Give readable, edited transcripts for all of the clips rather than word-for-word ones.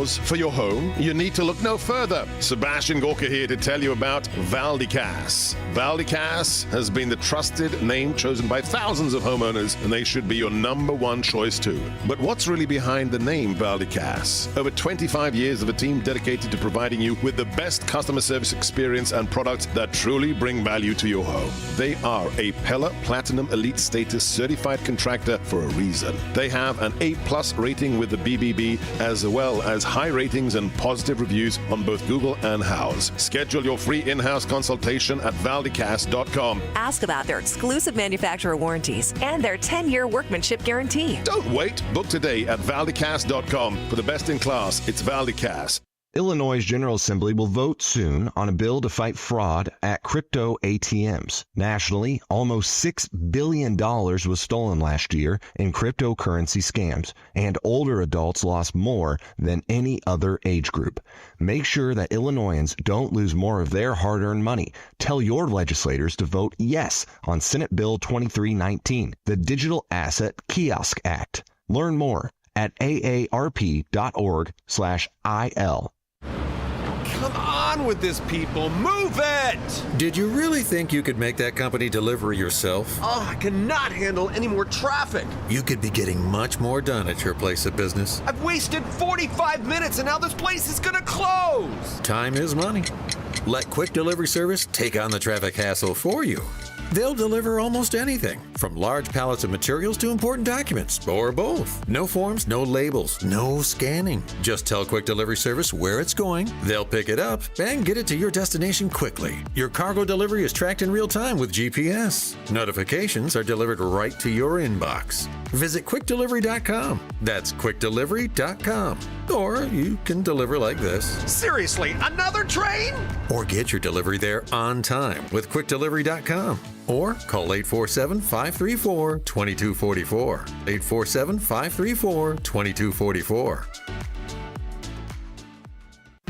doors for your home, you need to look no further. Sebastian Gorka here to tell you about Valdicass. Valdicass has been the trusted name chosen by thousands of homeowners, and they should be your number one choice too. But what's really behind the name Valdicass? Over 25 years of a team dedicated to providing you with the best customer service experience and products that truly bring value to your home. They are a Pella Platinum Elite Status certified contractor for a reason. They have an A+ rating with the BBB, as well as high ratings and positive reviews on both Google and Houzz. Schedule your free in-house consultation at valdicast.com. Ask about their exclusive manufacturer warranties and their 10-year workmanship guarantee. Don't wait. Book today at valdicast.com. For the best in class, it's Valdicast. Illinois' General Assembly will vote soon on a bill to fight fraud at crypto ATMs. Nationally, almost $6 billion was stolen last year in cryptocurrency scams, and older adults lost more than any other age group. Make sure that Illinoisans don't lose more of their hard-earned money. Tell your legislators to vote yes on Senate Bill 2319, the Digital Asset Kiosk Act. Learn more at aarp.org/IL. Come on with this, people. Move it! Did you really think you could make that company deliver yourself? Oh, I cannot handle any more traffic. You could be getting much more done at your place of business. I've wasted 45 minutes and now this place is gonna close. Time is money. Let Quick Delivery Service take on the traffic hassle for you. They'll deliver almost anything, from large pallets of materials to important documents, or both. No forms, no labels, no scanning. Just tell Quick Delivery Service where it's going, they'll pick it up, and get it to your destination quickly. Your cargo delivery is tracked in real time with GPS. Notifications are delivered right to your inbox. Visit quickdelivery.com. That's quickdelivery.com. Or you can deliver like this. Seriously, another train? Or get your delivery there on time with quickdelivery.com. Or call 847-534-2244. 847-534-2244.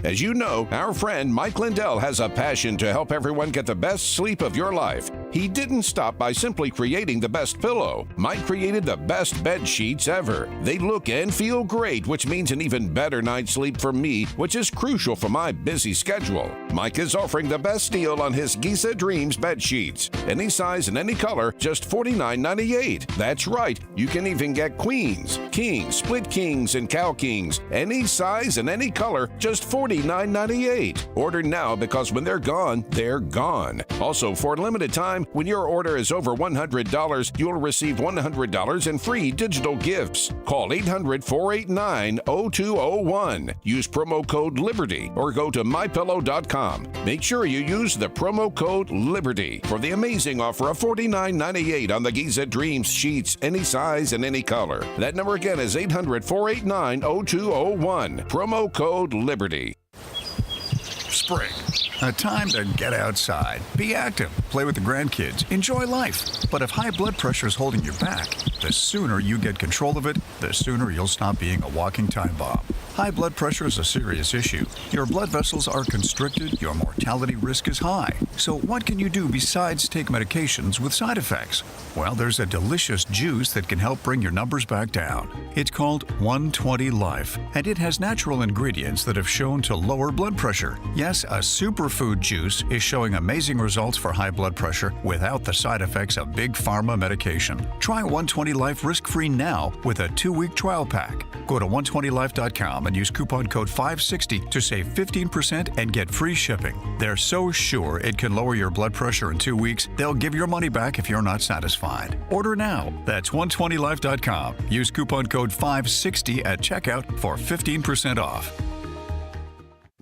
As you know, our friend Mike Lindell has a passion to help everyone get the best sleep of your life. He didn't stop by simply creating the best pillow. Mike created the best bed sheets ever. They look and feel great, which means an even better night's sleep for me, which is crucial for my busy schedule. Mike is offering the best deal on his Giza Dreams bed sheets. Any size and any color, just $49.98. That's right, you can even get queens, kings, split kings, and cow kings. Any size and any color, just $49.98. Order now, because when they're gone, they're gone. Also, for a limited time, when your order is over $100, you'll receive $100 in free digital gifts. Call 800-489-0201. Use promo code LIBERTY or go to MyPillow.com. Make sure you use the promo code LIBERTY for the amazing offer of $49.98 on the Giza Dreams sheets, any size and any color. That number again is 800-489-0201. Promo code LIBERTY. Spring, a time to get outside, be active, play with the grandkids, enjoy life. But if high blood pressure is holding you back, the sooner you get control of it, the sooner you'll stop being a walking time bomb. High blood pressure is a serious issue. Your blood vessels are constricted, your mortality risk is high. So what can you do besides take medications with side effects? Well, there's a delicious juice that can help bring your numbers back down. It's called 120 Life, and it has natural ingredients that have shown to lower blood pressure. Yes, a superfood juice is showing amazing results for high blood pressure without the side effects of big pharma medication. Try 120 Life risk-free now with a 2-week trial pack. Go to 120life.com and use coupon code 560 to save 15% and get free shipping. They're so sure it can lower your blood pressure in 2 weeks, they'll give your money back if you're not satisfied. Order now. That's 120life.com. Use coupon code 560 at checkout for 15% off.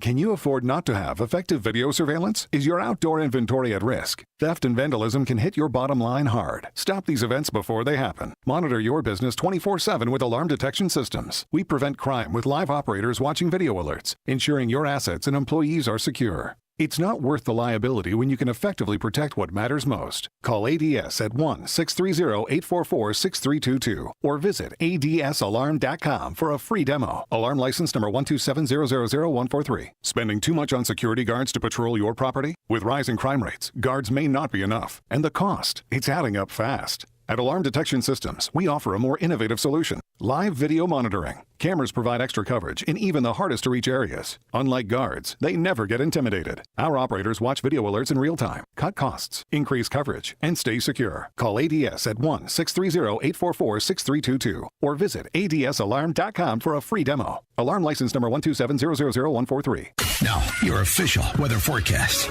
Can you afford not to have effective video surveillance? Is your outdoor inventory at risk? Theft and vandalism can hit your bottom line hard. Stop these events before they happen. Monitor your business 24/7 with alarm detection systems. We prevent crime with live operators watching video alerts, ensuring your assets and employees are secure. It's not worth the liability when you can effectively protect what matters most. Call ADS at 1-630-844-6322 or visit adsalarm.com for a free demo. Alarm license number 127000143. Spending too much on security guards to patrol your property? With rising crime rates, guards may not be enough. And the cost, it's adding up fast. At Alarm Detection Systems, we offer a more innovative solution. Live video monitoring. Cameras provide extra coverage in even the hardest to reach areas. Unlike guards, they never get intimidated. Our operators watch video alerts in real time, cut costs, increase coverage, and stay secure. Call ADS at 1-630-844-6322 or visit adsalarm.com for a free demo. Alarm license number 127000143. Now, your official weather forecast.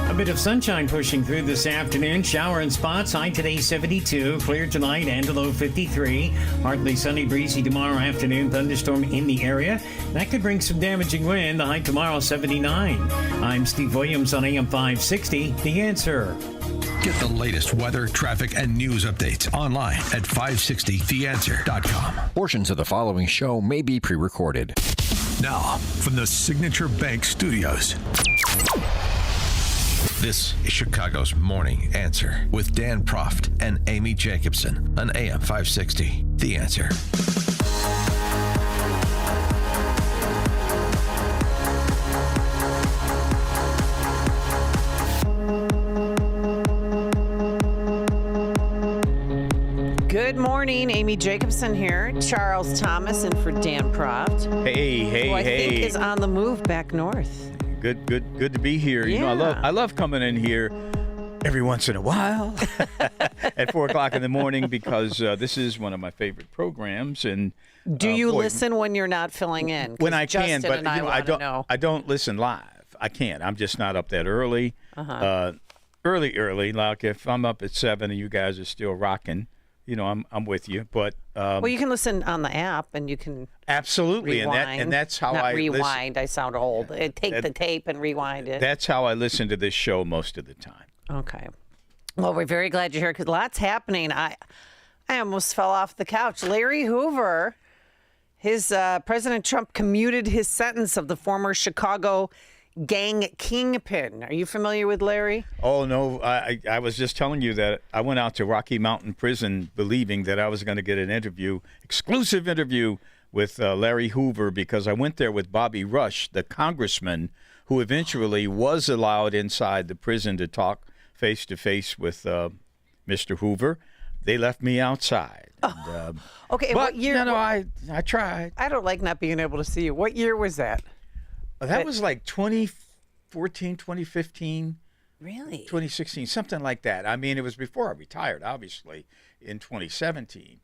A bit of sunshine pushing through this afternoon. Shower in spots. High today 72. Clear tonight and a low 53. Partly sunny, breezy tomorrow afternoon. Thunderstorm in the area. That could bring some damaging wind. The high tomorrow 79. I'm Steve Williams on AM 560. The Answer. Get the latest weather, traffic, and news updates online at 560theanswer.com. Portions of the following show may be pre-recorded. Now, from the Signature Bank Studios. This is Chicago's Morning Answer with Dan Proft and Amy Jacobson on AM 560. The Answer. Good morning, Amy Jacobson here. Charles Thomas in for Dan Proft. Who I think is on the move back north. Good to be here. Yeah. You know, I love coming in here every once in a while at 4 o'clock in the morning because this is one of my favorite programs. And do you listen when you're not filling in? When I Justin can, but and I don't listen live. I can't. I'm just not up that early. Early. Like if I'm up at 7 and you guys are still rocking, you know, I'm with you. But well, you can listen on the app, and you can absolutely, rewind, and that's how not I rewind. Listen. I sound old. Take the tape and rewind it. That's how I listen to this show most of the time. Okay. Well, we're very glad you're here because lots happening. I almost fell off the couch. Larry Hoover, President Trump commuted his sentence of the former Chicago gang kingpin. Are you familiar with Larry? Oh, no. I was just telling you that I went out to Rocky Mountain Prison believing that I was going to get an exclusive interview with Larry Hoover because I went there with Bobby Rush, the congressman who eventually was allowed inside the prison to talk face-to-face with Mr. Hoover. They left me outside. And, okay. But, what year? No, I tried. I don't like not being able to see you. What year was that? That was like 2014, 2015. Really? 2016, something like that. I mean, it was before I retired, obviously, in 2017.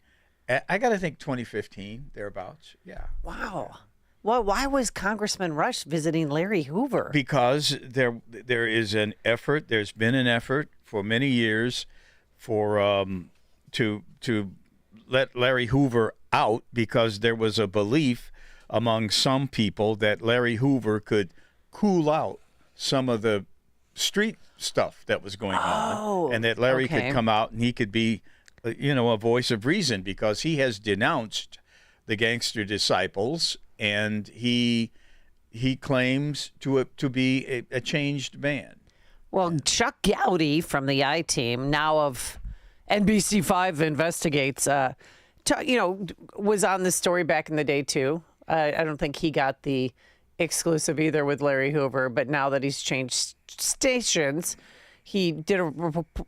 I got to think 2015, thereabouts. Yeah. Wow. Well, why was Congressman Rush visiting Larry Hoover? Because there is an effort. There's been an effort for many years for to let Larry Hoover out because there was a belief among some people that Larry Hoover could cool out some of the street stuff that was going on, and that Larry could come out and he could be, a voice of reason because he has denounced the gangster disciples and he claims to be a changed man. Well, Chuck Gowdy from the I-Team, now of NBC5 Investigates, was on this story back in the day too. I don't think he got the exclusive either with Larry Hoover, but now that he's changed stations, he did a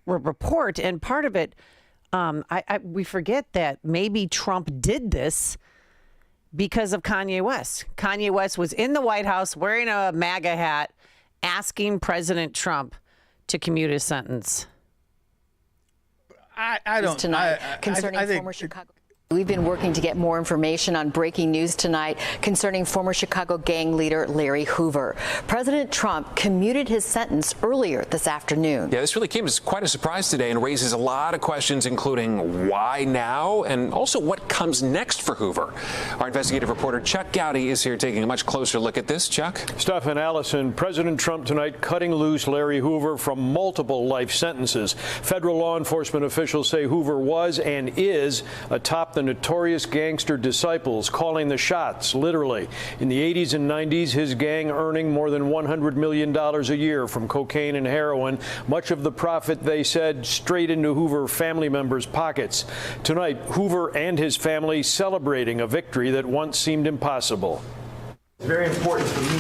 report, and part of it, we forget that maybe Trump did this because of Kanye West. Kanye West was in the White House wearing a MAGA hat, asking President Trump to commute his sentence. I don't. Tonight, concerning former Chicago. We've been working to get more information on breaking news tonight concerning former Chicago gang leader Larry Hoover. President Trump commuted his sentence earlier this afternoon. Yeah, this really came as quite a surprise today and raises a lot of questions, including why now and also what comes next for Hoover. Our investigative reporter Chuck Gowdy is here taking a much closer look at this. Chuck? Stephen Allison, President Trump tonight cutting loose Larry Hoover from multiple life sentences. Federal law enforcement officials say Hoover was and is atop the notorious gangster disciples, calling the shots, literally. In the 80s and 90s, his gang earning more than $100 million a year from cocaine and heroin, much of the profit, they said, straight into Hoover family members' pockets. Tonight, Hoover and his family celebrating a victory that once seemed impossible. It's very important for me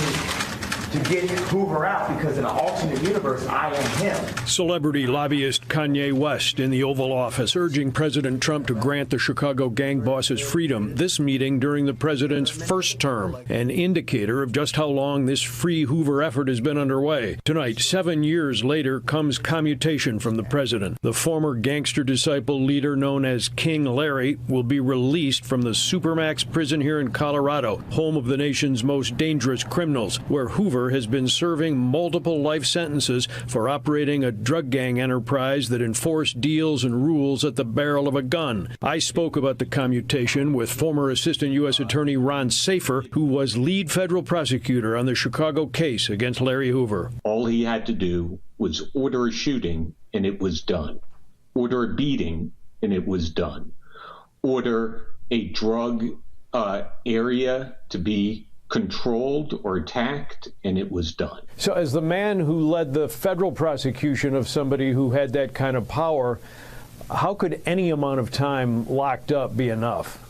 to get Hoover out, because in an alternate universe, I am him. Celebrity lobbyist Kanye West in the Oval Office urging President Trump to grant the Chicago gang bosses freedom. This meeting during the president's first term, an indicator of just how long this Free Hoover effort has been underway. Tonight, 7 years later, comes commutation from the president. The former gangster disciple leader known as King Larry will be released from the Supermax prison here in Colorado, home of the nation's most dangerous criminals, where Hoover has been serving multiple life sentences for operating a drug gang enterprise that enforced deals and rules at the barrel of a gun. I spoke about the commutation with former Assistant U.S. Attorney Ron Safer, who was lead federal prosecutor on the Chicago case against Larry Hoover. All he had to do was order a shooting, and it was done. Order a beating, and it was done. Order a drug area to be controlled or attacked, and it was done. So as the man who led the federal prosecution of somebody who had that kind of power, how could any amount of time locked up be enough?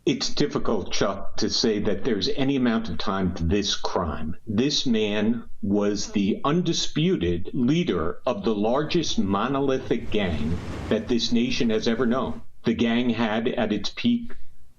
It's difficult, Chuck, to say that there's any amount of time to this crime. This man was the undisputed leader of the largest monolithic gang that this nation has ever known. The gang had at its peak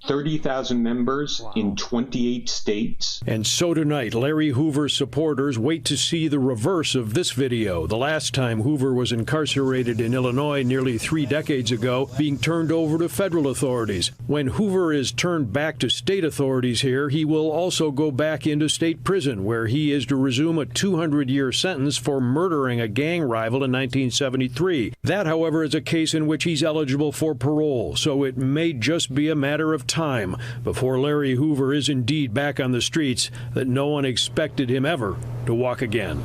30,000 members in 28 states. And so tonight, Larry Hoover supporters wait to see the reverse of this video. The last time Hoover was incarcerated in Illinois nearly 3 decades ago, being turned over to federal authorities. When Hoover is turned back to state authorities here, he will also go back into state prison, where he is to resume a 200-year sentence for murdering a gang rival in 1973. That, however, is a case in which he's eligible for parole, so it may just be a matter of time before Larry Hoover is indeed back on the streets that no one expected him ever to walk again.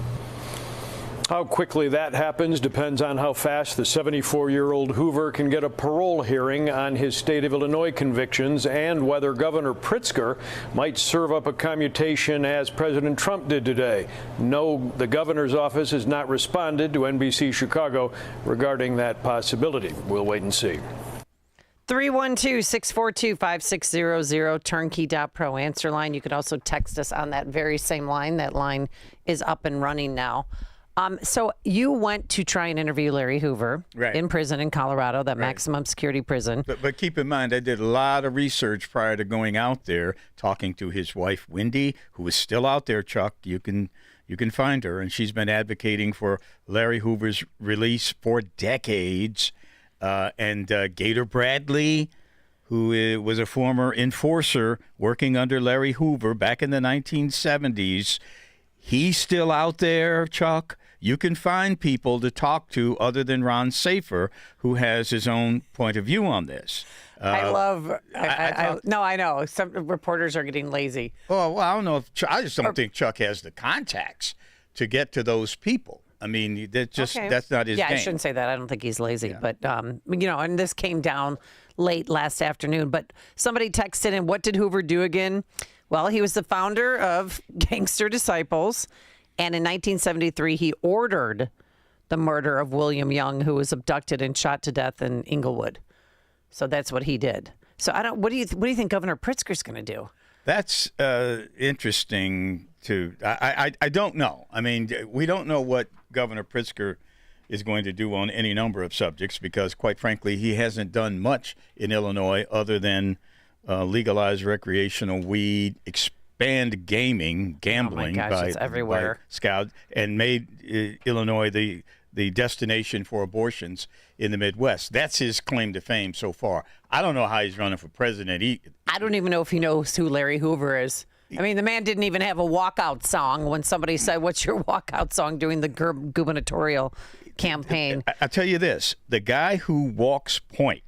How quickly that happens depends on how fast the 74-year-old Hoover can get a parole hearing on his state of Illinois convictions, and whether Governor Pritzker might serve up a commutation as President Trump did today. No, the governor's office has not responded to NBC Chicago regarding that possibility. We'll wait and see. 312-642-5600, turnkey.pro answer line. You could also text us on that very same line. That line is up and running now. So you went to try and interview Larry Hoover in prison in Colorado, that maximum security prison. But keep in mind, I did a lot of research prior to going out there, talking to his wife, Wendy, who is still out there, Chuck. You can find her, and she's been advocating for Larry Hoover's release for decades. And Gator Bradley, who was a former enforcer working under Larry Hoover back in the 1970s, he's still out there, Chuck. You can find people to talk to other than Ron Safer, who has his own point of view on this. I know. Some reporters are getting lazy. Oh, well, I don't know. I just don't think Chuck has the contacts to get to those people. I mean, that's not his game. I shouldn't say that. I don't think he's lazy. Yeah. But, and this came down late last afternoon. But somebody texted in, what did Hoover do again? Well, he was the founder of Gangster Disciples. And in 1973, he ordered the murder of William Young, who was abducted and shot to death in Inglewood. So that's what he did. So what do you think Governor Pritzker's going to do? That's interesting too. I don't know. I mean, we don't know what Governor Pritzker is going to do on any number of subjects, because, quite frankly, he hasn't done much in Illinois other than legalize recreational weed, expand gambling it's everywhere. by Scout, and made Illinois the destination for abortions in the Midwest. That's his claim to fame so far. I don't know how he's running for president. I don't even know if he knows who Larry Hoover is. I mean, the man didn't even have a walkout song when somebody said, what's your walkout song during the gubernatorial campaign? I'll tell you this. The guy who walks point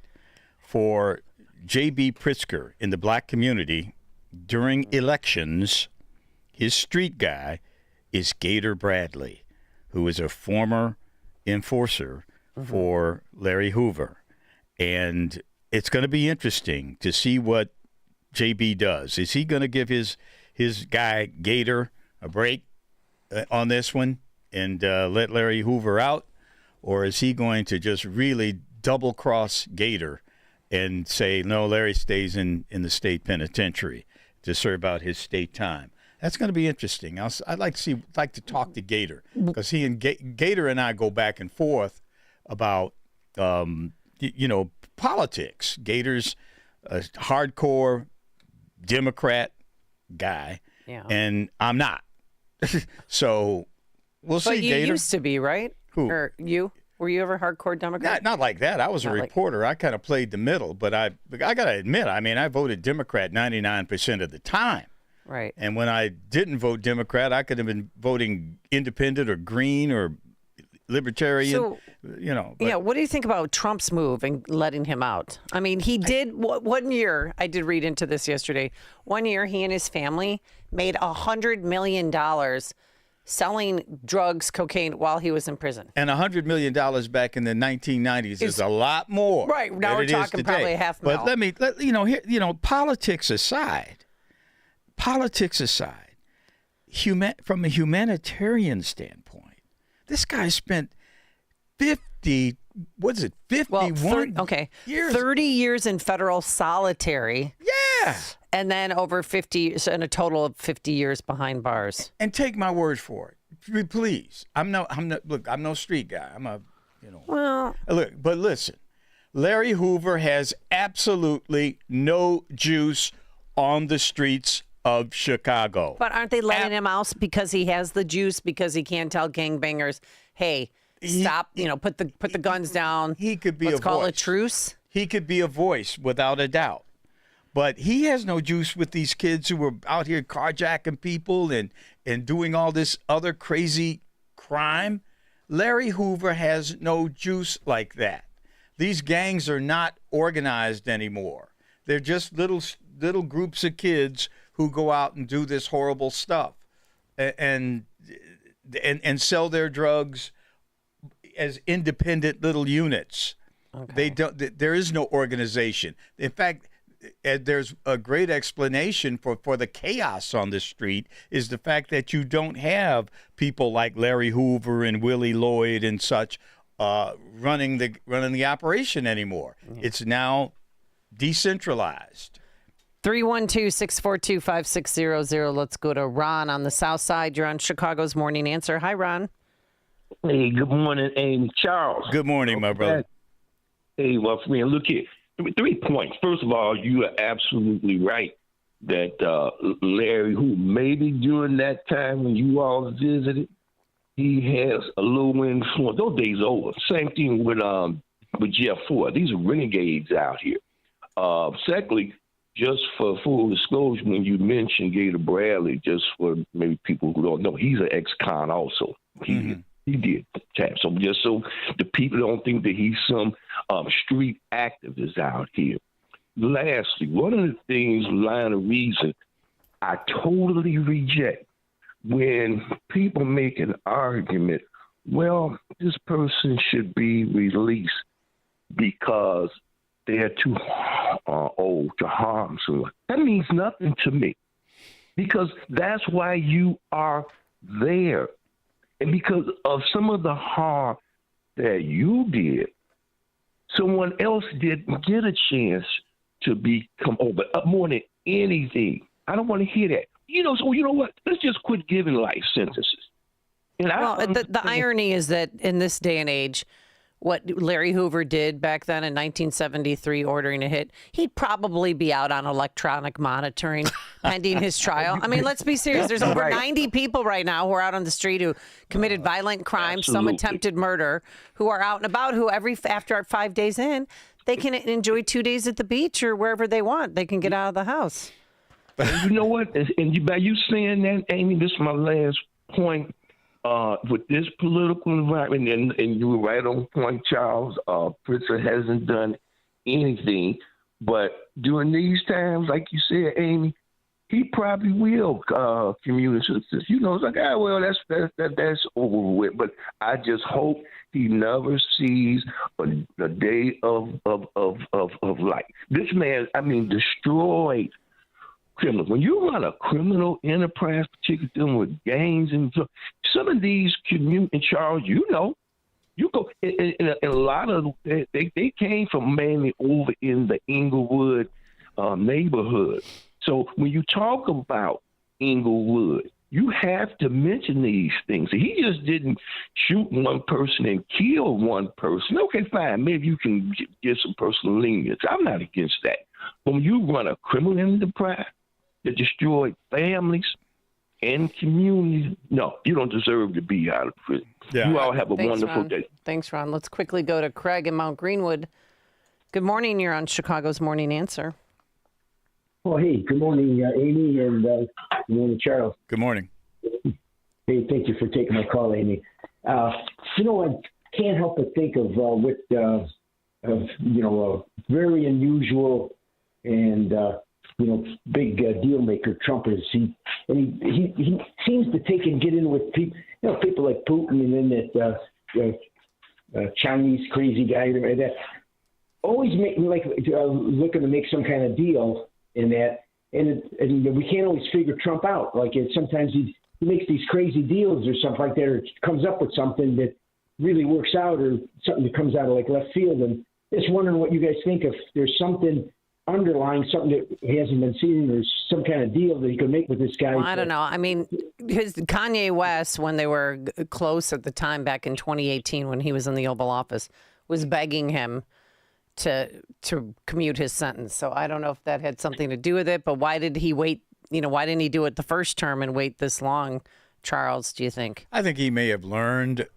for J.B. Pritzker in the black community during elections, his street guy, is Gator Bradley, who is a former enforcer for Larry Hoover. And it's going to be interesting to see what JB does. Is he going to give his guy Gator a break on this one and let Larry Hoover out? Or is he going to just really double-cross Gator and say, no, Larry stays in the state penitentiary to serve out his state time? That's going to be interesting. I'd like to talk to Gator, because he and Gator and I go back and forth about politics. Gator's a hardcore Democrat guy, and I'm not. So we'll see. But you Gator used to be, right? Who? Or you? Were you ever hardcore Democrat? Not like that. I was a reporter. I kind of played the middle, but I got to admit, I voted Democrat 99% of the time. Right. And when I didn't vote Democrat, I could have been voting independent or green or libertarian. So, what do you think about Trump's move and letting him out? I mean, he did 1 year. I did read into this yesterday. 1 year, he and his family made $100 million selling drugs, cocaine, while he was in prison. And $100 million back in the 1990s is a lot more. Right. Now we're talking probably $500,000. But politics aside, from a humanitarian standpoint, this guy spent 51 years. 30 years in federal solitary. Yeah. And then over 50, so in a total of 50 years behind bars. And take my word for it, please. I'm no street guy. But listen, Larry Hoover has absolutely no juice on the streets of Chicago. But aren't they letting him out because he has the juice, because he can't tell gangbangers, hey, stop, put the guns down. He could be Let's call voice. it truce. He could be a voice without a doubt. But he has no juice with these kids who are out here carjacking people and doing all this other crazy crime. Larry Hoover has no juice like that. These gangs are not organized anymore. They're just little groups of kids who go out and do this horrible stuff and sell their drugs as independent little units. Okay. There is no organization. In fact, there's a great explanation for the chaos on the street is the fact that you don't have people like Larry Hoover and Willie Lloyd and such running the operation anymore. Mm-hmm. It's now decentralized. 312-642-5600. Let's go to Ron on the South Side. You're on Chicago's Morning Answer. Hi, Ron. Hey, good morning, Amy. Charles. Good morning, my brother. Hey, my friend, look here. 3 points. First of all, you are absolutely right that Larry, who maybe during that time when you all visited, he has a little influence. Those days are over. Same thing with Jeff Ford. These are renegades out here. Secondly, just for full disclosure, when you mentioned Gator Bradley, just for maybe people who don't know, he's an ex-con also. He did tap. So just so the people don't think that he's some street activist out here. Lastly, one of the things, line of reason, I totally reject when people make an argument, well, this person should be released because they're too old to harm someone. That means nothing to me, because that's why you are there. And because of some of the harm that you did, someone else didn't get a chance to become over. More than anything, I don't want to hear that. So you know what? Let's just quit giving life sentences. The irony is that in this day and age, what Larry Hoover did back then in 1973, ordering a hit, he'd probably be out on electronic monitoring pending his trial. I mean, let's be serious. There's over 90 people right now who are out on the street who committed violent crimes, some attempted murder, who are out and about, who after 5 days in, they can enjoy 2 days at the beach or wherever they want. They can get out of the house. You know what? And by you saying that, Amy, this is my last point. With this political environment, and you were right on point, Charles, Pritzker hasn't done anything. But during these times, like you said, Amy, he probably will communicate. It's like, well, that's over with. But I just hope he never sees a day of light. This man, destroyed criminals. When you run a criminal enterprise, particularly dealing with gangs and some of these communities, Charles, you go, and a lot of they came from mainly over in the Inglewood neighborhood. So when you talk about Inglewood. You have to mention these things. He just didn't shoot one person and kill one person. Okay, fine. Maybe you can get some personal lenience. I'm not against that. But when you run a criminal enterprise that destroyed families and communities, no, you don't deserve to be out of prison. Yeah. You all have a wonderful day. Thanks, Ron. Let's quickly go to Craig in Mount Greenwood. Good morning. You're on Chicago's Morning Answer. Oh, hey, good morning, Amy, and good morning, Charles. Good morning. Hey, thank you for taking my call, Amy. I can't help but think of a very unusual and big deal maker Trump is. He seems to take and get in with people like Putin, and then that Chinese crazy guy that always looking to make some kind of deal. In that, and we can't always figure Trump out. Like sometimes he makes these crazy deals or something like that, or comes up with something that really works out, or something that comes out of like left field. And just wondering what you guys think, if there's something underlying, something that hasn't been seen, or some kind of deal that he could make with this guy. Well, I don't know. I mean, Kanye West, when they were close at the time back in 2018, when he was in the Oval Office, was begging him to commute his sentence. So I don't know if that had something to do with it, but why did he wait? Why didn't he do it the first term and wait this long, Charles, do you think? I think he may have learned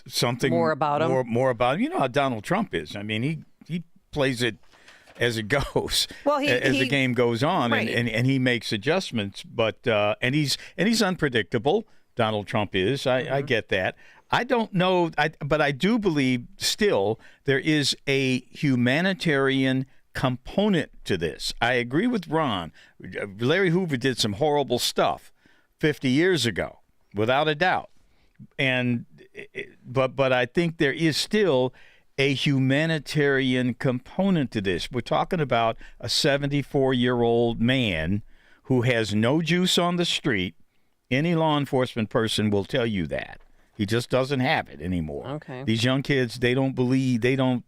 something more about him. More about him. You know how Donald Trump is. I mean, he plays it as it goes. Well, as the game goes on, right. and he makes adjustments. But and he's unpredictable. Donald Trump is. I get that. I don't know, but I do believe still there is a humanitarian component to this. I agree with Ron. Larry Hoover did some horrible stuff 50 years ago, without a doubt. But I think there is still a humanitarian component to this. We're talking about a 74-year-old man who has no juice on the street. Any law enforcement person will tell you that. He just doesn't have it anymore. Okay. These young kids, they don't believe, they don't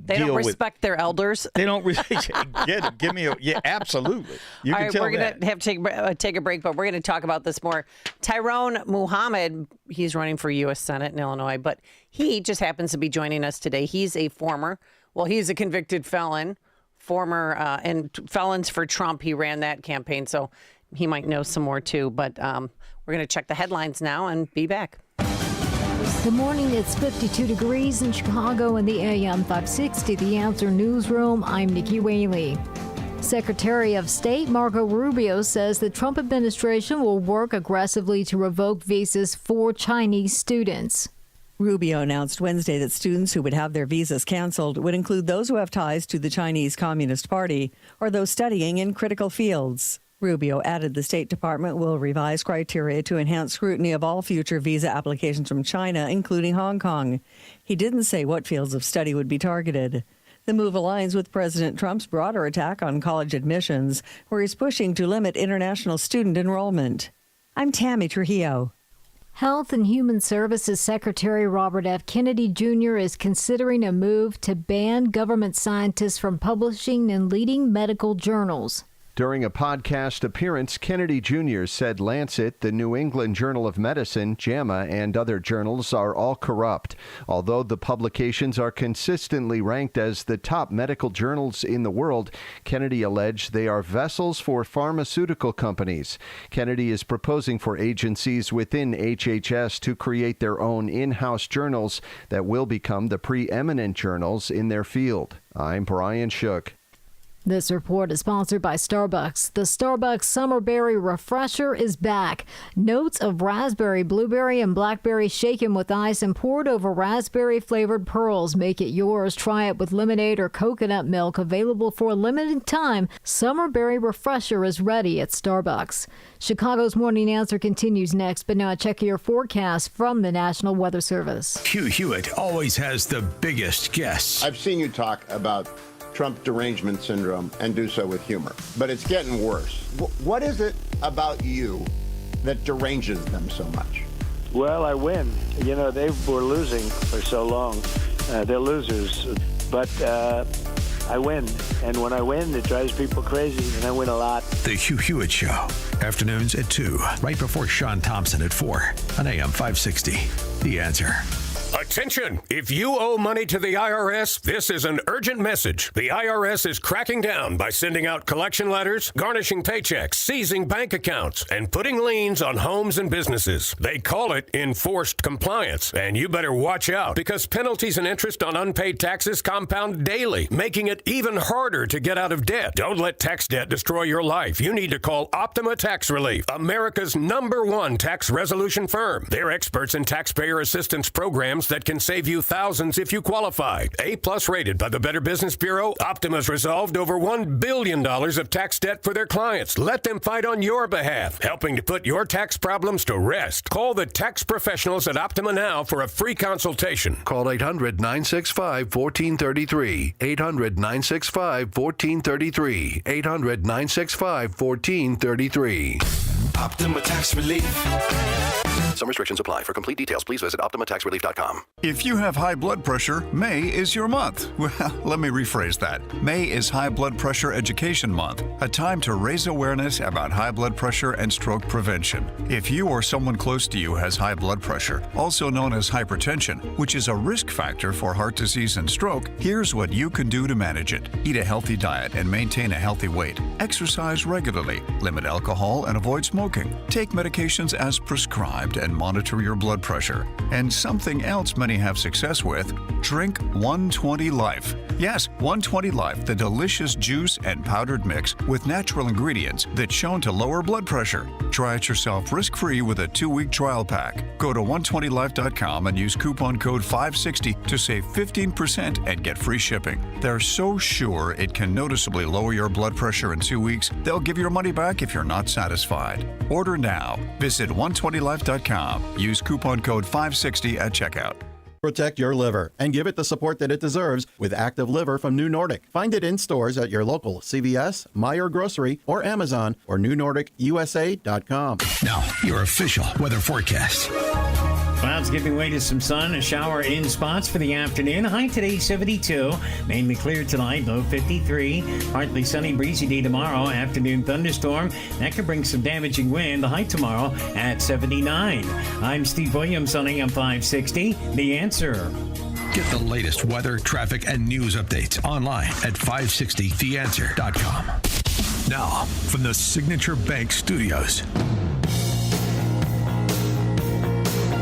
respect their elders. They don't give me absolutely. You can tell we're going to have to take a break, but we're going to talk about this more. Tyrone Muhammad, he's running for U.S. Senate in Illinois, but he just happens to be joining us today. He's a convicted felon, and Felons for Trump. He ran that campaign, so he might know some more too. But we're going to check the headlines now and be back. Good morning. It's 52 degrees in Chicago in the AM 560 The Answer Newsroom. I'm Nikki Whaley. Secretary of State Marco Rubio says the Trump administration will work aggressively to revoke visas for Chinese students. Rubio announced Wednesday that students who would have their visas canceled would include those who have ties to the Chinese Communist Party or those studying in critical fields. Rubio added the State Department will revise criteria to enhance scrutiny of all future visa applications from China, including Hong Kong. He didn't say what fields of study would be targeted. The move aligns with President Trump's broader attack on college admissions, where he's pushing to limit international student enrollment. I'm Tammy Trujillo. Health and Human Services Secretary Robert F. Kennedy Jr. is considering a move to ban government scientists from publishing in leading medical journals. During a podcast appearance, Kennedy Jr. said Lancet, the New England Journal of Medicine, JAMA, and other journals are all corrupt. Although the publications are consistently ranked as the top medical journals in the world, Kennedy alleged they are vessels for pharmaceutical companies. Kennedy is proposing for agencies within HHS to create their own in-house journals that will become the preeminent journals in their field. I'm Brian Shook. This report is sponsored by Starbucks. The Starbucks Summer Berry Refresher is back. Notes of raspberry, blueberry, and blackberry shaken with ice and poured over raspberry-flavored pearls. Make it yours. Try it with lemonade or coconut milk. Available for a limited time. Summer Berry Refresher is ready at Starbucks. Chicago's Morning Answer continues next, but now check your forecast from the National Weather Service. Hugh Hewitt always has the biggest guests. I've seen you talk about Trump derangement syndrome and do so with humor. But it's getting worse. What is it about you that deranges them so much? Well, I win. You know, they were losing for so long. They're losers. But I win. And when I win, it drives people crazy, and I win a lot. The Hugh Hewitt Show. Afternoons at 2, right before Sean Thompson at 4 on AM 560. The Answer. Attention! If you owe money to the IRS, this is an urgent message. The IRS is cracking down by sending out collection letters, garnishing paychecks, seizing bank accounts, and putting liens on homes and businesses. They call it enforced compliance, and you better watch out because penalties and interest on unpaid taxes compound daily, making it even harder to get out of debt. Don't let tax debt destroy your life. You need to call Optima Tax Relief, America's #1 tax resolution firm. They're experts in taxpayer assistance programs that can save you thousands if you qualify. A+ rated by the Better Business Bureau, Optima's resolved over $1 billion of tax debt for their clients. Let them fight on your behalf, helping to put your tax problems to rest. Call the tax professionals at Optima now for a free consultation. Call 800-965-1433. 800-965-1433. 800-965-1433. Optima Tax Relief. Some restrictions apply. For complete details, please visit OptimaTaxRelief.com. If you have high blood pressure, May is your month. Well, let me rephrase that. May is High Blood Pressure Education Month, a time to raise awareness about high blood pressure and stroke prevention. If you or someone close to you has high blood pressure, also known as hypertension, which is a risk factor for heart disease and stroke, here's what you can do to manage it. Eat a healthy diet and maintain a healthy weight. Exercise regularly. Limit alcohol and avoid smoking. Take medications as prescribed and monitor your blood pressure. And something else many have success with, drink 120 Life. Yes, 120 Life, the delicious juice and powdered mix with natural ingredients that's shown to lower blood pressure. Try it yourself risk-free with a 2-week trial pack. Go to 120life.com and use coupon code 560 to save 15% and get free shipping. They're so sure it can noticeably lower your blood pressure in 2 weeks, they'll give your money back if you're not satisfied. Order now. Visit 120life.com. Use coupon code 560 at checkout. Protect your liver and give it the support that it deserves with Active Liver from New Nordic. Find it in stores at your local CVS, Meijer Grocery, or Amazon, or newnordicusa.com. Now, your official weather forecast. Clouds giving way to some sun, a shower in spots for the afternoon. High today 72, mainly clear tonight, low 53. Partly sunny, breezy day tomorrow. Afternoon thunderstorm that could bring some damaging wind. The high tomorrow at 79. I'm Steve Williams on AM 560. The Answer. Get the latest weather, traffic, and news updates online at 560theanswer.com. Now, from the Signature Bank Studios.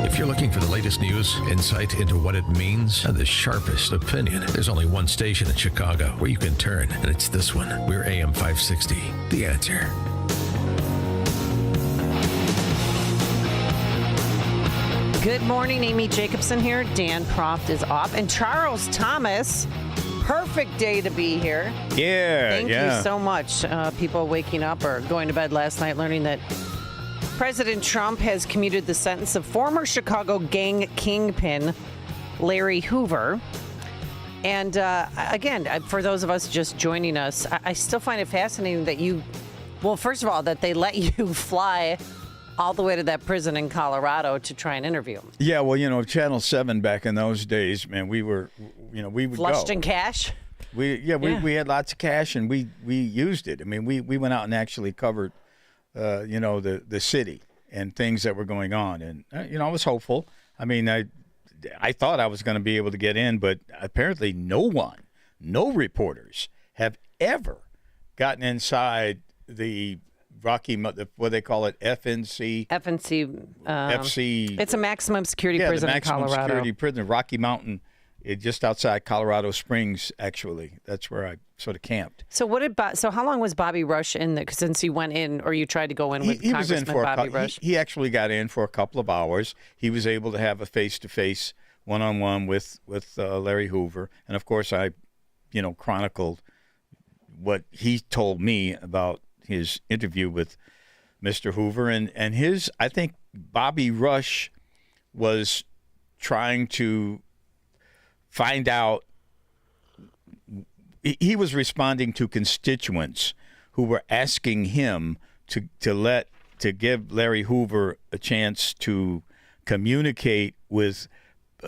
If you're looking for the latest news, insight into what it means, and the sharpest opinion, there's only one station in Chicago where you can turn, and it's this one. We're AM 560, The Answer. Good morning, Amy Jacobson here. Dan Proft is off. And Charles Thomas, perfect day to be here. Yeah, Thank you so much. People waking up or going to bed last night learning that President Trump has commuted the sentence of former Chicago gang kingpin Larry Hoover. And again, for those of us just joining us, I still find it fascinating that first of all, that they let you fly all the way to that prison in Colorado to try and interview him. Yeah, well, Channel 7 back in those days, man, we would flushed go. in cash. We had lots of cash and we used it. I mean, we went out and actually covered the city and things that were going on. And, I was hopeful. I mean, I thought I was going to be able to get in, but apparently no reporters have ever gotten inside the what they call it, FNC. FC. It's a maximum security prison the maximum in Colorado. Security prison, Rocky Mountain, just outside Colorado Springs, actually. That's where I sort of camped. So how long was Bobby Rush in there? Since you went in, or you tried to go in with he was in for Bobby Rush? He actually got in for a couple of hours. He was able to have a face-to-face, one-on-one with Larry Hoover. And, of course, I, chronicled what he told me about his interview with Mr. Hoover. And I think Bobby Rush was trying to find out. He was responding to constituents who were asking him to give Larry Hoover a chance to communicate with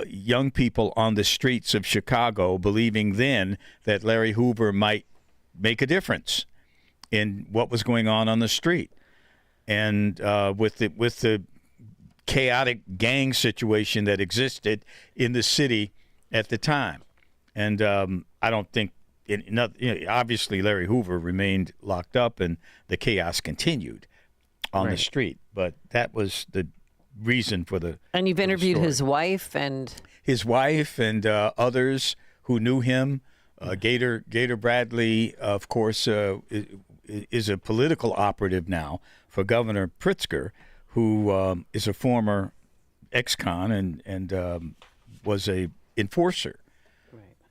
young people on the streets of Chicago, believing then that Larry Hoover might make a difference in what was going on the street. And with the chaotic gang situation that existed in the city at the time. And I don't think, obviously Larry Hoover remained locked up and the chaos continued on the street. But that was the reason for the And you've interviewed his wife and others who knew him. Gator Bradley, of course, is a political operative now for Governor Pritzker, who is a former ex-con and was a enforcer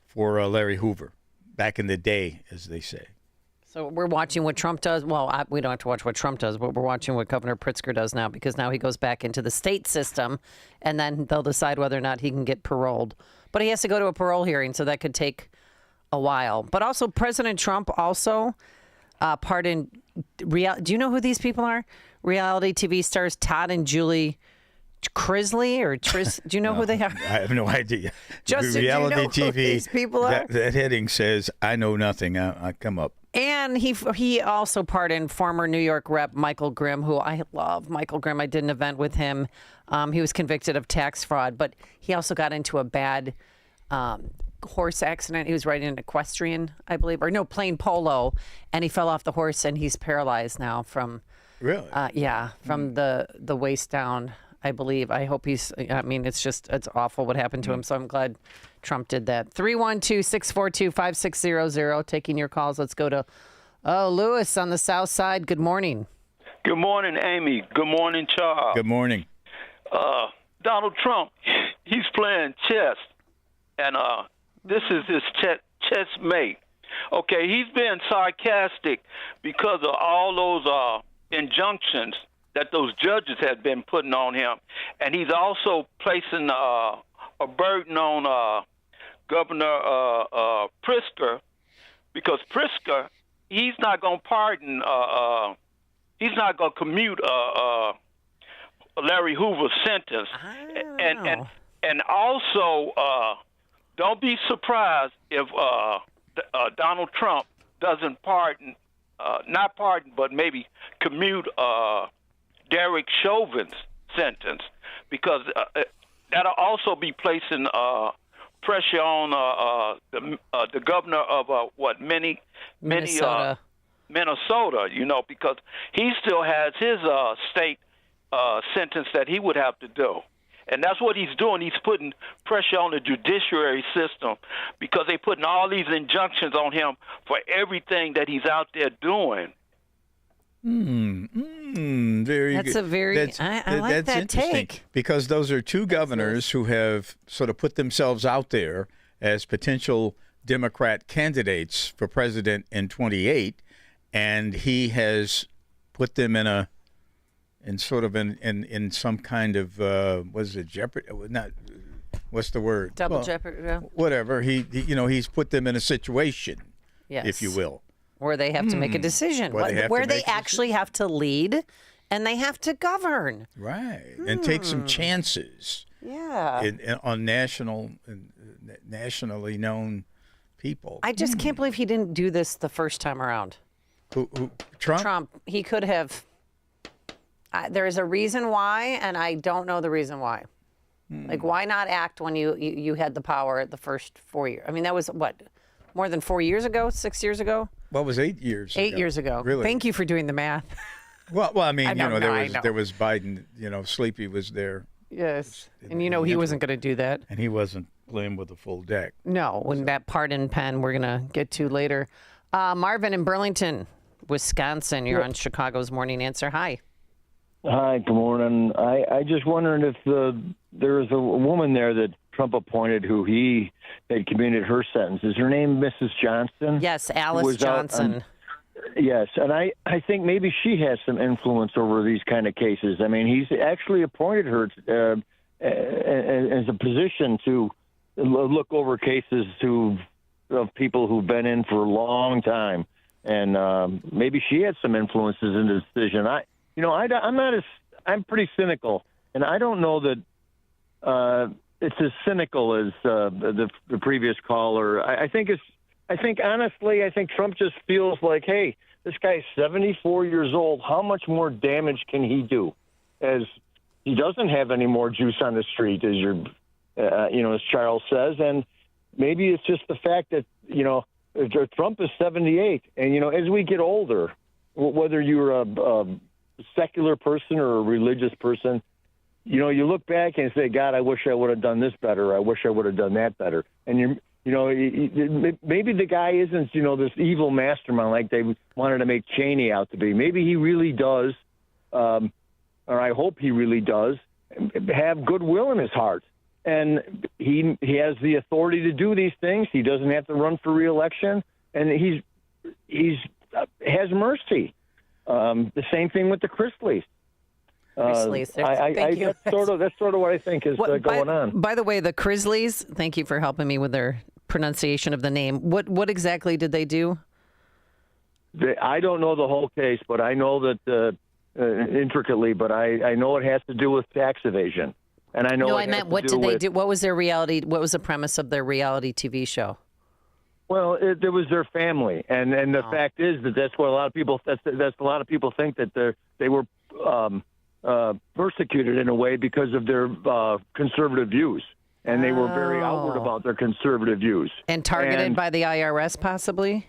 for Larry Hoover back in the day, as they say. So we're watching what Trump does. Well, we don't have to watch what Trump does, but we're watching what Governor Pritzker does now, because now he goes back into the state system, and then they'll decide whether or not he can get paroled. But he has to go to a parole hearing, so that could take a while. But also, President Trump also pardoned. Do you know who these people are? Reality TV stars Todd and Julie Crisley or Tris. Do you know who they are? I have no idea. Justin, Reality do you know TV. who these people are? That heading says, "I know nothing." I come up. And he also pardoned former New York Rep Michael Grimm, who I love. Michael Grimm, I did an event with him. He was convicted of tax fraud, but he also got into a bad horse accident. He was riding an equestrian, I believe, or no, playing polo, and he fell off the horse, and he's paralyzed now from really, from the waist down, I believe. I hope he's. I mean, it's awful what happened to him. So I'm glad Trump did that. 312-642-5600. Taking your calls. Let's go to Lewis on the South Side. Good morning. Good morning, Amy. Good morning, Charles. Good morning. Donald Trump, he's playing chess, and this is his chess mate. Okay, he's being sarcastic because of all those injunctions that those judges had been putting on him, and he's also placing a burden on Governor Pritzker, because Pritzker, he's not going to pardon, he's not going to commute Larry Hoover's sentence, and also don't be surprised if Donald Trump doesn't pardon, not pardon, but maybe commute Derek Chauvin's sentence, because that'll also be placing pressure on the governor of Minnesota, because he still has his state sentence that he would have to do. And that's what he's doing. He's putting pressure on the judiciary system because they're putting all these injunctions on him for everything that he's out there doing. Very That's good. a very. I like that take. Because those are two governors who have sort of put themselves out there as potential Democrat candidates for president in 28, and he has put them in some kind of what is it, jeopardy? Not what's the word? Double jeopardy. Yeah. Whatever. He's put them in a situation, if you will, where they have to make a decision, where they actually have to lead, and they have to govern. Right, and take some chances. Yeah. On nationally known people. I just can't believe he didn't do this the first time around. Who Trump? Trump. He could have. There is a reason why, and I don't know the reason why. Like, why not act when you had the power the first 4 years? I mean, that was, more than 4 years ago, 6 years ago? What was 8 years 8 years ago. Really? Thank you for doing the math. Well, I mean, there was Biden, Sleepy was there. Yes, and he wasn't going to do that. And he wasn't playing with a full deck. No, when that pardon pen we're going to get to later. Marvin in Burlington, Wisconsin, you're on Chicago's Morning Answer. Hi. Hi, good morning. I just wondering if there was a woman there that Trump appointed who he had commuted her sentence. Is her name Mrs. Johnson? Yes, Alice Johnson. Yes, and I think maybe she has some influence over these kind of cases. I mean, he's actually appointed her as a position to look over cases of people who've been in for a long time, and maybe she had some influences in the decision. I'm pretty cynical, and I don't know that it's as cynical as the previous caller. I think honestly, Trump just feels like, hey, this guy's 74 years old. How much more damage can he do? As he doesn't have any more juice on the street, as as Charles says, and maybe it's just the fact that Trump is 78, and as we get older, whether you're a secular person or a religious person, you look back and say, God, I wish I would have done this better. I wish I would have done that better. And maybe the guy isn't, this evil mastermind like they wanted to make Cheney out to be. Maybe he really does, or I hope he really does, have goodwill in his heart. And he has the authority to do these things. He doesn't have to run for re-election, and he's has mercy. The same thing with the Chrisleys. Thank you. That's sort of what I think is going on. By the way, the Chrisleys, thank you for helping me with their pronunciation of the name. What exactly did they do? I don't know the whole case, but I know that intricately. But I know it has to do with tax evasion, and I know. No, I meant what did they do? What was their reality? What was the premise of their reality TV show? Well, it was their family, and the fact is that's what a lot of people think that they were persecuted in a way because of their conservative views, and they were very outward about their conservative views. And targeted by the IRS, possibly?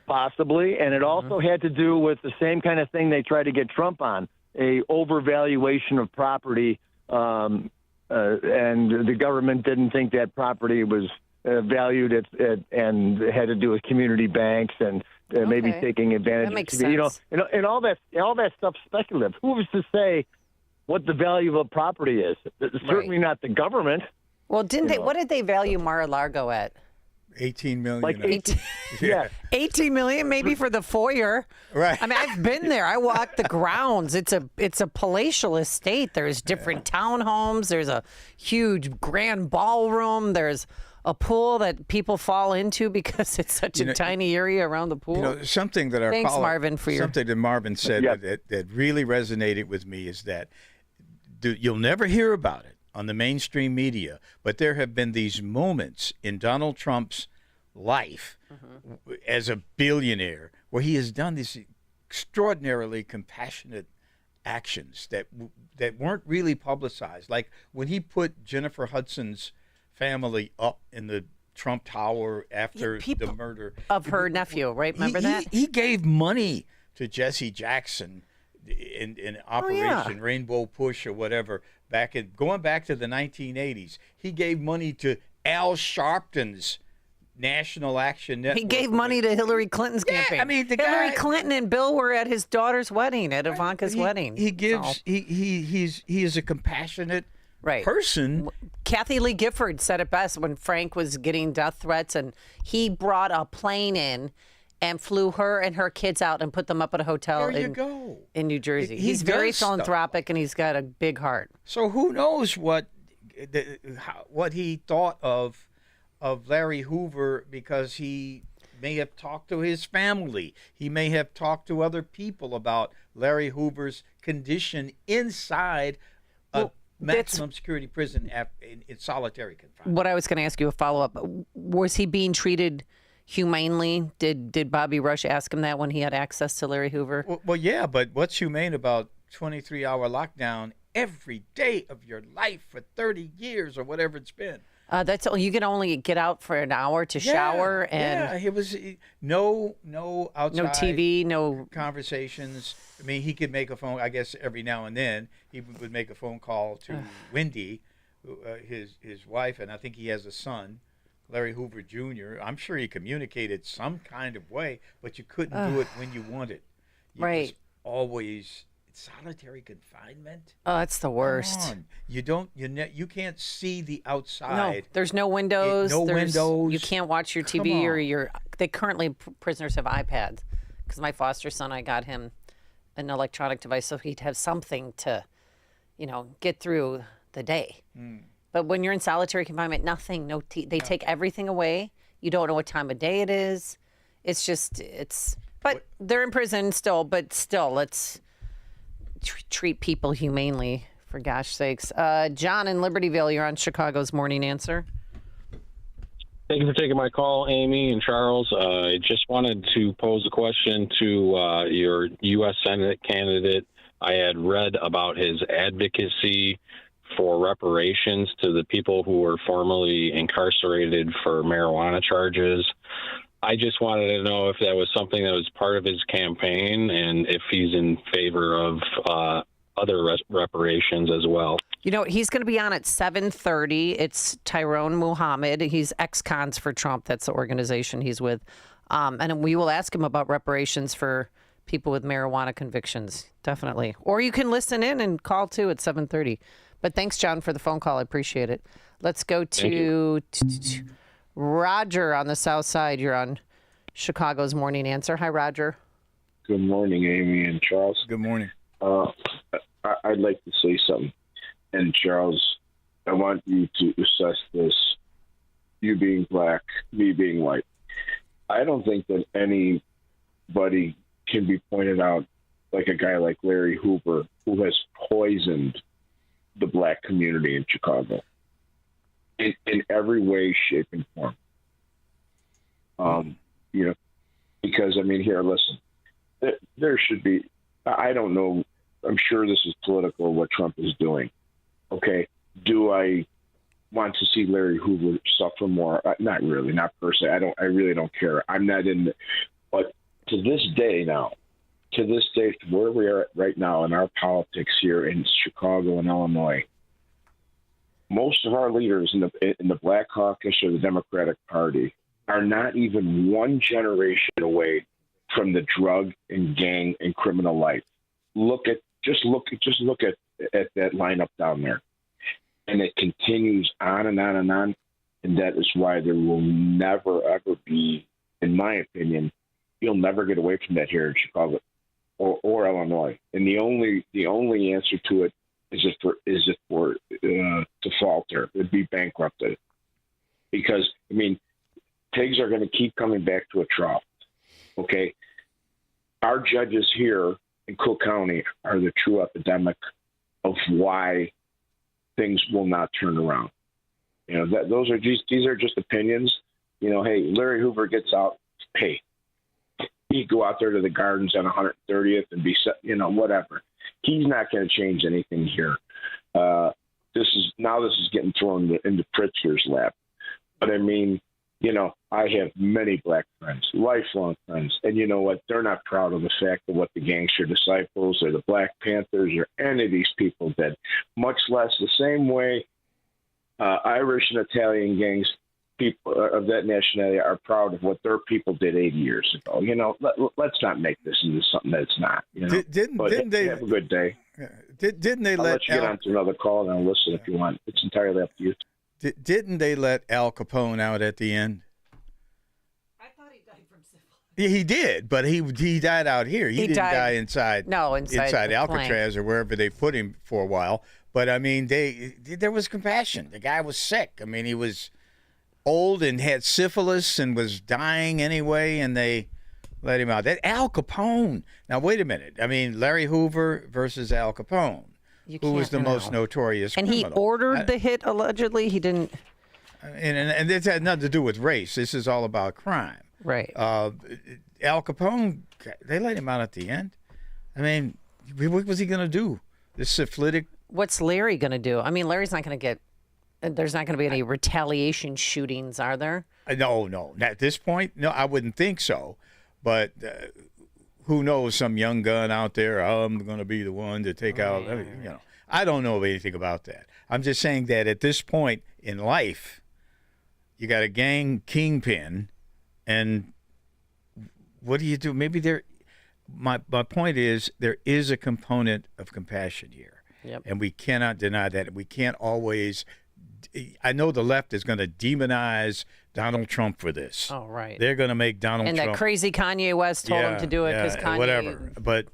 Possibly, and it also had to do with the same kind of thing they tried to get Trump on, a overvaluation of property, and the government didn't think that property was valued and had to do with community banks and maybe taking advantage. That makes sense. And all that stuff's speculative. Who was to say what the value of a property is? Certainly not the government. Well, didn't they? What did they value Mar-a-Lago at? 18 million. Like 18, yeah. 18 million, maybe for the foyer. Right. I mean, I've been there. I walked the grounds. It's a palatial estate. There's different townhomes. There's a huge grand ballroom. There's a pool that people fall into because it's such a tiny area around the pool. Something that our Thanks, Marvin, for your... Something that Marvin said that really resonated with me is that you'll never hear about it on the mainstream media, but there have been these moments in Donald Trump's life as a billionaire where he has done these extraordinarily compassionate actions that weren't really publicized. Like when he put Jennifer Hudson's family up in the Trump Tower after the murder of her nephew, right? Remember that? He gave money to Jesse Jackson in Operation Rainbow Push or whatever, going back to the 1980s. He gave money to Al Sharpton's National Action Network. He gave money to Hillary Clinton's campaign. I mean, Hillary Clinton and Bill were at his daughter's wedding, at Ivanka's wedding. He gives. He is a compassionate person. Kathy Lee Gifford said it best when Frank was getting death threats, and he brought a plane in and flew her and her kids out and put them up at a hotel in New Jersey. He's very philanthropic and he's got a big heart. So who knows what he thought of Larry Hoover, because he may have talked to his family. He may have talked to other people about Larry Hoover's condition inside a maximum security prison in solitary confinement. What I was going to ask you a follow-up. Was he being treated humanely? Did Bobby Rush ask him that when he had access to Larry Hoover? Well, yeah, but what's humane about 23-hour lockdown every day of your life for 30 years or whatever it's been? That's all. You can only get out for an hour to shower, and it was no outside, no TV, no conversations. I mean, he could make a phone. I guess every now and then he would make a phone call to Wendy, his wife, and I think he has a son, Larry Hoover Jr. I'm sure he communicated some kind of way, but you couldn't do it when you wanted. Right. Always solitary confinement. Oh, that's the worst. Come on. You can't see the outside. No, there's no windows. Windows. You can't watch your TV or they currently prisoners have iPads, because my foster son, I got him an electronic device so he'd have something to, get through the day. But when you're in solitary confinement, nothing, they take everything away. You don't know what time of day it is. But they're in prison still, let's treat people humanely For gosh sakes. John in Libertyville, you're on Chicago's Morning Answer. Thank you for taking my call, Amy and Charles. I just wanted to pose a question to your U.S. Senate candidate. I had read about his advocacy for reparations to the people who were formerly incarcerated for marijuana charges. I just wanted to know if that was something that was part of his campaign and if he's in favor of other reparations as well. You know, he's going to be on at 7:30. It's Tyrone Muhammad. He's ex-cons for Trump. That's the organization he's with. And we will ask him about reparations for people with marijuana convictions. Definitely. Or you can listen in and call, too, at 7:30. But thanks, John, for the phone call. I appreciate it. Let's go to Roger on the South Side. You're on Chicago's Morning Answer. Hi, Roger. Good morning, Amy and Charles. Good morning. I'd like to say something. And Charles, I want you to assess this. You being black, me being white. I don't think that anybody can be pointed out like a guy like Larry Hoover, who has poisoned the black community in Chicago in every way, shape, and form. You know, because, I mean, here, listen, there should be, I don't know, I'm sure this is political, what Trump is doing. Okay, do I want to see Larry Hoover suffer more? Not really, not personally. I really don't care. I'm not in the, but to this day, where we are right now in our politics here in Chicago and Illinois, most of our leaders in the Black Caucus or the Democratic Party are not even one generation away from the drug and gang and criminal life. Just look at that lineup down there. And it continues on and on and on. And that is why there will never, ever be, in my opinion, you'll never get away from that here in Chicago or Illinois. And the only answer to it is it for to falter, it'd be bankrupted. Because, I mean, pigs are going to keep coming back to a trough. Okay? Our judges here in Cook County are the true epidemic of why things will not turn around. You know, these are just opinions. You know, hey, Larry Hoover gets out. Hey, he'd go out there to the gardens on 130th and be, whatever. He's not going to change anything here. This is getting thrown into Pritzker's lap. But I mean, you know, I have many black friends, lifelong friends, and you know what? They're not proud of the fact of what the Gangster Disciples or the Black Panthers or any of these people did, much less the same way Irish and Italian gangs, people of that nationality, are proud of what their people did 80 years ago. You know, let's not make this into something that it's not. You know? Didn't they have a good day? Didn't they I'll let you get on to another call and I'll listen if you want. It's entirely up to you. Didn't they let Al Capone out at the end? I thought he died from syphilis. Yeah, he did, but he died out here. He didn't die inside Alcatraz or wherever they put him for a while. But I mean, there was compassion. The guy was sick. I mean, he was old and had syphilis and was dying anyway, and they let him out. That Al Capone. Now wait a minute. I mean, Larry Hoover versus Al Capone. Who was the most notorious criminal. And he ordered the hit, allegedly? He didn't... And this had nothing to do with race. This is all about crime. Right. Al Capone, they let him out at the end. I mean, what was he going to do? This syphilitic... What's Larry going to do? I mean, Larry's not going to get... There's not going to be any retaliation shootings, are there? No. At this point, no, I wouldn't think so. But... who knows, some young gun out there, I'm going to be the one to take out, I don't know anything about that. I'm just saying that at this point in life, you got a gang kingpin, and what do you do? Maybe my point is there is a component of compassion here. Yep. And we cannot deny that. We can't always, I know the left is going to demonize Donald Trump for this. Oh, right. They're going to make Donald Trump. And that crazy Kanye West told him to do it because Kanye... Whatever. But,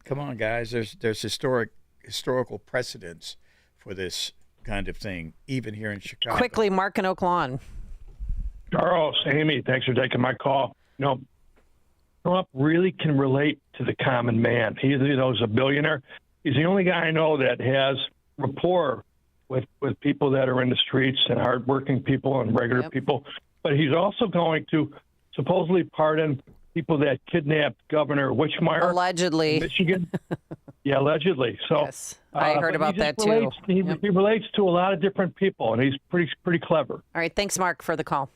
come on, guys. There's historical precedents for this kind of thing, even here in Chicago. Quickly, Mark in Oak Lawn. Charles, Amy, thanks for taking my call. Trump really can relate to the common man. He is a billionaire. He's the only guy I know that has rapport with people that are in the streets and hardworking people and regular people. But he's also going to supposedly pardon people that kidnapped Governor Witchmeyer. Allegedly. In Michigan. Yeah, allegedly. So yes, I heard about that too. He relates to a lot of different people, and he's pretty clever. All right, thanks, Mark, for the call.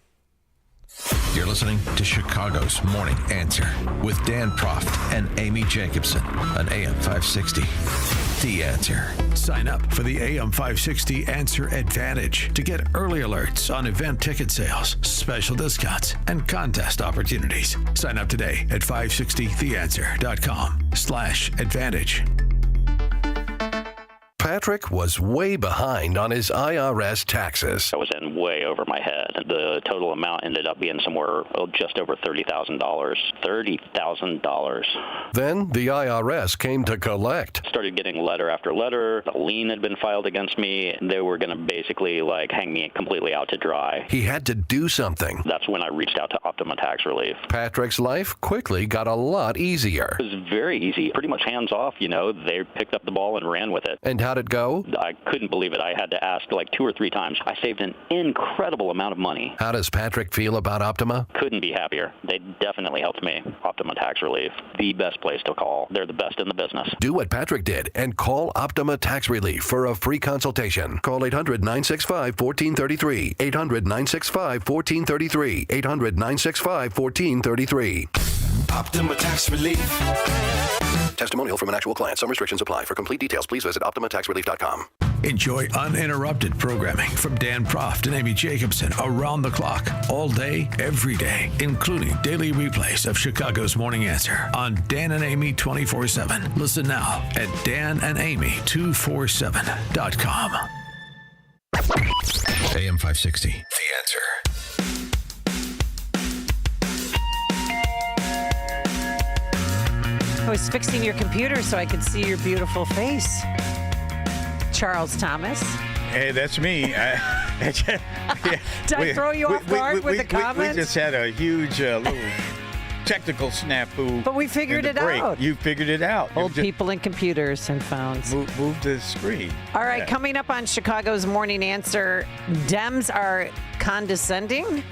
You're listening to Chicago's Morning Answer with Dan Proft and Amy Jacobson on AM 560. The Answer. Sign up for the AM 560 Answer Advantage to get early alerts on event ticket sales, special discounts, and contest opportunities. Sign up today at 560theanswer.com/advantage. Patrick was way behind on his IRS taxes. I was in way over my head. The total amount ended up being somewhere just over $30,000. $30,000. Then the IRS came to collect. Started getting letter after letter. A lien had been filed against me. They were going to basically hang me completely out to dry. He had to do something. That's when I reached out to Optima Tax Relief. Patrick's life quickly got a lot easier. It was very easy. Pretty much hands off, They picked up the ball and ran with it. And how'd it go? I couldn't believe it. I had to ask 2 or 3 times. I saved an incredible amount of money. How does Patrick feel about Optima? Couldn't be happier. They definitely helped me. Optima Tax Relief, the best place to call. They're the best in the business. Do what Patrick did and call Optima Tax Relief for a free consultation. Call 800-965-1433. 800-965-1433. 800-965-1433. Optima Tax Relief. Testimonial from an actual client. Some restrictions apply. For complete details, please visit OptimaTaxRelief.com. Enjoy uninterrupted programming from Dan Proft and Amy Jacobson around the clock, all day, every day, including daily replays of Chicago's Morning Answer on Dan and Amy 24/7. Listen now at danandamy247.com. AM 560, The Answer. I was fixing your computer so I could see your beautiful face. Charles Thomas. Hey, that's me. Did I throw you off guard with the comment? We just had a huge little technical snafu. But we figured it out. You figured it out. Old people and computers and phones. Move the screen. All right, coming up on Chicago's Morning Answer, Dems are condescending.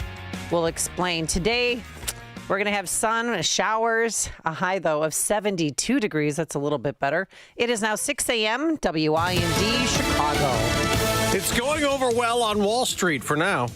We'll explain. Today, we're going to have sun, showers, a high, though, of 72 degrees. That's a little bit better. It is now 6 a.m., WIND, Chicago. It's going over well on Wall Street for now.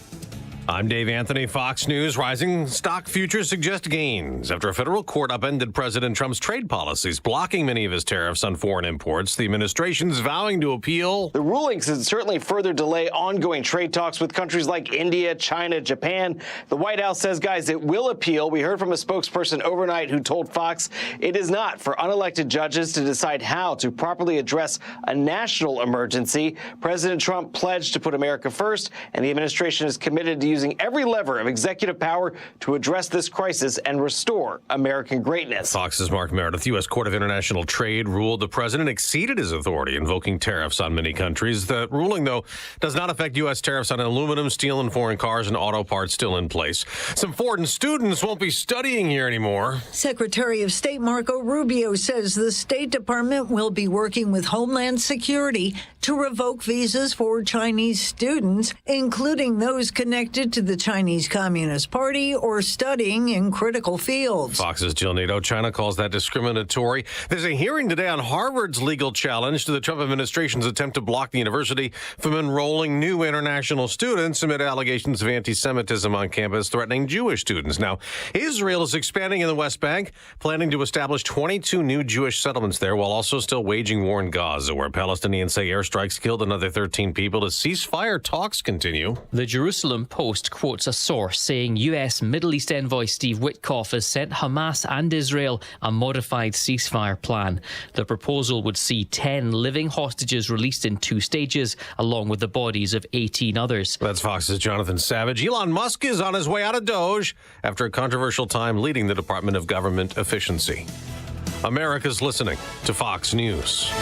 I'm Dave Anthony, Fox News. Rising stock futures suggest gains after a federal court upended President Trump's trade policies, blocking many of his tariffs on foreign imports. The administration's vowing to appeal. The rulings could certainly further delay ongoing trade talks with countries like India, China, Japan. The White House says, guys, it will appeal. We heard from a spokesperson overnight who told Fox it is not for unelected judges to decide how to properly address a national emergency. President Trump pledged to put America first, and the administration is committed to using every lever of executive power to address this crisis and restore American greatness. Fox's Mark Meredith. U.S. Court of International Trade ruled the president exceeded his authority, invoking tariffs on many countries. The ruling, though, does not affect U.S. tariffs on aluminum, steel, and foreign cars and auto parts still in place. Some Fordham students won't be studying here anymore. Secretary of State Marco Rubio says the State Department will be working with Homeland Security to revoke visas for Chinese students, including those connected to the Chinese Communist Party or studying in critical fields. Fox's Jill Nato. China calls that discriminatory. There's a hearing today on Harvard's legal challenge to the Trump administration's attempt to block the university from enrolling new international students amid allegations of anti-Semitism on campus threatening Jewish students. Now, Israel is expanding in the West Bank, planning to establish 22 new Jewish settlements there while also still waging war in Gaza, where Palestinians say airstrikes killed another 13 people as ceasefire talks continue. The Jerusalem Post quotes a source saying U.S. Middle East envoy Steve Witkoff has sent Hamas and Israel a modified ceasefire plan. The proposal would see 10 living hostages released in 2 stages, along with the bodies of 18 others. That's Fox's Jonathan Savage. Elon Musk is on his way out of Doge after a controversial time leading the Department of Government Efficiency. America's listening to Fox News.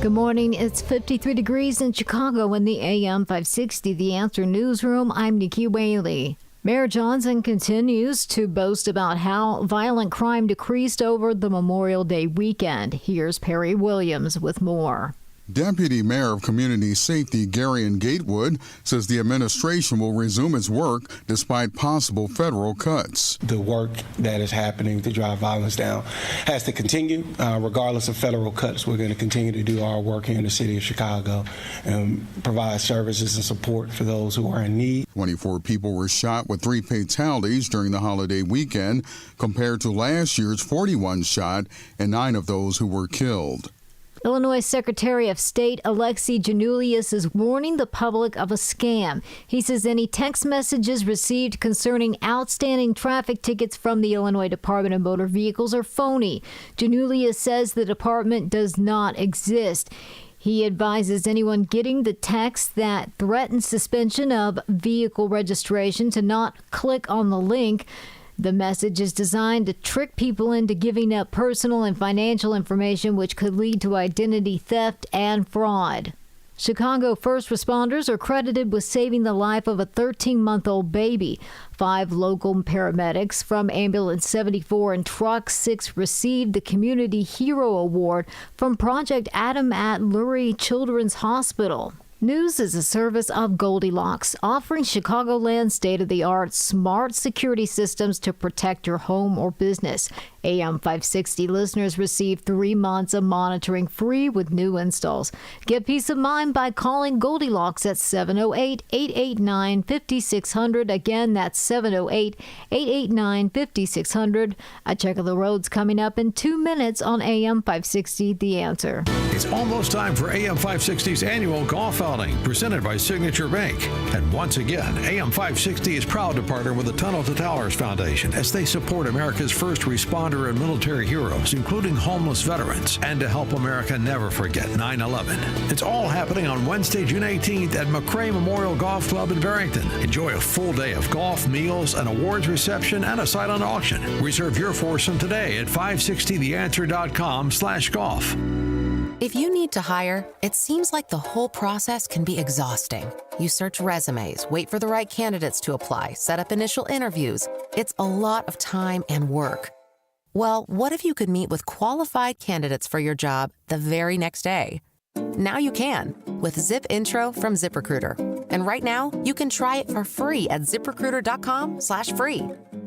Good morning. It's 53 degrees in Chicago in the AM 560 The Answer newsroom. I'm Nikki Whaley. Mayor Johnson continues to boast about how violent crime decreased over the Memorial Day weekend. Here's Perry Williams with more. Deputy Mayor of Community Safety Garion Gatewood says the administration will resume its work despite possible federal cuts. The work that is happening to drive violence down has to continue regardless of federal cuts. We're going to continue to do our work here in the city of Chicago and provide services and support for those who are in need. 24 people were shot with 3 fatalities during the holiday weekend compared to last year's 41 shot and 9 of those who were killed. Illinois Secretary of State Alexi Giannoulias is warning the public of a scam. He says any text messages received concerning outstanding traffic tickets from the Illinois Department of Motor Vehicles are phony. Giannoulias says the department does not exist. He advises anyone getting the text that threatens suspension of vehicle registration to not click on the link. The message is designed to trick people into giving up personal and financial information, which could lead to identity theft and fraud. Chicago first responders are credited with saving the life of a 13-month-old baby. 5 local paramedics from Ambulance 74 and Truck 6 received the Community Hero Award from Project Adam at Lurie Children's Hospital. News is a service of Goldilocks, offering Chicagoland state-of-the-art smart security systems to protect your home or business. AM 560 listeners receive 3 months of monitoring free with new installs. Get peace of mind by calling Goldilocks at 708-889-5600. Again, that's 708-889-5600. A check of the roads coming up in 2 minutes on AM 560, The Answer. It's almost time for AM 560's annual golf outing, presented by Signature Bank. And once again, AM 560 is proud to partner with the Tunnel to Towers Foundation as they support America's first responder and military heroes, including homeless veterans, and to help America never forget 9/11. It's all happening on Wednesday, June 18th at McCray Memorial Golf Club in Barrington. Enjoy a full day of golf, meals, an awards reception, and a silent auction. Reserve your foursome today at 560theanswer.com/golf. If you need to hire, it seems like the whole process can be exhausting. You search resumes, wait for the right candidates to apply, set up initial interviews. It's a lot of time and work. Well, what if you could meet with qualified candidates for your job the very next day? Now you can with Zip Intro from ZipRecruiter. And right now, you can try it for free at ZipRecruiter.com/free.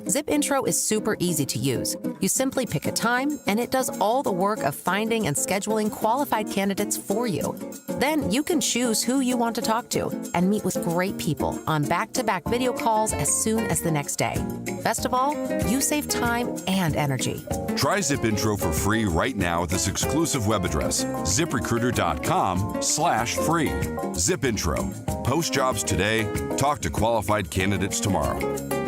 Zip Intro is super easy to use. You simply pick a time, and it does all the work of finding and scheduling qualified candidates for you. Then you can choose who you want to talk to and meet with great people on back-to-back video calls as soon as the next day. Best of all, you save time and energy. Try Zip Intro for free right now at this exclusive web address, ZipRecruiter.com/free. Zip Intro. Post jobs today. Talk to qualified candidates tomorrow.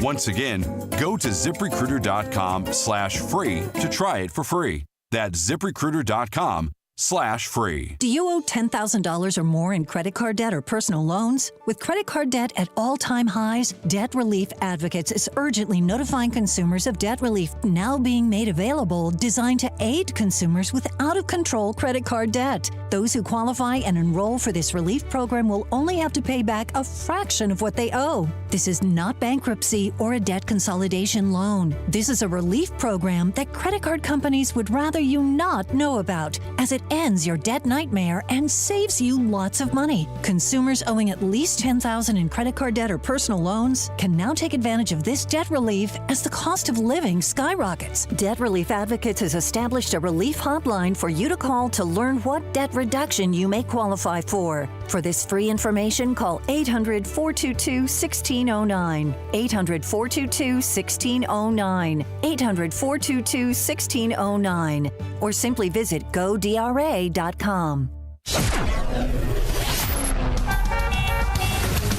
Once again, go to ZipRecruiter.com/free to try it for free. That's ZipRecruiter.com/free. Do you owe $10,000 or more in credit card debt or personal loans? With credit card debt at all-time highs, Debt Relief Advocates is urgently notifying consumers of debt relief now being made available, designed to aid consumers with out-of-control credit card debt. Those who qualify and enroll for this relief program will only have to pay back a fraction of what they owe. This is not bankruptcy or a debt consolidation loan. This is a relief program that credit card companies would rather you not know about, as it ends your debt nightmare and saves you lots of money. Consumers owing at least $10,000 in credit card debt or personal loans can now take advantage of this debt relief as the cost of living skyrockets. Debt Relief Advocates has established a relief hotline for you to call to learn what debt reduction you may qualify for. For this free information, call 800-422-1609. 800-422-1609. 800-422-1609. Or simply visit GoDRA.com.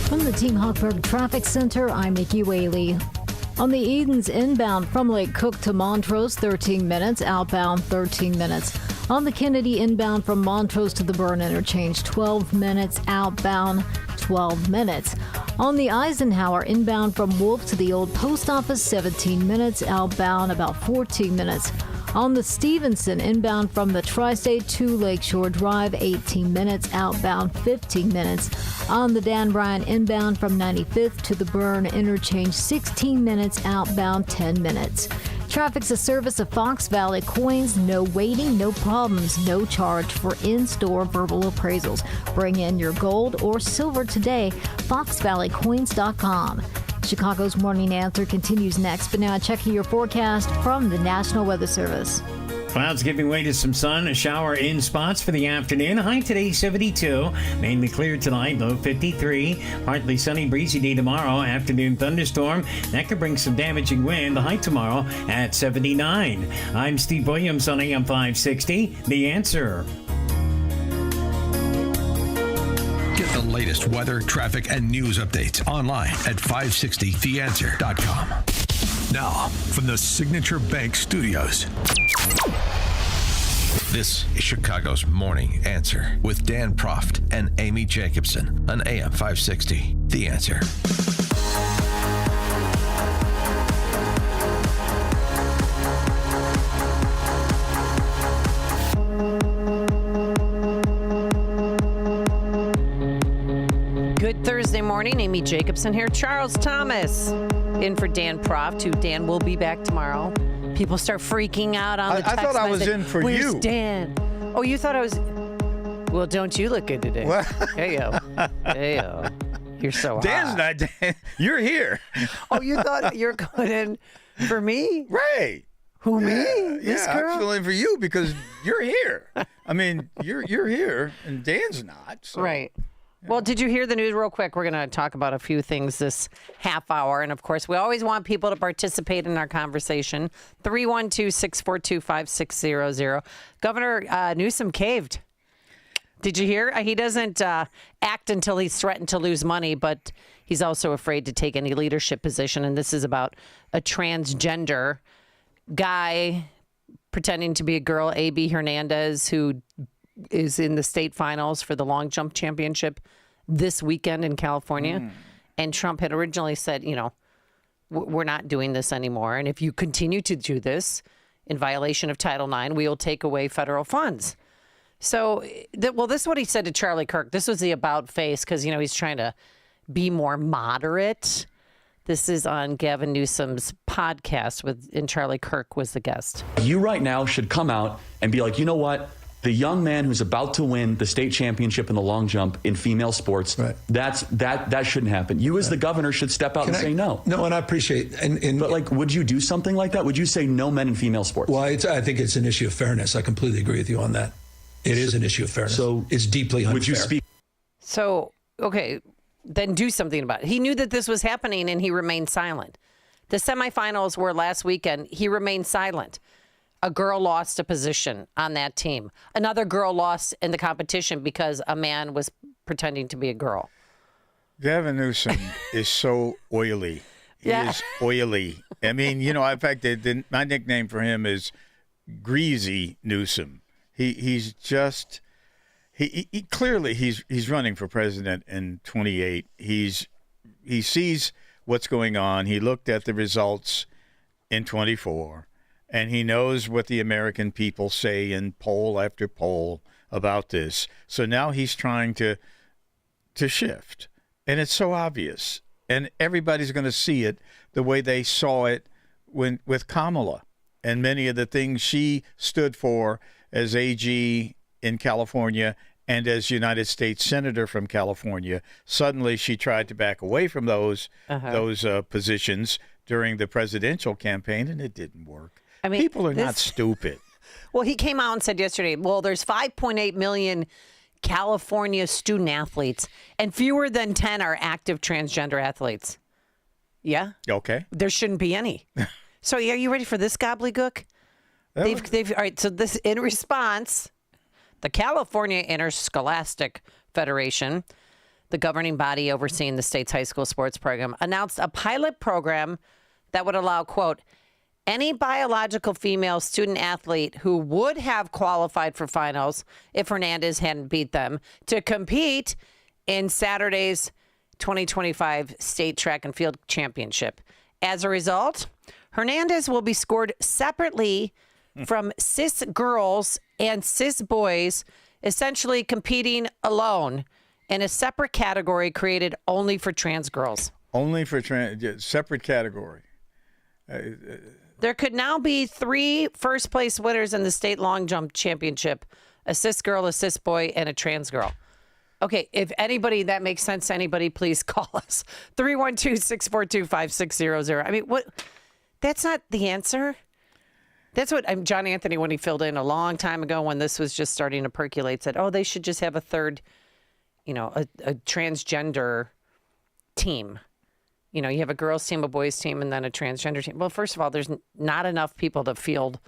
From the Team Hochberg Traffic Center, I'm Nikki Whaley. On the Edens inbound from Lake Cook to Montrose, 13 minutes. Outbound, 13 minutes. On the Kennedy inbound from Montrose to the Byrne interchange, 12 minutes. Outbound, 12 minutes. On the Eisenhower inbound from Wolf to the Old Post Office, 17 minutes. Outbound, about 14 minutes. On the Stevenson, inbound from the Tri-State to Lakeshore Drive, 18 minutes. Outbound, 15 minutes. On the Dan Bryan, inbound from 95th to the Burn interchange, 16 minutes. Outbound, 10 minutes. Traffic's a service of Fox Valley Coins. No waiting, no problems, no charge for in-store verbal appraisals. Bring in your gold or silver today. FoxValleyCoins.com. Chicago's Morning Answer continues next, but now checking your forecast from the National Weather Service. Clouds giving way to some sun, a shower in spots for the afternoon. High today 72, mainly clear tonight, low 53. Partly sunny, breezy day tomorrow. Afternoon thunderstorm that could bring some damaging wind. The high tomorrow at 79. I'm Steve Williams on AM 560. The Answer. Get the latest weather, traffic, and news updates online at 560theanswer.com. Now, from the Signature Bank Studios, this is Chicago's Morning Answer with Dan Proft and Amy Jacobson on AM 560. The Answer. Good Thursday morning. Amy Jacobson here. Charles Thomas in for Dan Proft, who Dan will be back tomorrow. People start freaking out on the text I thought I was message. in for Where's you. Dan? Oh, you thought I was... Well, don't you look good today. What? Hey-yo. Hey-yo. You're so Dan's hot. not Dan. You're here. Oh, you thought you were going in for me? Right. Who, me? Yeah, This girl? I'm filling for you because you're here. I mean, you're here, and Dan's not. So. Right. Well, did you hear the news real quick? We're going to talk about a few things this half hour. And, of course, we always want people to participate in our conversation. 312-642-5600. Governor Newsom caved. Did you hear? He doesn't act until he's threatened to lose money, but he's also afraid to take any leadership position. And this is about a transgender guy pretending to be a girl, A.B. Hernandez, who is in the state finals for the long jump championship this weekend in California. And Trump had originally said, you know, we're not doing this anymore. And if you continue to do this in violation of Title IX, we will take away federal funds. So, this is what he said to Charlie Kirk. This was the about face because, you know, he's trying to be more moderate. This is on Gavin Newsom's podcast and Charlie Kirk was the guest. You right now should come out and be like, you know what? The young man who's about to win the state championship in the long jump in female sports, that shouldn't happen. You as the governor should step out and say no. No, and I appreciate but like, would you do something like that? Would you say no men in female sports? Well, I think it's an issue of fairness. I completely agree with you on that. It is an issue of fairness. So it's deeply unfair. Would you speak? So, okay, then do something about it. He knew that this was happening and he remained silent. The semifinals were last weekend. He remained silent. A girl lost a position on that team. Another girl lost in the competition because a man was pretending to be a girl. Gavin Newsom is so oily. He is oily. I mean, you know, in fact, my nickname for him is Greasy Newsom. He's just he clearly he's running for president in 28. He sees what's going on. He looked at the results in 24. And he knows what the American people say in poll after poll about this. So now he's trying to shift. And it's so obvious. And everybody's going to see it the way they saw it with Kamala and many of the things she stood for as AG in California and as United States Senator from California. Suddenly she tried to back away from those positions during the presidential campaign, and it didn't work. I mean, people are not stupid. Well, he came out and said yesterday, well, there's 5.8 million California student athletes, and fewer than 10 are active transgender athletes. Yeah? Okay. There shouldn't be any. So are you ready for this gobbledygook? All right, so this, in response, the California Interscholastic Federation, the governing body overseeing the state's high school sports program, announced a pilot program that would allow, quote, any biological female student athlete who would have qualified for finals if Hernandez hadn't beat them to compete in Saturday's 2025 state track and field championship. As a result, Hernandez will be scored separately from cis girls and cis boys essentially competing alone in a separate category created only for trans girls. Only for separate category. There could now be 3 first-place winners in the state long jump championship: a cis girl, a cis boy, and a trans girl. Okay, if anybody that makes sense to anybody, please call us. 312-642-5600. I mean, what? That's not the answer. That's what John Anthony, when he filled in a long time ago when this was just starting to percolate, said, oh, they should just have a third, a transgender team. You have a girls team, a boys team, and then a transgender team. Well, first of all, there's not enough people to field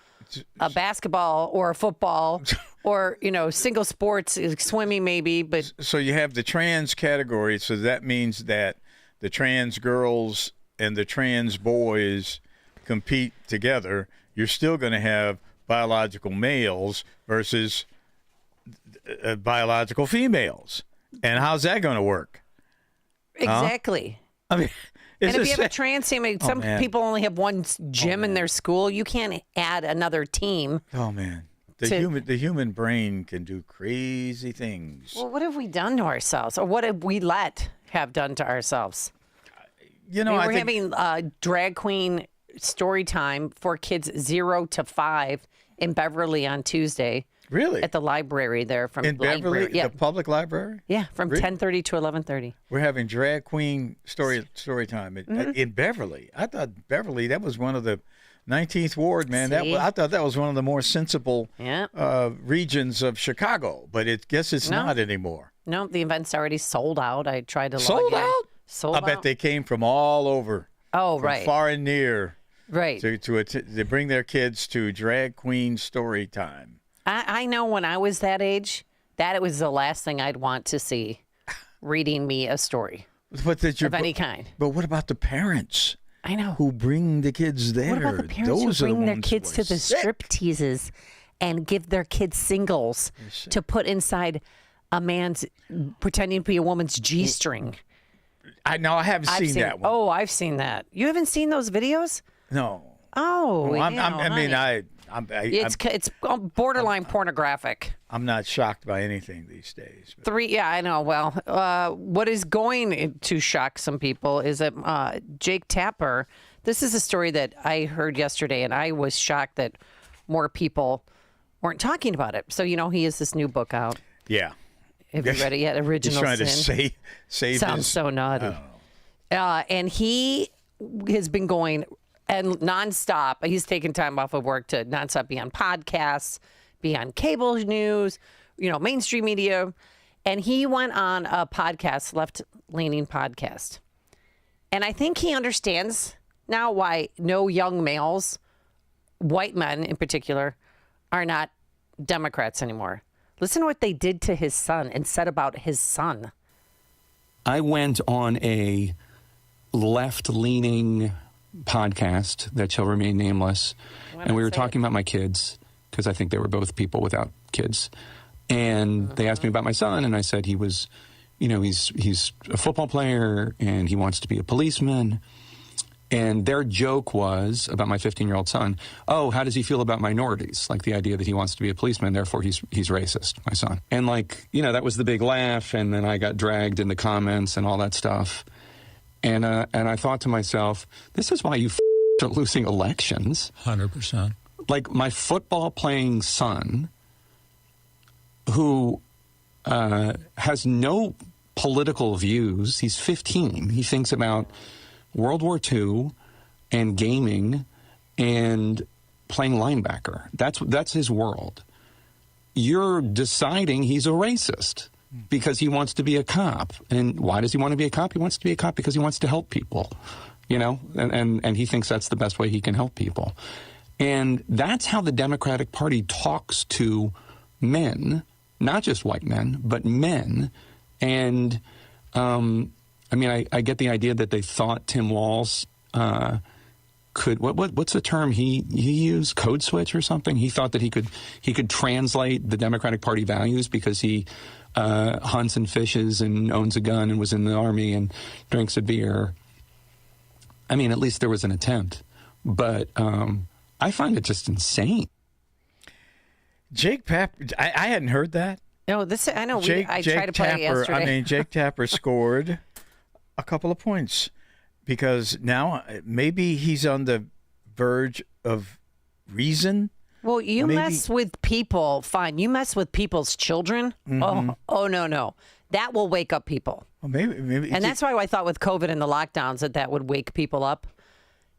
a basketball or a football or, single sports, swimming maybe. But so you have the trans category. So that means that the trans girls and the trans boys compete together. You're still going to have biological males versus biological females. And how's that going to work? Exactly. I mean, and if you have a trans team, some people only have one gym in their school. You can't add another team. Oh, man. The human brain can do crazy things. Well, what have we done to ourselves? Or what have we have done to ourselves? We're having drag queen story time for kids 0 to 5 in Beverly on Tuesday. Really? At the library there. In Beverly, the public library? Yeah, from 10:30 to 11:30. We're having drag queen story time in Beverly. I thought Beverly, that was one of the 19th Ward, man. I thought that was one of the more sensible regions of Chicago, but I guess it's not anymore. No, the event's already sold out. I tried to sold log in. Out? Sold I out. bet they came from all over. Oh, from right. Far and near. Right. To bring their kids to drag queen story time. I know when I was that age, that it was the last thing I'd want to see, reading me a story of any kind. But what about the parents? I know. Who bring the kids there? What about the parents who bring their kids to the strip teases and give their kids singles to put inside a man's, pretending to be a woman's G-string? I haven't seen that one. Oh, I've seen that. You haven't seen those videos? No. Oh, it's borderline pornographic. I'm not shocked by anything these days. I know. Well, what is going to shock some people is that Jake Tapper. This is a story that I heard yesterday, and I was shocked that more people weren't talking about it. So he has this new book out. Yeah. Have you read it yet? Original Sin. He's trying to save Sounds so naughty. And he has been going and nonstop. He's taken time off of work to nonstop be on podcasts, be on cable news, mainstream media. And he went on a podcast, left-leaning podcast. And I think he understands now why no young males, white men in particular, are not Democrats anymore. Listen to what they did to his son and said about his son. I went on a left-leaning podcast that shall remain nameless, and we were talking about my kids because I think they were both people without kids. And they asked me about my son, and I said he was, he's a football player and he wants to be a policeman. And their joke was about my 15-year-old son, oh, how does he feel about minorities? Like the idea that he wants to be a policeman, therefore he's racist, my son. And that was the big laugh, and then I got dragged in the comments and all that stuff. And I thought to myself, this is why you are losing elections. 100%. Like my football-playing son, who has no political views, he's 15. He thinks about World War II and gaming and playing linebacker. That's his world. You're deciding he's a racist because he wants to be a cop. And why does he want to be a cop? He wants to be a cop because he wants to help people, and he thinks that's the best way he can help people. And that's how the Democratic Party talks to men, not just white men, but men. And I get the idea that they thought Tim Walz could what's the term he used, code switch or something. He thought that he could translate the Democratic Party values because he hunts and fishes and owns a gun and was in the Army and drinks a beer. I mean, at least there was an attempt, but I find it just insane. Jake Tapper, I hadn't heard that. No, I know. I tried to play it yesterday. I mean, Jake Tapper scored a couple of points because now maybe he's on the verge of reason. Well, you mess with people, fine. You mess with people's children. Mm-hmm. Oh, no. That will wake up people. Well, maybe. And that's why I thought with COVID and the lockdowns that would wake people up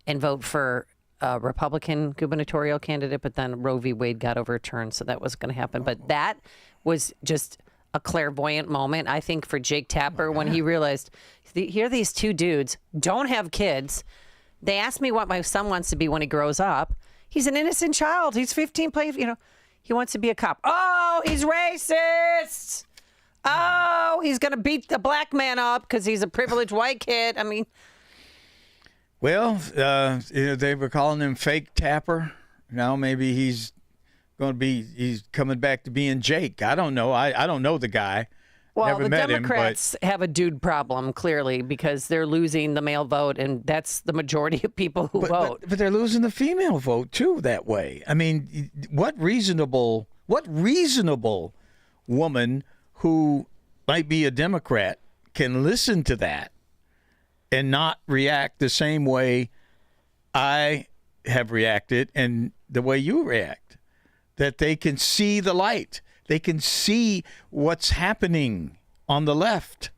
and vote for a Republican gubernatorial candidate. But then Roe v. Wade got overturned, so that wasn't going to happen. But that was just a clairvoyant moment, I think, for Jake Tapper when he realized, here these two dudes don't have kids. They asked me what my son wants to be when he grows up. He's an innocent child. He's 15, he wants to be a cop. Oh, he's racist. Oh, he's going to beat the black man up because he's a privileged white kid. I mean. Well, they were calling him Fake Tapper. Now maybe he's coming back to being Jake. I don't know. I don't know the guy. Well, Never the met Democrats have a dude problem, clearly, because they're losing the male vote, and that's the majority of people who vote. But they're losing the female vote, too, that way. I mean, what reasonable woman who might be a Democrat can listen to that and not react the same way I have reacted and the way you react? That they can see the light. They can see what's happening on the left.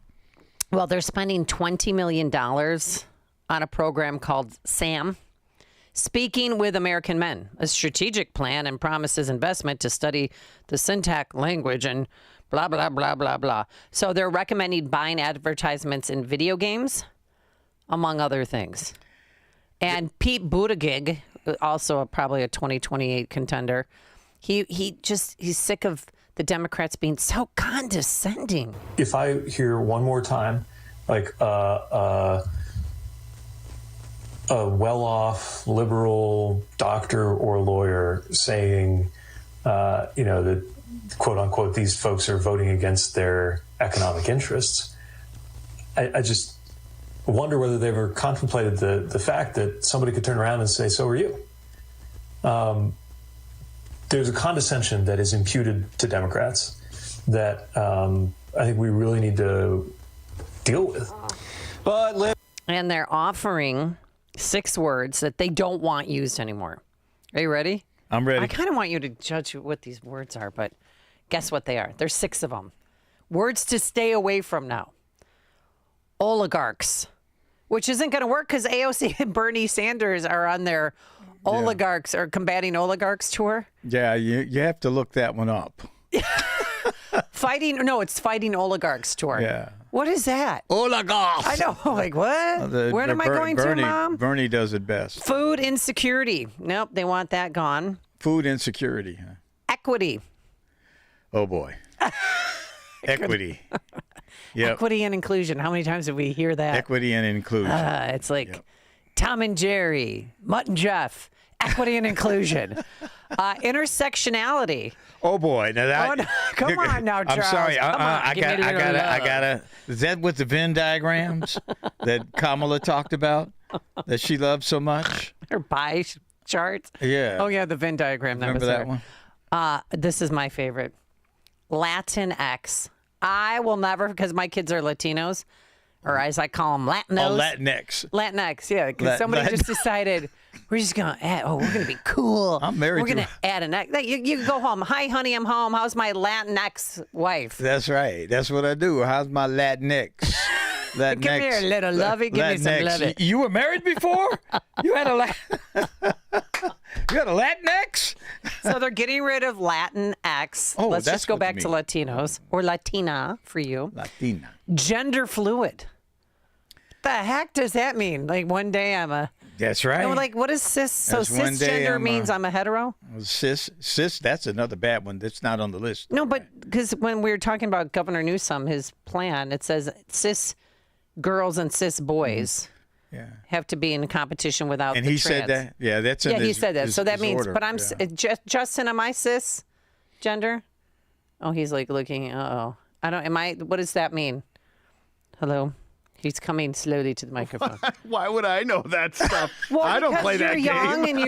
Well, they're spending $20 million on a program called SAM, Speaking with American Men, a strategic plan and promises investment to study the syntax language and blah, blah, blah, blah, blah. So they're recommending buying advertisements in video games, among other things. And Pete Buttigieg, also probably a 2028 contender, he's sick of the Democrats being so condescending. If I hear one more time, like a well-off liberal doctor or lawyer saying, that quote unquote, these folks are voting against their economic interests, I just wonder whether they ever contemplated the fact that somebody could turn around and say, so are you. There's a condescension that is imputed to Democrats that I think we really need to deal with. And they're offering 6 words that they don't want used anymore. Are you ready? I'm ready. I kind of want you to judge what these words are, but guess what they are? There's 6 of them. Words to stay away from now. Oligarchs, which isn't going to work because AOC and Bernie Sanders are on their oligarchs or combating oligarchs tour. Yeah, you have to look that one up. Fighting oligarchs tour. Yeah. What is that? Oligarchs. I know. Like, what? Where am I going to, Mom? Bernie does it best. Food insecurity. Nope, they want that gone. Food insecurity. Huh? Equity. Oh, boy. Equity. Yep. Equity and inclusion. How many times did we hear that? Equity and inclusion. It's like Tom and Jerry, Mutt and Jeff. Equity and inclusion. Intersectionality. Oh boy! Now that come on now, Charles. I'm sorry. I gotta. Is that with the Venn diagrams that Kamala talked about that she loves so much? Her pie chart. Yeah. Oh yeah, the Venn diagram. Remember that one? This is my favorite. Latinx. I will never, because my kids are Latinos, or as I call them, Latinos. Oh, Latinx. Latinx, yeah, because somebody just decided we're just going to we're going to be cool. I'm married. We're going to add an X. You go home. Hi, honey, I'm home. How's my Latinx wife? That's right. That's what I do. How's my Latinx? Come here, little lovey. Give me some lovey. You were married before? You had a Latinx? So they're getting rid of Latinx. Oh, let's that's just go what back you to mean. Latinos or Latina for you. Latina. Gender fluid. The heck does that mean? Like one day I'm a. That's right. And like, what is cis? So cisgender means I'm a hetero? Cis, that's another bad one. That's not on the list. No, but because when we were talking about Governor Newsom, his plan, it says cis girls and cis boys have to be in competition without and the he trans. said that? Yeah, that's in he said that. So that means, order. but I'm, Justin, am I cis gender? Oh, he's like looking, what does that mean? Hello? He's coming slowly to the microphone. Why would I know that stuff? Well, I don't play that game. You're young and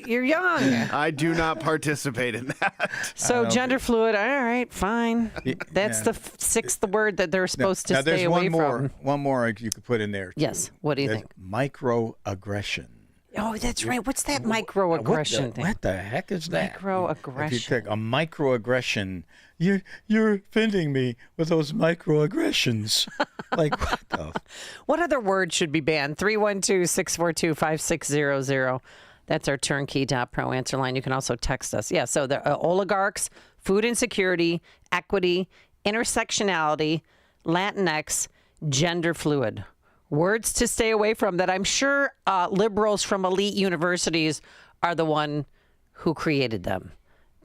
You're young. I do not participate in that. So gender fluid. All right, fine. That's the sixth word that they're supposed to stay away from. One more you could put in there. Too. Yes. What do you think? Microaggression. Oh, that's right. What's that microaggression thing? What the heck is that? Microaggression. If you take a microaggression, you're offending me with those microaggressions. Like what the? What other word should be banned? 312-642-5600. That's our turnkey.pro answer line. You can also text us. Yeah, so the oligarchs, food insecurity, equity, intersectionality, Latinx, gender fluid. Words to stay away from that I'm sure liberals from elite universities are the one who created them.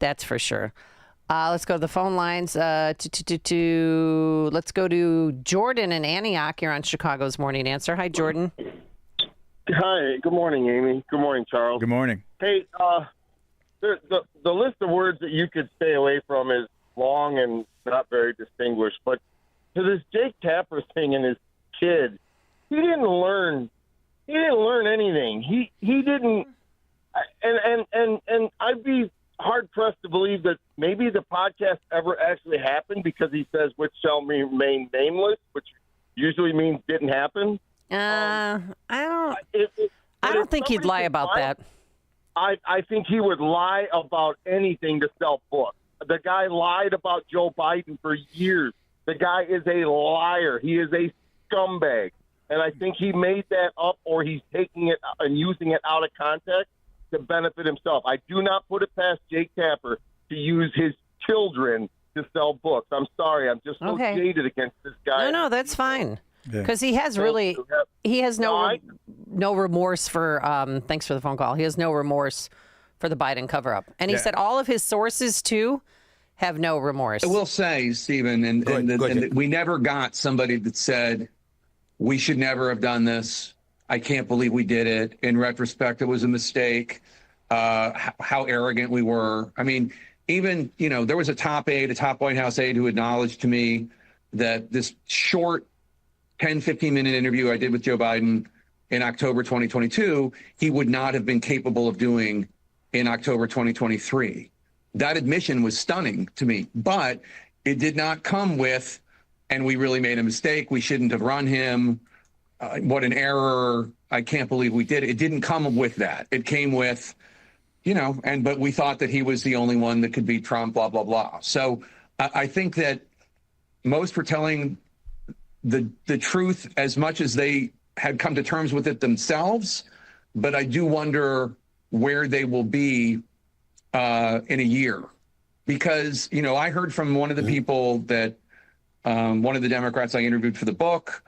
That's for sure. Let's go to the phone lines. Let's go to Jordan in Antioch. You're on Chicago's Morning Answer. Hi, Jordan. Hi. Good morning, Amy. Good morning, Charles. Good morning. Hey, the list of words that you could stay away from is long and not very distinguished. But to this Jake Tapper thing and his kid, he didn't learn anything. He didn't, and I'd be hard pressed to believe that maybe the podcast ever actually happened because he says which shall remain nameless, which usually means didn't happen. I don't think he'd lie about that. I think he would lie about anything to sell books. The guy lied about Joe Biden for years. The guy is a liar. He is a scumbag. And I think he made that up, or he's taking it and using it out of context to benefit himself. I do not put it past Jake Tapper to use his children to sell books. I'm sorry. I'm just so jaded against this guy. No, that's fine. Because he has no remorse for, thanks for the phone call. He has no remorse for the Biden cover-up. And he said all of his sources, too, have no remorse. I will say, Stephen, and we never got somebody that said, we should never have done this. I can't believe we did it. In retrospect, it was a mistake. How arrogant we were. I mean, even, there was a top White House aide who acknowledged to me that this short 10, 15-minute interview I did with Joe Biden in October 2022, he would not have been capable of doing in October 2023. That admission was stunning to me, but it did not come with, and we really made a mistake. We shouldn't have run him. What an error. I can't believe we did it. It didn't come with that. It came with, but we thought that he was the only one that could beat Trump, blah, blah, blah. So I think that most were telling the truth as much as they had come to terms with it themselves. But I do wonder where they will be in a year. Because, I heard from one of the people that, one of the Democrats I interviewed for the book,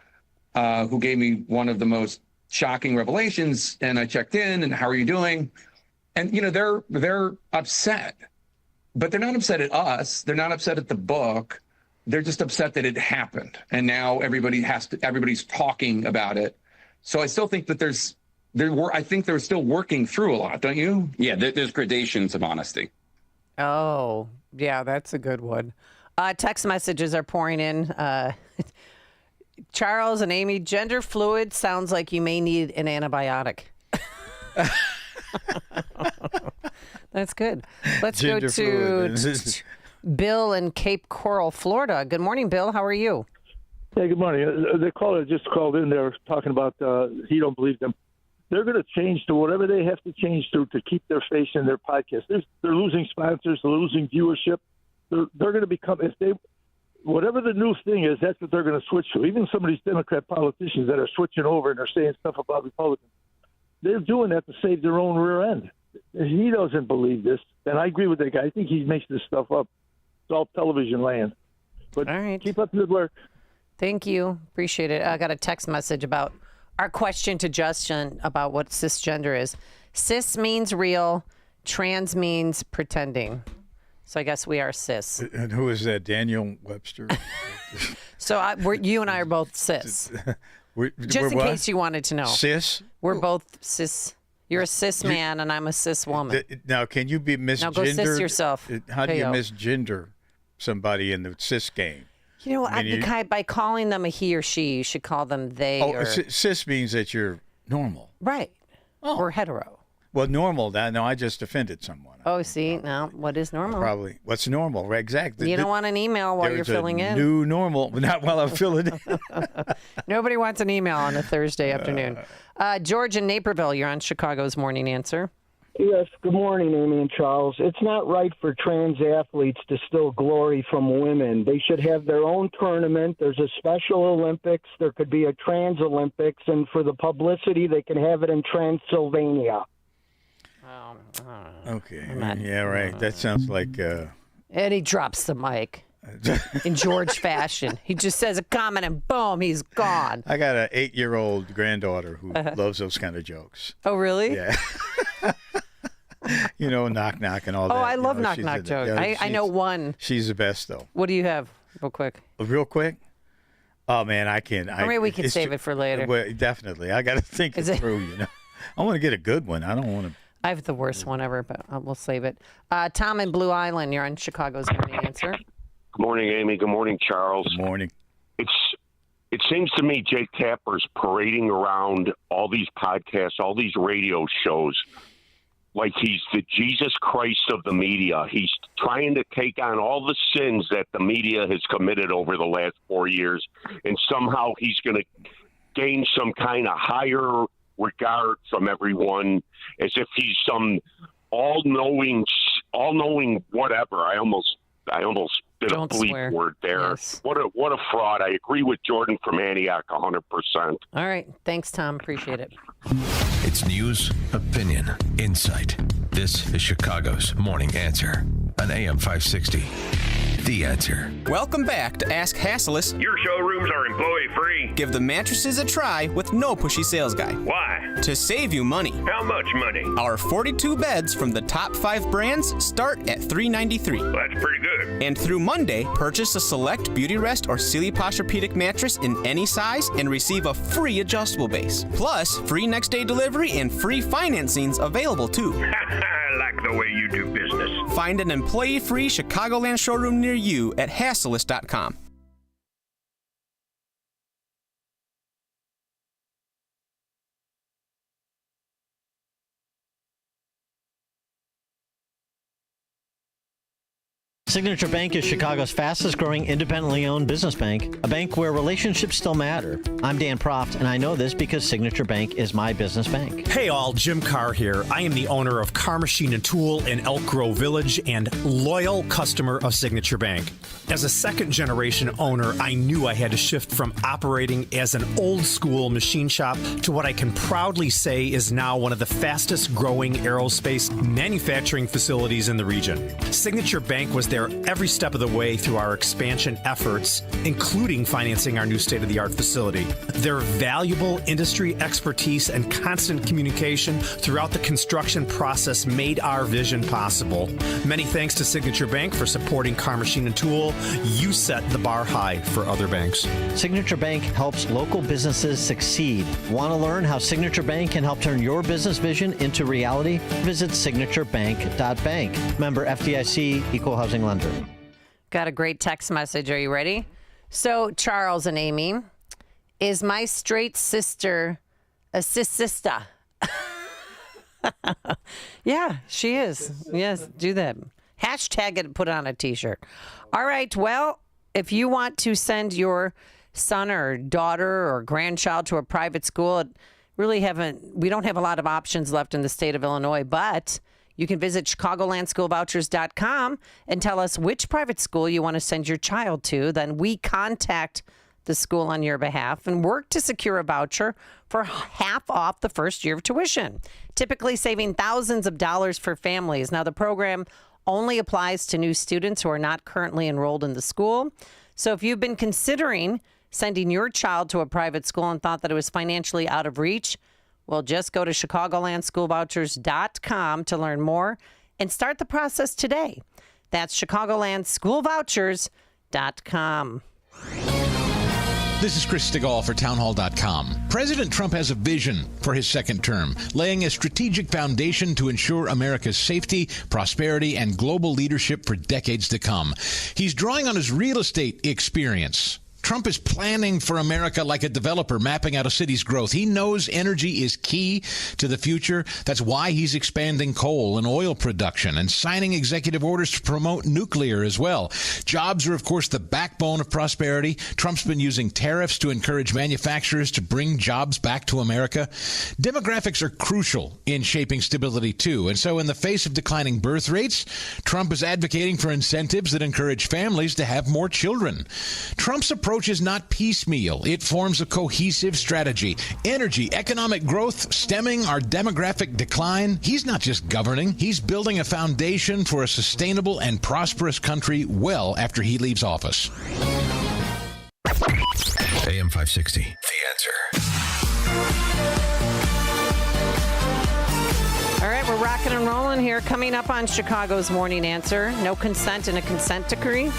who gave me one of the most shocking revelations, and I checked in, and how are you doing? And, they're upset, but they're not upset at us. They're not upset at the book. They're just upset that it happened. And now everybody's talking about it. So I still think that I think they're still working through a lot, don't you? Yeah, there's gradations of honesty. Oh, yeah, that's a good one. Text messages are pouring in. Charles and Amy, gender fluid sounds like you may need an antibiotic. That's good. Let's go to Bill in Cape Coral, Florida. Good morning, Bill. How are you? Hey, good morning. The caller just called in there talking about he don't believe them. They're going to change to whatever they have to change to keep their face in their podcast. They're losing sponsors. They're losing viewership. They're going to become, whatever the new thing is, that's what they're going to switch to. Even some of these Democrat politicians that are switching over and are saying stuff about Republicans, they're doing that to save their own rear end. He doesn't believe this, and I agree with that guy. I think he makes this stuff up. It's all television land. But all right. Keep up the good work. Thank you. Appreciate it. I got a text message about our question to Justin about what cisgender is. Cis means real. Trans means pretending. So I guess we are cis. And who is that? Daniel Webster? So you and I are both cis. Just in case you wanted to know. Cis? We're both cis. You're a cis man and I'm a cis woman. Now, can you be misgendered? Now go cis yourself. How do you misgender somebody in the cis game? You know, by calling them a he or she, you should call them they. Cis means that you're normal. Right. Or hetero. Well, normal. No, I just offended someone. Oh, see, now what is normal? Probably. What's normal? Right, exactly. You don't want an email while you're filling in. New normal, not while I'm filling in. Nobody wants an email on a Thursday afternoon. George in Naperville, you're on Chicago's Morning Answer. Yes, good morning, Amy and Charles. It's not right for trans athletes to steal glory from women. They should have their own tournament. There's a Special Olympics. There could be a Trans Olympics. And for the publicity, they can have it in Transylvania. Okay. Yeah, right. That sounds like... And he drops the mic in George fashion. He just says a comment and boom, he's gone. I got an 8-year-old granddaughter who loves those kind of jokes. Oh, really? Yeah. Knock, knock, and all that. Oh, I love knock, knock jokes. I know one. She's the best, though. What do you have, real quick? Real quick? Oh, man, I can't. Or maybe we can save it for later. Well, definitely. I got to think it through, I want to get a good one. I don't want to. I have the worst one ever, but we'll save it. Tom in Blue Island, you're on Chicago's Morning Answer. Good morning, Amy. Good morning, Charles. Good morning. It seems to me Jake Tapper's parading around all these podcasts, all these radio shows, like he's the Jesus Christ of the media. He's trying to take on all the sins that the media has committed over the last 4 years, and somehow he's going to gain some kind of higher regard from everyone, as if he's some all-knowing whatever. I almost did a bleep word there. Yes. What a fraud. I agree with Jordan from Antioch 100%. All right. Thanks, Tom. Appreciate it. It's news, opinion, insight. This is Chicago's Morning Answer on AM 560. The Answer. Welcome back to Ask Hassells. Your showrooms are employee-free. Give the mattresses a try with no pushy sales guy. Why? To save you money. How much money? Our 42 beds from the top 5 brands start at $393. That's pretty good. And through Monday, purchase a select Beauty Rest or Silly Posturepedic mattress in any size and receive a free adjustable base. Plus, free next-day delivery and free financing's available too. I like the way you do business. Find an employee-free Chicagoland showroom near you at Hassells.com. Signature Bank is Chicago's fastest growing independently owned business bank, a bank where relationships still matter. I'm Dan Proft, and I know this because Signature Bank is my business bank. Hey all, Jim Carr here. I am the owner of Car Machine and Tool in Elk Grove Village and loyal customer of Signature Bank. As a second generation owner, I knew I had to shift from operating as an old school machine shop to what I can proudly say is now one of the fastest growing aerospace manufacturing facilities in the region. Signature Bank was there every step of the way through our expansion efforts, including financing our new state-of-the-art facility. Their valuable industry expertise and constant communication throughout the construction process made our vision possible. Many thanks to Signature Bank for supporting Car Machine and Tool. You set the bar high for other banks. Signature Bank helps local businesses succeed. Want to learn how Signature Bank can help turn your business vision into reality? Visit signaturebank.bank. Member FDIC, Equal Housing Lender. Got a great text message. Are you ready? So, Charles and Amy, is my straight sister a sister? Yeah, she is. Yes, do that. Hashtag it, put it on a t-shirt. All right, well, if you want to send your son or daughter or grandchild to a private school, we don't have a lot of options left in the state of Illinois, but you can visit ChicagolandSchoolVouchers.com and tell us which private school you want to send your child to. Then we contact the school on your behalf and work to secure a voucher for half off the first year of tuition, typically saving thousands of dollars for families. Now, the program only applies to new students who are not currently enrolled in the school. So if you've been considering sending your child to a private school and thought that it was financially out of reach, well, just go to ChicagolandSchoolVouchers.com to learn more and start the process today. That's ChicagolandSchoolVouchers.com. This is Chris Stigall for townhall.com. President Trump has a vision for his second term, laying a strategic foundation to ensure America's safety, prosperity, and global leadership for decades to come. He's drawing on his real estate experience. Trump is planning for America like a developer mapping out a city's growth. He knows energy is key to the future. That's why he's expanding coal and oil production and signing executive orders to promote nuclear as well. Jobs are, of course, the backbone of prosperity. Trump's been using tariffs to encourage manufacturers to bring jobs back to America. Demographics are crucial in shaping stability, too. And so in the face of declining birth rates, Trump is advocating for incentives that encourage families to have more children. Trump's approach is not piecemeal. It forms a cohesive strategy. Energy, economic growth, stemming our demographic decline. He's not just governing. He's building a foundation for a sustainable and prosperous country well after he leaves office. AM 560, The Answer. All right, we're rocking and rolling here. Coming up on Chicago's Morning Answer, no consent and a consent decree.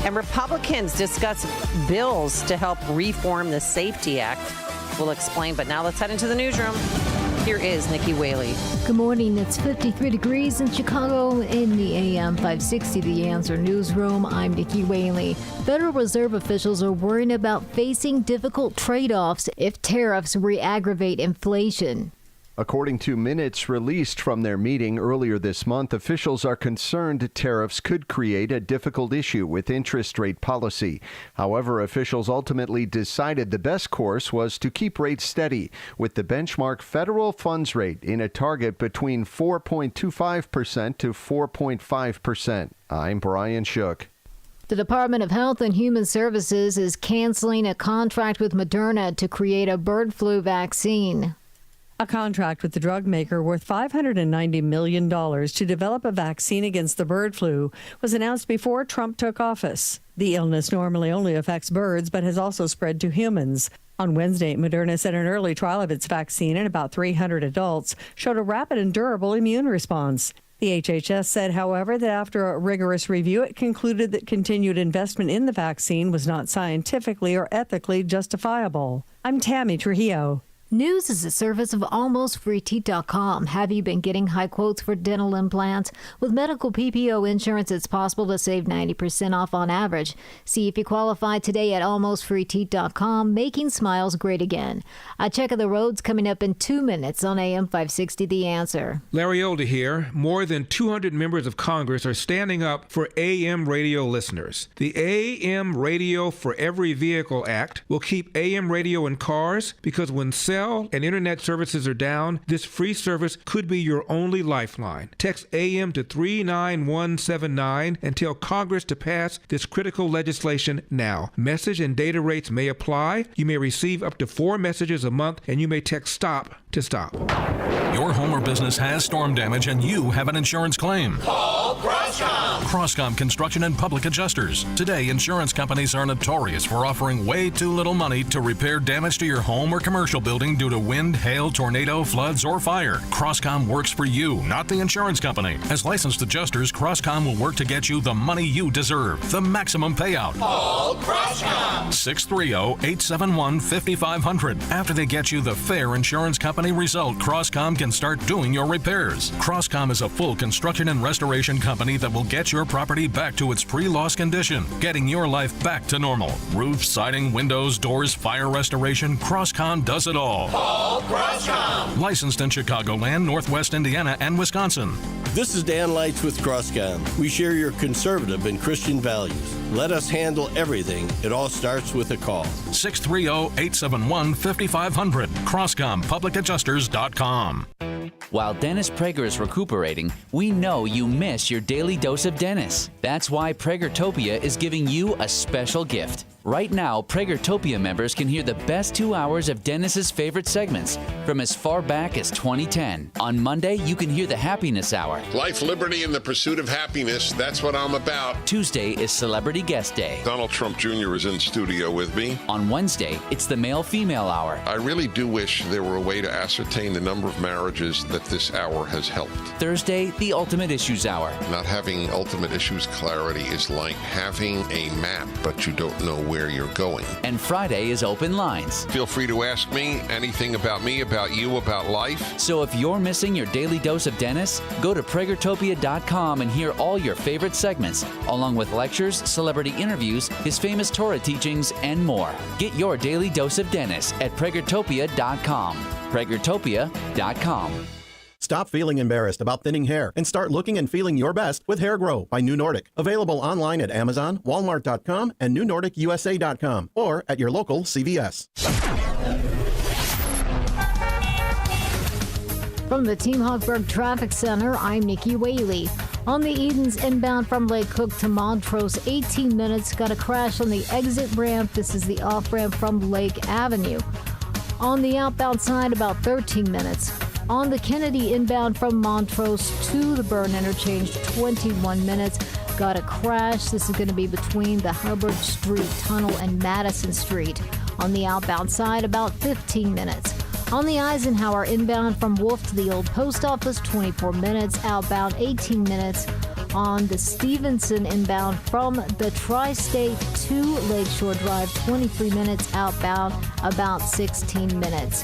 And Republicans discuss bills to help reform the Safety Act. We'll explain, but now let's head into the newsroom. Here is Nikki Whaley. Good morning. It's 53 degrees in Chicago in the AM 560 The Answer newsroom. I'm Nikki Whaley. Federal Reserve officials are worrying about facing difficult trade-offs if tariffs re-aggravate inflation. According to minutes released from their meeting earlier this month, officials are concerned tariffs could create a difficult issue with interest rate policy. However, officials ultimately decided the best course was to keep rates steady, with the benchmark federal funds rate in a target between 4.25% to 4.5%. I'm Brian Shook. The Department of Health and Human Services is canceling a contract with Moderna to create a bird flu vaccine. A contract with the drug maker worth $590 million to develop a vaccine against the bird flu was announced before Trump took office. The illness normally only affects birds, but has also spread to humans. On Wednesday, Moderna said an early trial of its vaccine in about 300 adults showed a rapid and durable immune response. The HHS said, however, that after a rigorous review, it concluded that continued investment in the vaccine was not scientifically or ethically justifiable. I'm Tammy Trujillo. News is a service of AlmostFreeTeeth.com. Have you been getting high quotes for dental implants? With medical PPO insurance, it's possible to save 90% off on average. See if you qualify today at AlmostFreeTeeth.com, making smiles great again. A check of the roads coming up in 2 minutes on AM 560 The Answer. Larry Older here. More than 200 members of Congress are standing up for AM radio listeners. The AM Radio for Every Vehicle Act will keep AM radio in cars because when cell and internet services are down, this free service could be your only lifeline. Text AM to 39179 and tell Congress to pass this critical legislation now. Message and data rates may apply. You may receive up to 4 messages a month, and you may text STOP to stop. Your home or business has storm damage and you have an insurance claim. Call Crosscom. Crosscom Construction and Public Adjusters. Today, insurance companies are notorious for offering way too little money to repair damage to your home or commercial building due to wind, hail, tornado, floods, or fire. Crosscom works for you, not the insurance company. As licensed adjusters, Crosscom will work to get you the money you deserve, the maximum payout. Call Crosscom. 630-871-5500. After they get you the fair insurance company result, Crosscom can start doing your repairs. Crosscom is a full construction and restoration company that will get your property back to its pre-loss condition, getting your life back to normal. Roof, siding, windows, doors, fire restoration, Crosscom does it all. Call Crosscom. Licensed in Chicagoland, Northwest Indiana, and Wisconsin. This is Dan Leitz with Crosscom. We share your conservative and Christian values. Let us handle everything. It all starts with a call. 630-871-5500. CrosscomPublicAdjusters.com. While Dennis Prager is recuperating, we know you miss your daily dose of Dennis. That's why Pragertopia is giving you a special gift. Right now, Pragertopia members can hear the best 2 hours of Dennis's favorite segments from as far back as 2010. On Monday, you can hear the Happiness Hour. Life, liberty, and the pursuit of happiness. That's what I'm about. Tuesday is Celebrity Guest Day. Donald Trump Jr. is in studio with me. On Wednesday, it's the Male-Female Hour. I really do wish there were a way to ascertain the number of marriages that this hour has helped. Thursday, the Ultimate Issues Hour. Not having ultimate issues clarity is like having a map, but you don't know where where you're going. And Friday is open lines. Feel free to ask me anything about me, about you, about life. So if you're missing your daily dose of Dennis, go to Pragertopia.com and hear all your favorite segments, along with lectures, celebrity interviews, his famous Torah teachings, and more. Get your daily dose of Dennis at Pragertopia.com. Pragertopia.com. Stop feeling embarrassed about thinning hair and start looking and feeling your best with Hair Grow by New Nordic. Available online at Amazon, Walmart.com, and NewNordicUSA.com, or at your local CVS. From the Team Hochberg Traffic Center, I'm Nikki Whaley. On the Edens inbound from Lake Cook to Montrose, 18 minutes. Got a crash on the exit ramp. This is the off-ramp from Lake Avenue. On the outbound side, about 13 minutes. On the Kennedy inbound from Montrose to the Byrne Interchange, 21 minutes. Got a crash. This is going to be between the Hubbard Street Tunnel and Madison Street. On the outbound side, about 15 minutes. On the Eisenhower inbound from Wolf to the Old Post Office, 24 minutes. Outbound, 18 minutes. On the Stevenson inbound from the Tri-State to Lakeshore Drive, 23 minutes. Outbound, about 16 minutes.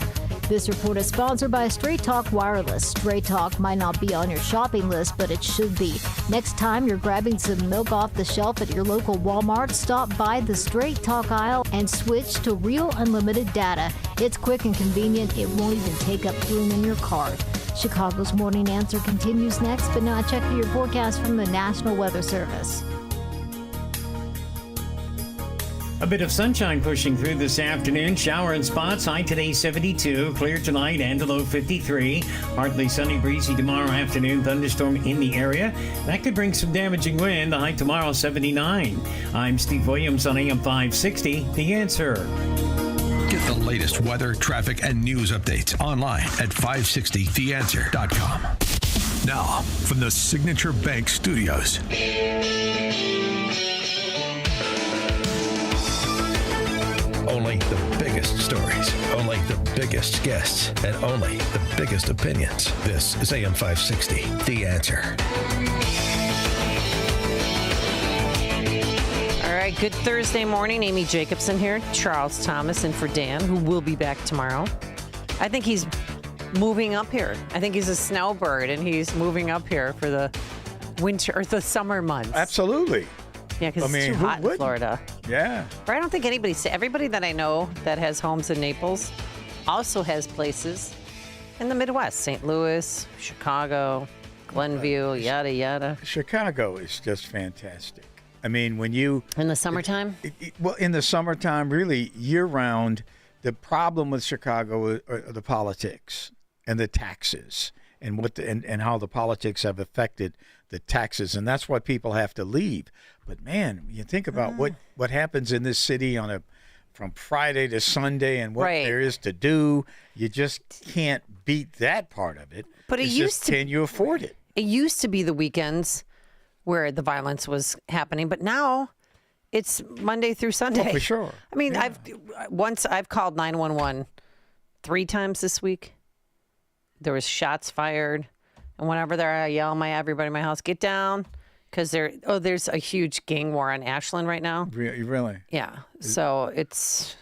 This report is sponsored by Straight Talk Wireless. Straight Talk might not be on your shopping list, but it should be. Next time you're grabbing some milk off the shelf at your local Walmart, stop by the Straight Talk aisle and switch to Real Unlimited Data. It's quick and convenient. It won't even take up room in your card. Chicago's Morning Answer continues next, but now check your forecast from the National Weather Service. A bit of sunshine pushing through this afternoon. Shower in spots. High today 72. Clear tonight and a low 53. Partly sunny, breezy tomorrow afternoon. Thunderstorm in the area. That could bring some damaging wind. The high tomorrow 79. I'm Steve Williams on AM 560. The Answer. Get the latest weather, traffic, and news updates online at 560theanswer.com. Now, from the Signature Bank Studios. Only the biggest stories, only the biggest guests, and only the biggest opinions. This is AM 560, The Answer. All right, good Thursday morning. Amy Jacobson here. Charles Thomas in for Dan, who will be back tomorrow. I think he's moving up here. I think he's a snowbird, and he's moving up here for the winter or the summer months. Absolutely. Yeah, because it's too hot in Florida. Yeah. But I don't think everybody that I know that has homes in Naples also has places in the Midwest. St. Louis, Chicago, Glenview, yada, yada. Chicago is just fantastic. I mean, when you... In the summertime? Well, in the summertime, really, year-round, the problem with Chicago are the politics and the taxes and and how the politics have affected the taxes. And that's why people have to leave. But, man, you think about what happens in this city from Friday to Sunday and what there is to do. You just can't beat that part of it. But can you afford it? It used to be the weekends where the violence was happening, but now it's Monday through Sunday. Oh, for sure. I mean, I've called 911 3 times this week. There was shots fired, and whenever I yell everybody in my house, get down. Because there's a huge gang war on Ashland right now. Really? Yeah. So it's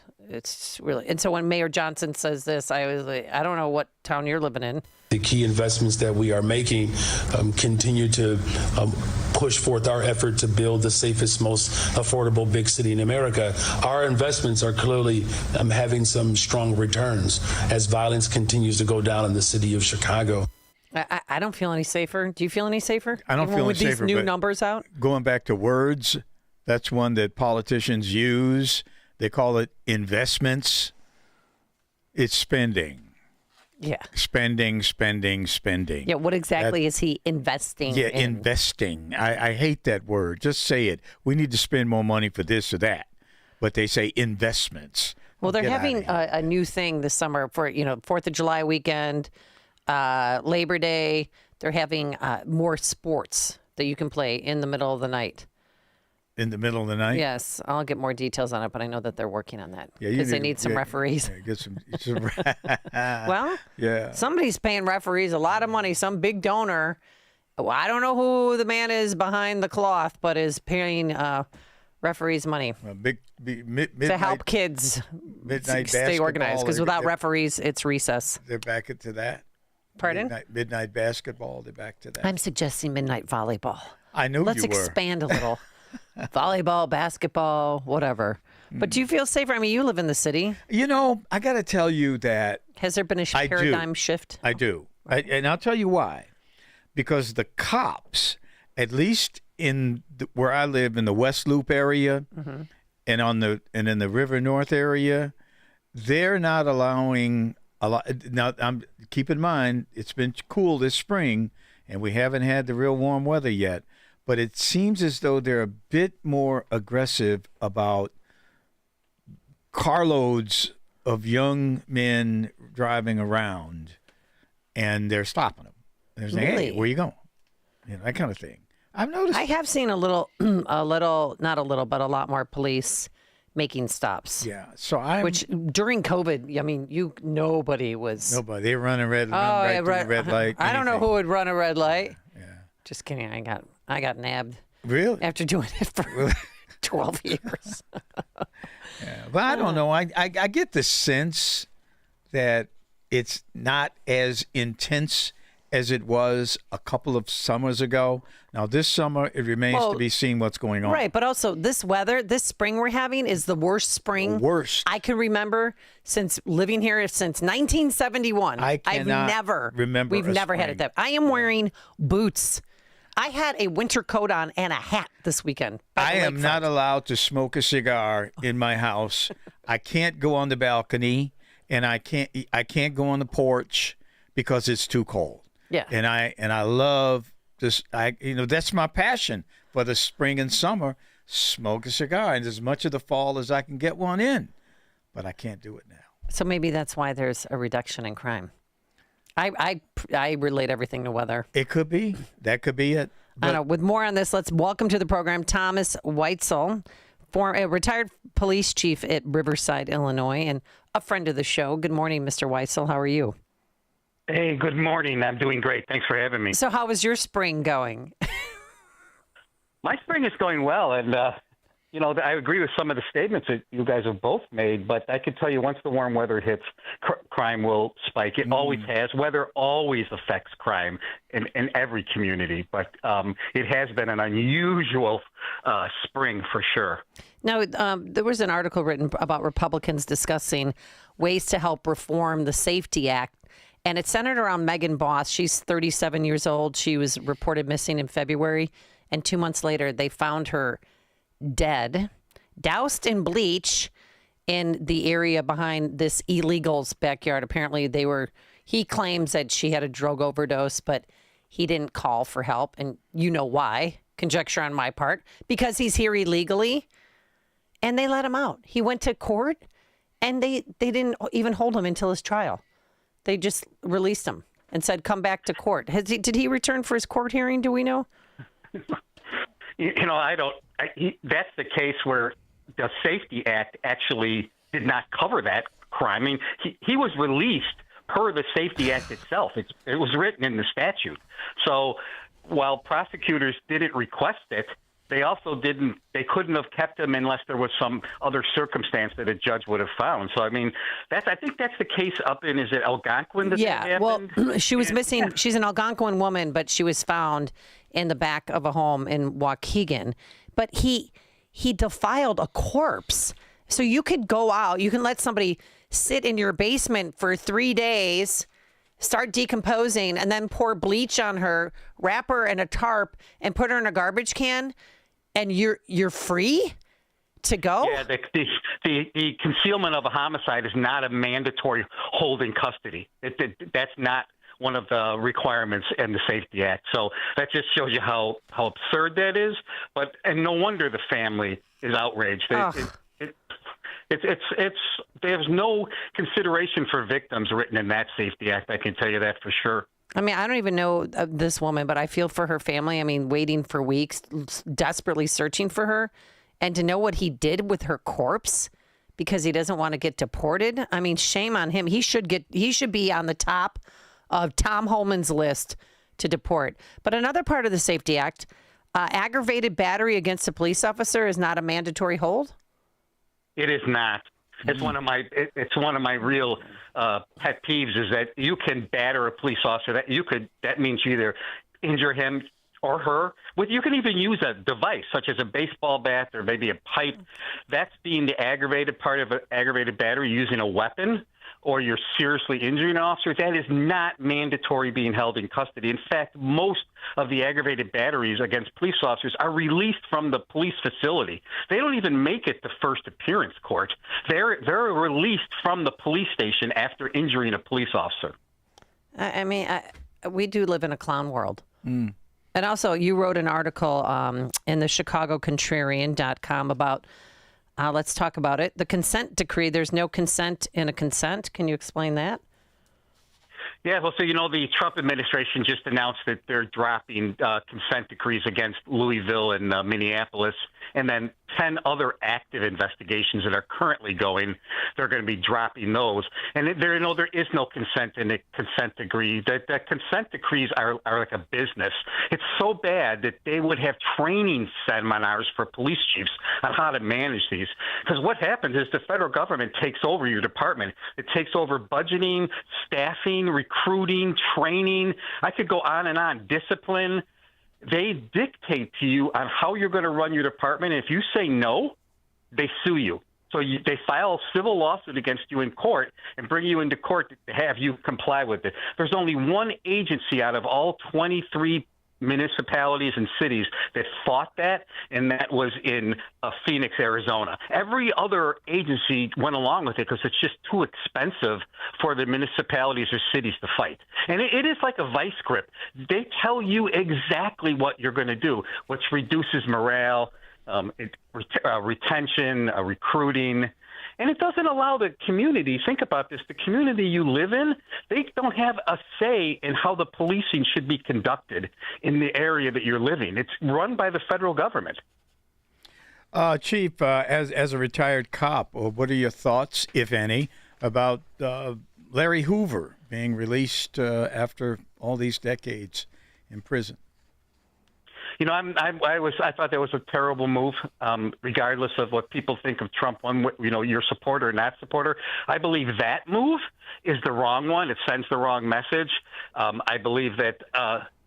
really, and so when Mayor Johnson says this, I was like, I don't know what town you're living in. The key investments that we are making continue to push forth our effort to build the safest, most affordable big city in America. Our investments are clearly having some strong returns as violence continues to go down in the city of Chicago. I don't feel any safer. Do you feel any safer? I don't feel any safer. With these new numbers out? Going back to words, that's one that politicians use. They call it investments. It's spending. Yeah. Spending. Yeah, what exactly is he investing in? Investing. I hate that word. Just say it. We need to spend more money for this or that. But they say investments. Well, they're having a new thing this summer for, 4th of July weekend. Labor Day, they're having more sports that you can play in the middle of the night. In the middle of the night? Yes. I'll get more details on it, but I know that they're working on that. Yeah, because they need some referees. Yeah, get some well, yeah. Somebody's paying referees a lot of money, some big donor. Well, I don't know who the man is behind the cloth, but is paying Referees' money to help kids midnight stay organized. Because without they're referees, it's recess. They're back into that. Pardon? Midnight basketball. They're back to that. I'm suggesting midnight volleyball. I knew Let's you were. expand a little. Volleyball, basketball, whatever. But do you feel safer? I mean, you live in the city. You know, I got to tell you that. Has there been a paradigm shift? I do. And I'll tell you why. Because the cops, at least where I live in the West Loop area and in the River North area, they're not allowing a lot. Now, keep in mind, it's been cool this spring, and we haven't had the real warm weather yet. But it seems as though they're a bit more aggressive about carloads of young men driving around, and they're stopping them. They're saying, Really? "Hey, where you going?" You know, that kind of thing. I've noticed. I have seen a little, not a little, but a lot more police making stops. Yeah. So which during COVID, I mean, nobody was. Nobody. They run right through the red light. I don't know who would run a red light. Yeah. Just kidding. I got nabbed. Really? After doing it for 12 years. Yeah, but I don't know. I get the sense that it's not as intense as it was a couple of summers ago. Now, this summer, it remains to be seen what's going on. Right, but also this weather, this spring we're having is the worst spring I can remember since living here since 1971. I've never remember We've a never had spring. it that. I am wearing boots. I had a winter coat on and a hat this weekend. I am not allowed to smoke a cigar in my house. I can't go on the balcony, and I can't go on the porch because it's too cold. Yeah. And I love this. That's my passion for the spring and summer. Smoke a cigar, and as much of the fall as I can get one in, but I can't do it now. So maybe that's why there's a reduction in crime. I relate everything to weather. It could be. That could be it. I know. With more on this, let's welcome to the program Thomas Weitzel, retired police chief at Riverside, Illinois, and a friend of the show. Good morning, Mr. Weitzel. How are you? Hey, good morning. I'm doing great. Thanks for having me. So how is your spring going? My spring is going well, and I agree with some of the statements that you guys have both made, but I can tell you once the warm weather hits, crime will spike. It always has. Weather always affects crime in every community, but it has been an unusual spring for sure. Now, there was an article written about Republicans discussing ways to help reform the Safety Act, and it's centered around Megan Boss. She's 37 years old. She was reported missing in February, and 2 months later, they found her dead, doused in bleach in the area behind this illegal's backyard. Apparently he claims that she had a drug overdose, but he didn't call for help. And you know why, conjecture on my part, because he's here illegally and they let him out. He went to court and they didn't even hold him until his trial. They just released him and said, come back to court. Did he return for his court hearing? Do we know? I don't. That's the case where the Safety Act actually did not cover that crime. I mean, he was released per the Safety Act itself. It was written in the statute. So while prosecutors didn't request it, they also didn't. They couldn't have kept him unless there was some other circumstance that a judge would have found. So I mean, I think that's the case up in, is it Algonquin? That happened? Well, she was missing. She's an Algonquin woman, but she was found in the back of a home in Waukegan. But he defiled a corpse. So you could go out, you can let somebody sit in your basement for 3 days, start decomposing, and then pour bleach on her, wrap her in a tarp, and put her in a garbage can, and you're free to go? Yeah, the concealment of a homicide is not a mandatory hold in custody. That's not one of the requirements in the Safety Act. So that just shows you how absurd that is. And no wonder the family is outraged. There's no consideration for victims written in that Safety Act. I can tell you that for sure. I mean, I don't even know this woman, but I feel for her family. I mean, waiting for weeks, desperately searching for her, and to know what he did with her corpse because he doesn't want to get deported. I mean, shame on him. He should be on the top of Tom Holman's list to deport. But another part of the Safety Act aggravated battery against a police officer is not a mandatory hold? It is not. It's one of my real pet peeves is that you can batter a police officer. That means you either injure him or her. You can even use a device such as a baseball bat or maybe a pipe. That's being the aggravated part of an aggravated battery, using a weapon, or you're seriously injuring an officer. That is not mandatory being held in custody. In fact, most of the aggravated batteries against police officers are released from the police facility. They don't even make it to first appearance court. They're released from the police station after injuring a police officer. I mean, we do live in a clown world. And also, you wrote an article in the ChicagoContrarian.com about, let's talk about it, the consent decree. There's no consent in a consent. Can you explain that? Yeah, well, so, the Trump administration just announced that they're dropping consent decrees against Louisville and Minneapolis, and then 10 other active investigations that are currently going. They're going to be dropping those. And there is no consent in the consent decree. The consent decrees are like a business. It's so bad that they would have training seminars for police chiefs on how to manage these. Because what happens is the federal government takes over your department. It takes over budgeting, staffing, recruiting, training. I could go on and on. Discipline. They dictate to you on how you're going to run your department. If you say no, they sue you. So they file a civil lawsuit against you in court and bring you into court to have you comply with it. There's only one agency out of all 23 municipalities and cities that fought that, and that was in Phoenix, Arizona. Every other agency went along with it because it's just too expensive for the municipalities or cities to fight. And it is like a vice grip. They tell you exactly what you're going to do, which reduces morale, retention, recruiting. And it doesn't allow the community, think about this, the community you live in, they don't have a say in how the policing should be conducted in the area that you're living. It's run by the federal government. Chief, as a retired cop, what are your thoughts, if any, about Larry Hoover being released after all these decades in prison? I thought that was a terrible move, regardless of what people think of Trump, your supporter or not supporter. I believe that move is the wrong one. It sends the wrong message. I believe that,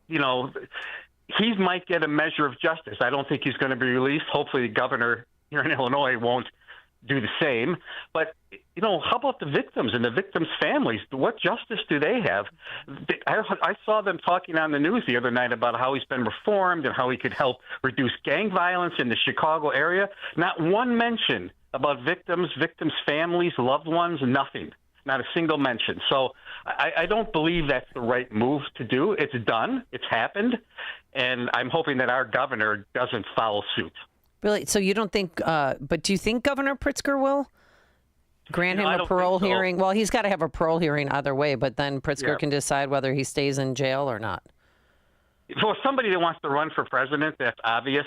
he might get a measure of justice. I don't think he's going to be released. Hopefully the governor here in Illinois won't do the same. But, how about the victims and the victims' families? What justice do they have? I saw them talking on the news the other night about how he's been reformed and how he could help reduce gang violence in the Chicago area. Not one mention about victims' families, loved ones, nothing. Not a single mention. So I don't believe that's the right move to do. It's done. It's happened. And I'm hoping that our governor doesn't follow suit. Really? So you don't think, but do you think Governor Pritzker will grant him a parole hearing? Well, he's got to have a parole hearing either way, but then Pritzker can decide whether he stays in jail or not. For somebody that wants to run for president, that's obvious.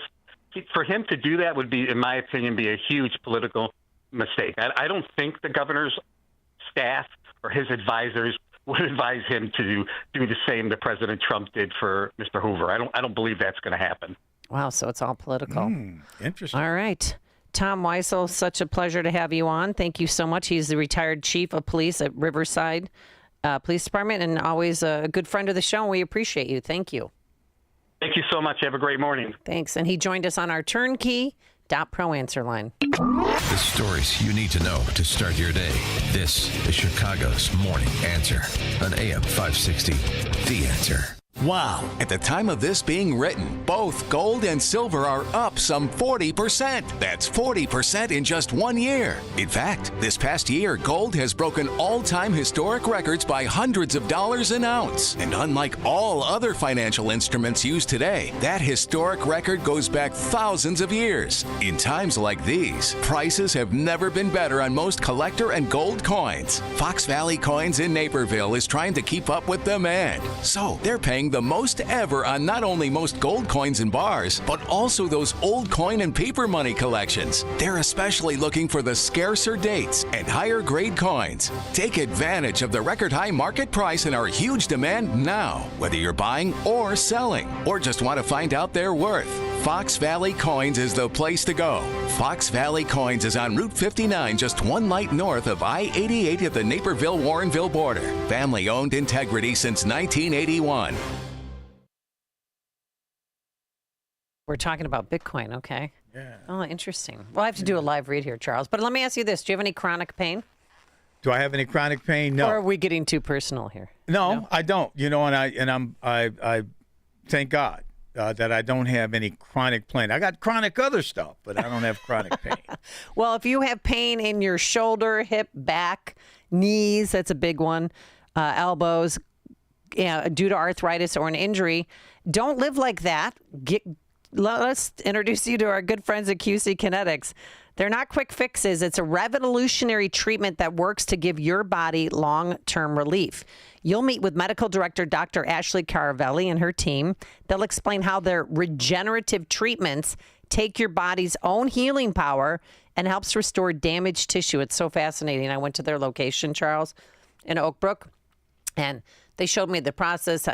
For him to do that would be, in my opinion, be a huge political mistake. I don't think the governor's staff or his advisors would advise him to do the same that President Trump did for Mr. Hoover. I don't believe that's going to happen. Wow, so it's all political. Interesting. All right. Tom Weissel, such a pleasure to have you on. Thank you so much. He's the retired chief of police at Riverside Police Department and always a good friend of the show. And we appreciate you. Thank you. Thank you so much. Have a great morning. Thanks. And he joined us on our turnkey.pro answer line. The stories you need to know to start your day. This is Chicago's Morning Answer on AM 560. The Answer. Wow. At the time of this being written, both gold and silver are up some 40%. That's 40% in just 1 year. In fact, this past year, gold has broken all-time historic records by hundreds of dollars an ounce. And unlike all other financial instruments used today, that historic record goes back thousands of years. In times like these, prices have never been better on most collector and gold coins. Fox Valley Coins in Naperville is trying to keep up with demand. So they're paying the most ever on not only most gold coins and bars, but also those old coin and paper money collections. They're especially looking for the scarcer dates and higher grade coins. Take advantage of the record high market price and our huge demand now, whether you're buying or selling, or just want to find out their worth. Fox Valley Coins is the place to go. Fox Valley Coins is on Route 59, just one light north of I-88 at the Naperville-Warrenville border. Family-owned integrity since 1981. We're talking about Bitcoin, okay? Yeah. Oh, interesting. Well, I have to do a live read here, Charles. But let me ask you this. Do you have any chronic pain? Do I have any chronic pain? No. Or are we getting too personal here? No, I don't. I thank God that I don't have any chronic pain. I got chronic other stuff, but I don't have chronic pain. Well, if you have pain in your shoulder, hip, back, knees, that's a big one, elbows, due to arthritis or an injury, don't live like that. Let's introduce you to our good friends at QC Kinetics. They're not quick fixes. It's a revolutionary treatment that works to give your body long-term relief. You'll meet with medical director Dr. Ashley Caravelli and her team. They'll explain how their regenerative treatments take your body's own healing power and helps restore damaged tissue. It's so fascinating. I went to their location, Charles, in Oak Brook, and they showed me the process.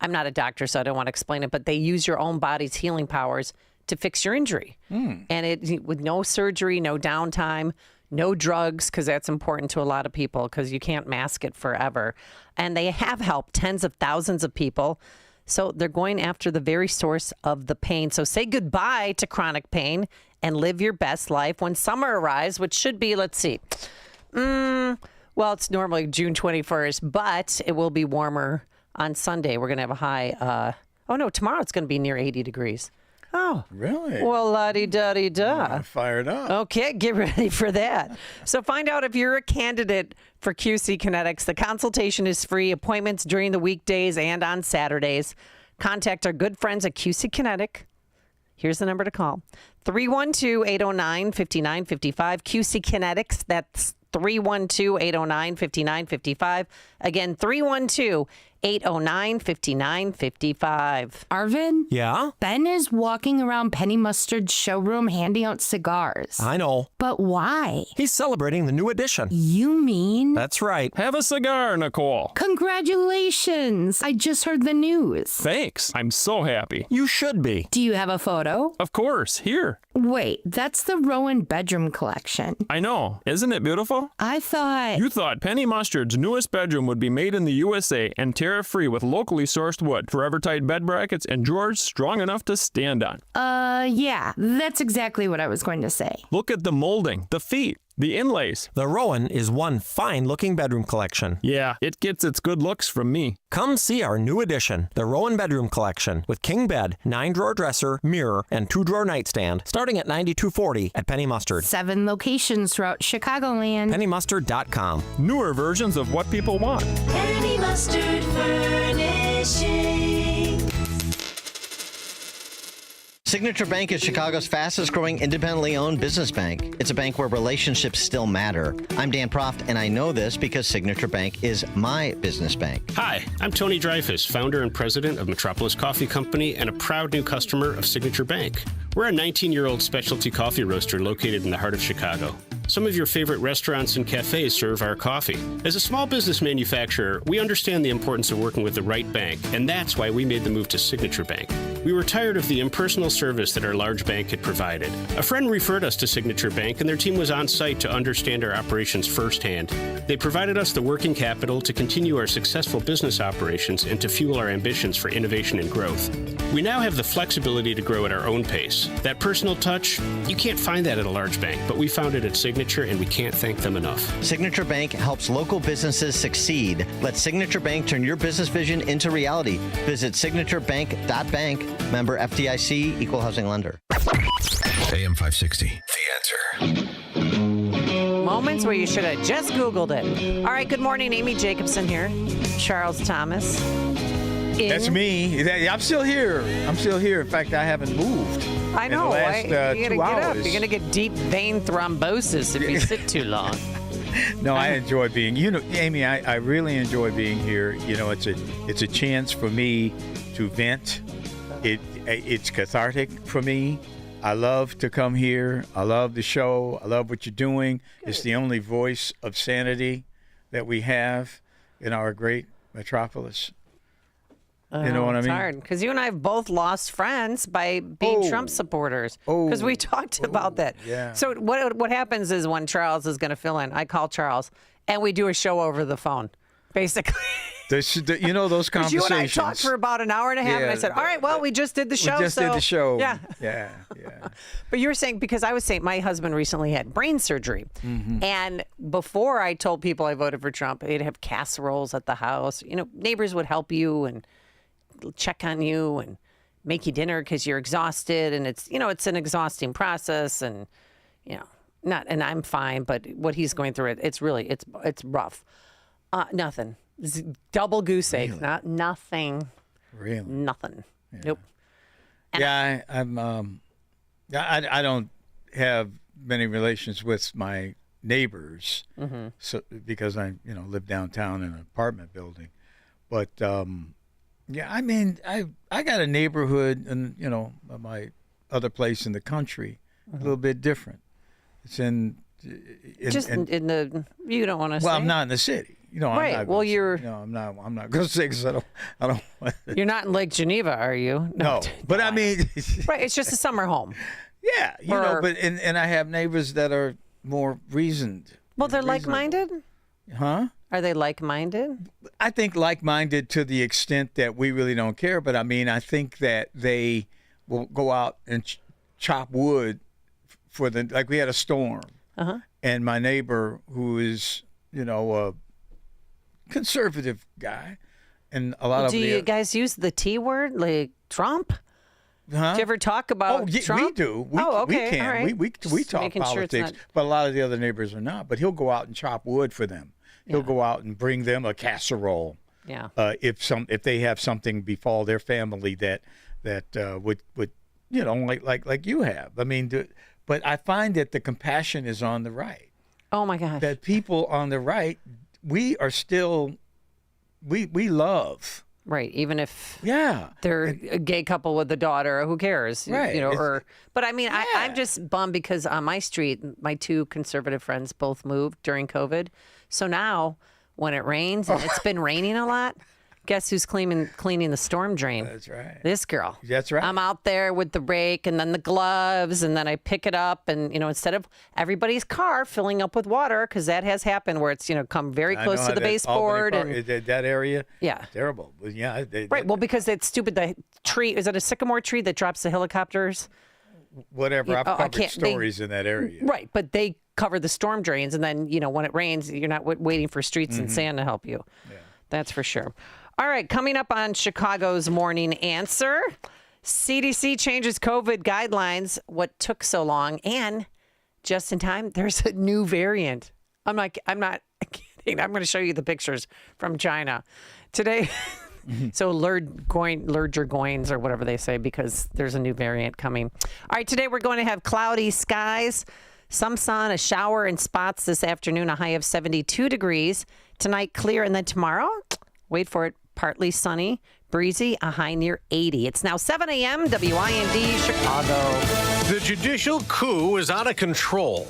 I'm not a doctor, so I don't want to explain it, but they use your own body's healing powers to fix your injury. And it with no surgery, no downtime, no drugs, because that's important to a lot of people because you can't mask it forever. And they have helped tens of thousands of people. So they're going after the very source of the pain. So say goodbye to chronic pain and live your best life when summer arrives, which should be, let's see, well, it's normally June 21st, but it will be warmer on Sunday. We're going to have a high, tomorrow it's going to be near 80 degrees. Oh, really? Well, la-di-da-di-da. I'm fired up. Okay, get ready for that. So find out if you're a candidate for QC Kinetics. The consultation is free. Appointments during the weekdays and on Saturdays. Contact our good friends at QC Kinetic. Here's the number to call. 312-809-5955. QC Kinetics. That's 312-809-5955. Again, 312-809-5955. Arvin? Yeah? Ben is walking around Penny Mustard's showroom handing out cigars. I know. But why? He's celebrating the new edition. You mean? That's right. Have a cigar, Nicole. Congratulations. I just heard the news. Thanks. I'm so happy. You should be. Do you have a photo? Of course. Here. Wait, that's the Rowan bedroom collection. I know. Isn't it beautiful? I thought... You thought Penny Mustard's newest bedroom would be made in the USA and tariff-free with locally sourced wood, forever-tight bed brackets, and drawers strong enough to stand on. Yeah, that's exactly what I was going to say. Look at the molding, the feet, the inlays. The Rowan is one fine-looking bedroom collection. Yeah, it gets its good looks from me. Come see our new addition, the Rowan Bedroom Collection, with king bed, 9-drawer dresser, mirror, and 2-drawer nightstand, starting at $92.40 at Penny Mustard. 7 locations throughout Chicagoland. PennyMustard.com. Newer versions of what people want. Penny Mustard Furnishing. Signature Bank is Chicago's fastest growing independently owned business bank. It's a bank where relationships still matter. I'm Dan Proft, and I know this because Signature Bank is my business bank. Hi, I'm Tony Dreyfus, founder and president of Metropolis Coffee Company and a proud new customer of Signature Bank. We're a 19-year-old specialty coffee roaster located in the heart of Chicago. Some of your favorite restaurants and cafes serve our coffee. As a small business manufacturer, we understand the importance of working with the right bank, and that's why we made the move to Signature Bank. We were tired of the impersonal service that our large bank had provided. A friend referred us to Signature Bank, and their team was on site to understand our operations firsthand. They provided us the working capital to continue our successful business operations and to fuel our ambitions for innovation and growth. We now have the flexibility to grow at our own pace. That personal touch, you can't find that at a large bank, but we found it at Signature, and we can't thank them enough. Signature Bank helps local businesses succeed. Let Signature Bank turn your business vision into reality. Visit signaturebank.bank. Member FDIC, Equal Housing Lender. AM 560, The Answer. Moments where you should have just Googled it. All right, good morning. Amy Jacobson here. Charles Thomas. That's me. I'm still here. In fact, I haven't moved. I know. In the last, you gotta 2 get hours. up. You're going to get deep vein thrombosis if you sit too long. No, I enjoy being. Amy, I really enjoy being here. It's a chance for me to vent. It's cathartic for me. I love to come here. I love the show. I love what you're doing. Good. It's the only voice of sanity that we have in our great metropolis. You know what I It's mean? hard because you and I have both lost friends by being Trump supporters. Because we talked about that. Yeah. So what happens is when Charles is going to fill in, I call Charles and we do a show over the phone, basically. You know those Because conversations. you and I talked for about an hour and a half, and I said, "All right, well, we just did the show." We just did the show. Yeah. Yeah. But you were saying, because I was saying my husband recently had brain surgery. Mm-hmm. And before I told people I voted for Trump, they'd have casseroles at the house. You know, neighbors would help you and check on you and make you dinner because you're exhausted. And it's, you know, it's an exhausting process. And, you know, and I'm fine, but what he's going through, it's really, it's rough. Nothing. It's double goose egg. Really? Nothing. Really? Nothing. Yeah. Nope. Yeah, I don't have many relations with my neighbors, so because I live downtown in an apartment building, but yeah, I mean I got a neighborhood and my other place in the country a little bit different. It's in the you don't want to. Well, say I'm not in the city. Right. I'm not well, you're. No, I'm not going to say because I don't. You're not in Lake Geneva, are you? No, but I mean. Right. It's just a summer home. Yeah, but and I have neighbors that are more reasoned. Well, they're like-minded. Huh? Are they like-minded? I think like-minded to the extent that we really don't care. But I mean, I think that they will go out and chop wood for like we had a storm, and my neighbor who is a conservative guy, and a lot of do you guys use the T word, like Trump? Huh? Do you ever talk about Trump? We do. Okay. We can. All right. We talk making sure it's politics, but a lot of the other neighbors are not. But he'll go out and chop wood for them. He'll go out and bring them a casserole. Yeah. If they have something befall their family that would like you have. I mean, but I find that the compassion is on the right. Oh my gosh. That people on the right, we are still, we love. Right, even if they're a gay couple with a daughter, who cares? Right. But I mean, I'm just bummed because on my street, my two conservative friends both moved during COVID. So now when it rains, and it's been raining a lot, guess who's cleaning the storm drain? That's right. This girl. That's right. I'm out there with the rake and then the gloves, and then I pick it up, and instead of everybody's car filling up with water, because that has happened where it's come very close to the baseboard and that area. Yeah. Terrible. Well, yeah. Right. Well, because it's stupid. The tree, is it a sycamore tree that drops the helicopters? Whatever. I've covered stories in that area. Right. But they cover the storm drains, and then when it rains, you're not waiting for streets and sand to help you. Yeah. That's for sure. All right, coming up on Chicago's Morning Answer, CDC changes COVID guidelines. What took so long? And just in time, there's a new variant. I'm not kidding. I'm going to show you the pictures from China today. So Lurgergoins or whatever they say, because there's a new variant coming. All right, today we're going to have cloudy skies, some sun, a shower in spots this afternoon, a high of 72 degrees. Tonight, clear, and then tomorrow, wait for it, partly sunny, breezy, a high near 80. It's now 7 a.m. WIND Chicago. The judicial coup is out of control.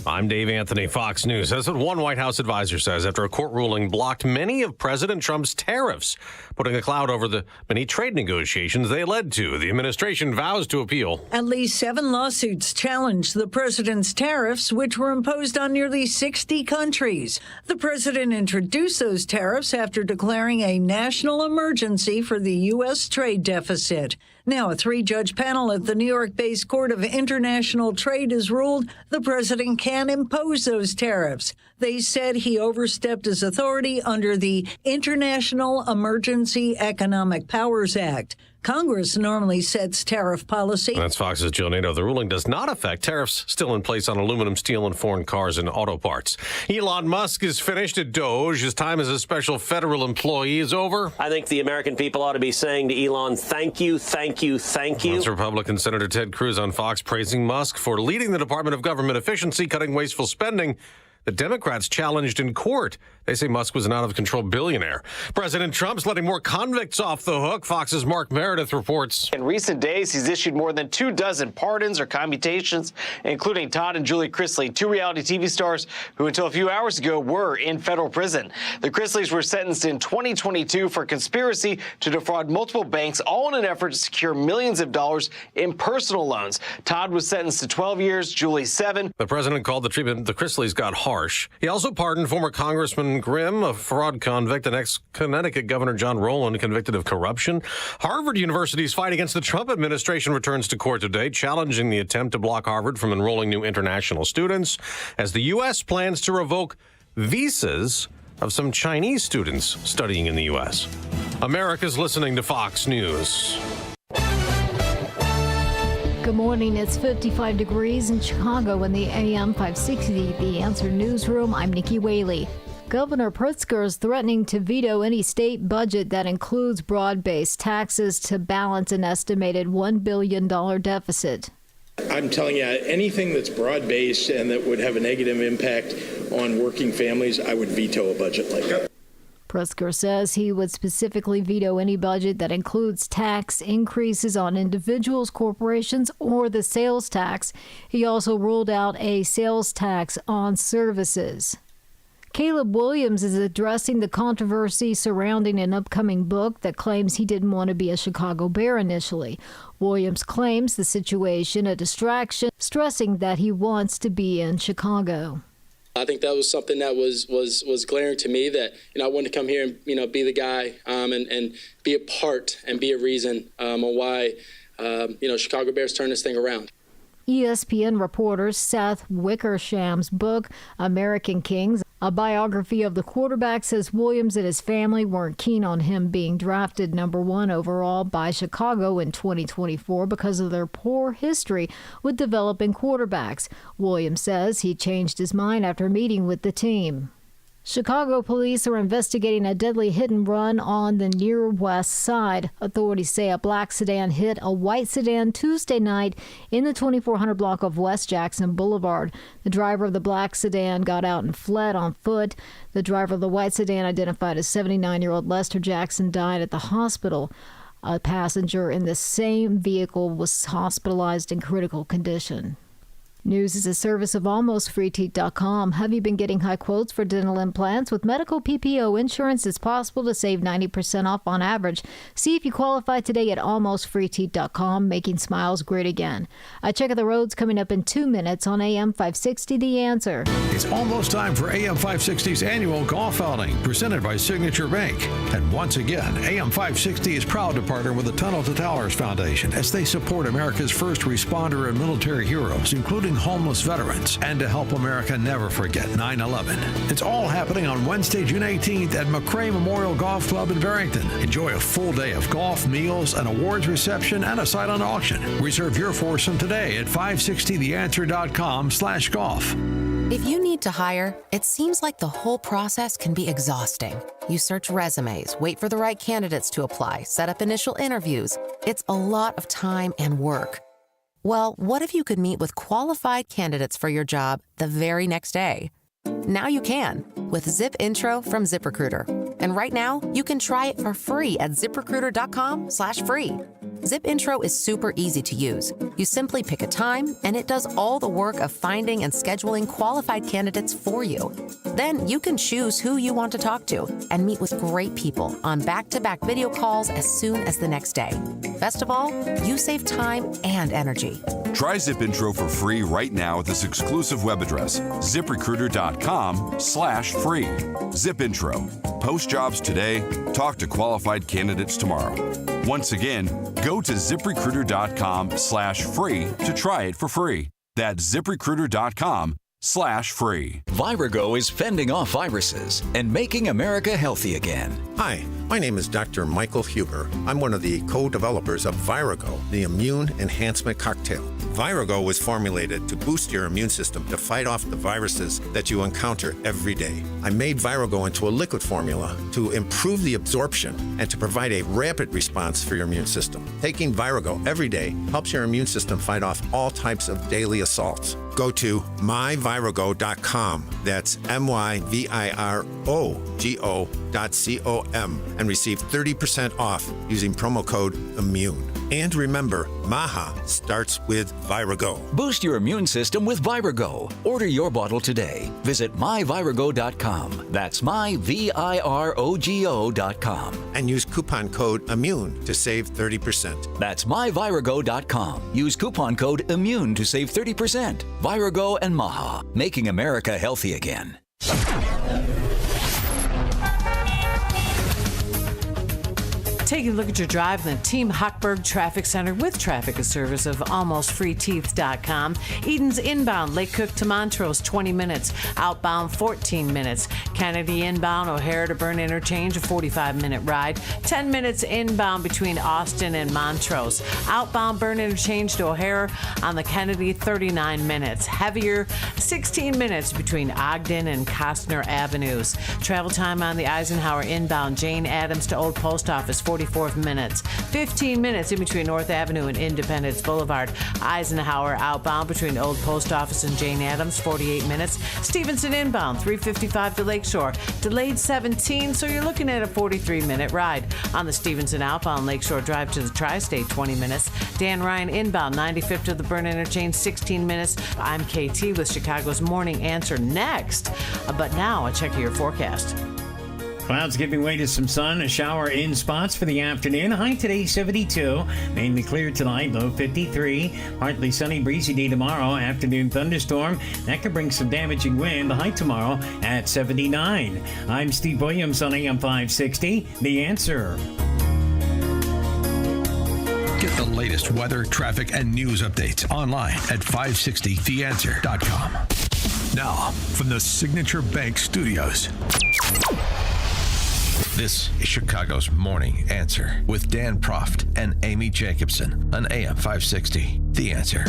I'm Dave Anthony, Fox News. That's what one White House advisor says after a court ruling blocked many of President Trump's tariffs, putting a cloud over the many trade negotiations they led to. The administration vows to appeal. At least 7 lawsuits challenge the president's tariffs, which were imposed on nearly 60 countries. The president introduced those tariffs after declaring a national emergency for the U.S. trade deficit. Now, a 3-judge panel at the New York-based Court of International Trade has ruled the president can impose those tariffs. They said he overstepped his authority under the International Emergency Economic Powers Act. Congress normally sets tariff policy. That's Fox's Jill Nato. The ruling does not affect tariffs still in place on aluminum, steel, and foreign cars and auto parts. Elon Musk is finished at Doge. His time as a special federal employee is over. I think the American people ought to be saying to Elon, thank you, thank you, thank you. That's Republican Senator Ted Cruz on Fox praising Musk for leading the Department of Government Efficiency, cutting wasteful spending. that Democrats challenged in court. They say Musk was an out-of-control billionaire. President Trump's letting more convicts off the hook. Fox's Mark Meredith reports. In recent days, he's issued more than 24 pardons or commutations, including Todd and Julie Chrisley, two reality TV stars who until a few hours ago were in federal prison. The Chrisleys were sentenced in 2022 for conspiracy to defraud multiple banks, all in an effort to secure millions of dollars in personal loans. Todd was sentenced to 12 years, Julie 7. The president called the treatment the Chrisleys got harsh. He also pardoned former Congressman Grimm, a fraud convict, and ex-Connecticut Governor John Rowland, convicted of corruption. Harvard University's fight against the Trump administration returns to court today, challenging the attempt to block Harvard from enrolling new international students, as the U.S. plans to revoke visas of some Chinese students studying in the U.S. America's listening to Fox News. Good morning. It's 55 degrees in Chicago in the AM 560, The Answer Newsroom. I'm Nikki Whaley. Governor Pritzker is threatening to veto any state budget that includes broad-based taxes to balance an estimated $1 billion deficit. I'm telling you, anything that's broad-based and that would have a negative impact on working families, I would veto a budget like that. Pritzker says he would specifically veto any budget that includes tax increases on individuals, corporations, or the sales tax. He also ruled out a sales tax on services. Caleb Williams is addressing the controversy surrounding an upcoming book that claims he didn't want to be a Chicago Bear initially. Williams claims the situation a distraction, stressing that he wants to be in Chicago. I think that was something that was glaring to me, that I wanted to come here and be the guy and be a part and be a reason on why Chicago Bears turn this thing around. ESPN reporter Seth Wickersham's book, American Kings, a biography of the quarterback, says Williams and his family weren't keen on him being drafted number 1 overall by Chicago in 2024 because of their poor history with developing quarterbacks. Williams says he changed his mind after meeting with the team. Chicago police are investigating a deadly hit and run on the near west side. Authorities say a black sedan hit a white sedan Tuesday night in the 2400 block of West Jackson Boulevard. The driver of the black sedan got out and fled on foot. The driver of the white sedan, identified as 79-year-old Lester Jackson, died at the hospital. A passenger in the same vehicle was hospitalized in critical condition. News is a service of AlmostFreeTeeth.com. Have you been getting high quotes for dental implants? With medical PPO insurance, it's possible to save 90% off on average. See if you qualify today at AlmostFreeTeeth.com, making smiles great again. A check of the roads coming up in 2 minutes on AM 560, The Answer. It's almost time for AM 560's annual golf outing, presented by Signature Bank. And once again, AM 560 is proud to partner with the Tunnel to Towers Foundation as they support America's first responder and military heroes, including homeless veterans, and to help America never forget 9/11. It's all happening on Wednesday, June 18th at McCray Memorial Golf Club in Barrington. Enjoy a full day of golf, meals, an awards reception, and a silent auction. Reserve your foursome today at 560theanswer.com/golf. If you need to hire, it seems like the whole process can be exhausting. You search resumes, wait for the right candidates to apply, set up initial interviews. It's a lot of time and work. Well, what if you could meet with qualified candidates for your job the very next day? Now you can with Zip Intro from ZipRecruiter. And right now, you can try it for free at ZipRecruiter.com/free. Zip Intro is super easy to use. You simply pick a time, and it does all the work of finding and scheduling qualified candidates for you. Then you can choose who you want to talk to and meet with great people on back-to-back video calls as soon as the next day. Best of all, you save time and energy. Try Zip Intro for free right now at this exclusive web address, ZipRecruiter.com/free. Zip Intro. Post jobs today. Talk to qualified candidates tomorrow. Once again, go to ZipRecruiter.com/free to try it for free. That's ZipRecruiter.com/free. Virago is fending off viruses and making America healthy again. Hi, My name is Dr. Michael Huber. I'm one of the co-developers of Virago, the immune enhancement cocktail. Virago was formulated to boost your immune system to fight off the viruses that you encounter every day. I made Virago into a liquid formula to improve the absorption and to provide a rapid response for your immune system. Taking Virago every day helps your immune system fight off all types of daily assaults. Go to myvirago.com. That's MyVirogo.com and receive 30% off using promo code IMMUNE. And remember, Maha starts with Virago. Boost your immune system with Virago. Order your bottle today. Visit myvirago.com. That's myvirogo.com. And use coupon code IMMUNE to save 30%. That's myvirago.com. Use coupon code IMMUNE to save 30%. Virago and Maha, making America healthy again. Take a look at your drive in the Team Hochberg Traffic Center with traffic, a service of almostfreeteeth.com. Eden's inbound, Lake Cook to Montrose, 20 minutes. Outbound, 14 minutes. Kennedy inbound, O'Hare to Burn Interchange, a 45-minute ride. 10 minutes inbound between Austin and Montrose. Outbound Burn Interchange to O'Hare on the Kennedy, 39 minutes. Heavier, 16 minutes between Ogden and Costner Avenues. Travel time on the Eisenhower inbound, Jane Addams to Old Post Office, 44 minutes. 15 minutes in between North Avenue and Independence Boulevard. Eisenhower outbound between Old Post Office and Jane Addams, 48 minutes. Stevenson inbound, 355 to Lakeshore. Delayed 17, so you're looking at a 43-minute ride. On the Stevenson outbound Lakeshore Drive to the Tri-State, 20 minutes. Dan Ryan inbound, 95th to the Burn Interchange, 16 minutes. I'm KT with Chicago's Morning Answer next. But now a check of your forecast. Clouds giving way to some sun, a shower in spots for the afternoon. High today, 72. Mainly clear tonight, low 53. Partly sunny, breezy day tomorrow. Afternoon thunderstorm. That could bring some damaging wind. The high tomorrow at 79. I'm Steve Williams on AM 560. The Answer. Get the latest weather, traffic, and news updates online at 560theanswer.com. Now, from the Signature Bank Studios. This is Chicago's Morning Answer with Dan Proft and Amy Jacobson on AM 560. The Answer.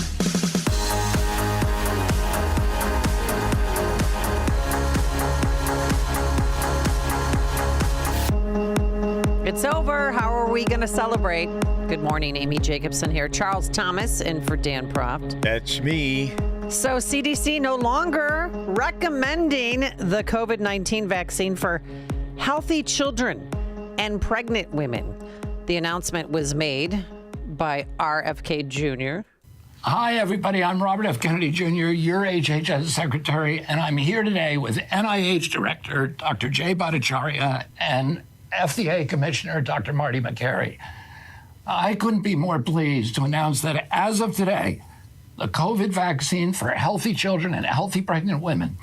It's over. How are we going to celebrate? Good morning, Amy Jacobson here. Charles Thomas in for Dan Proft. That's me. So CDC no longer recommending the COVID-19 vaccine for healthy children and pregnant women. The announcement was made by RFK Jr. Hi, everybody. I'm Robert F. Kennedy Jr., your HHS Secretary, and I'm here today with NIH Director Dr. Jay Bhattacharya and FDA Commissioner Dr. Marty Makary. I couldn't be more pleased to announce that as of today, the COVID vaccine for healthy children and healthy pregnant women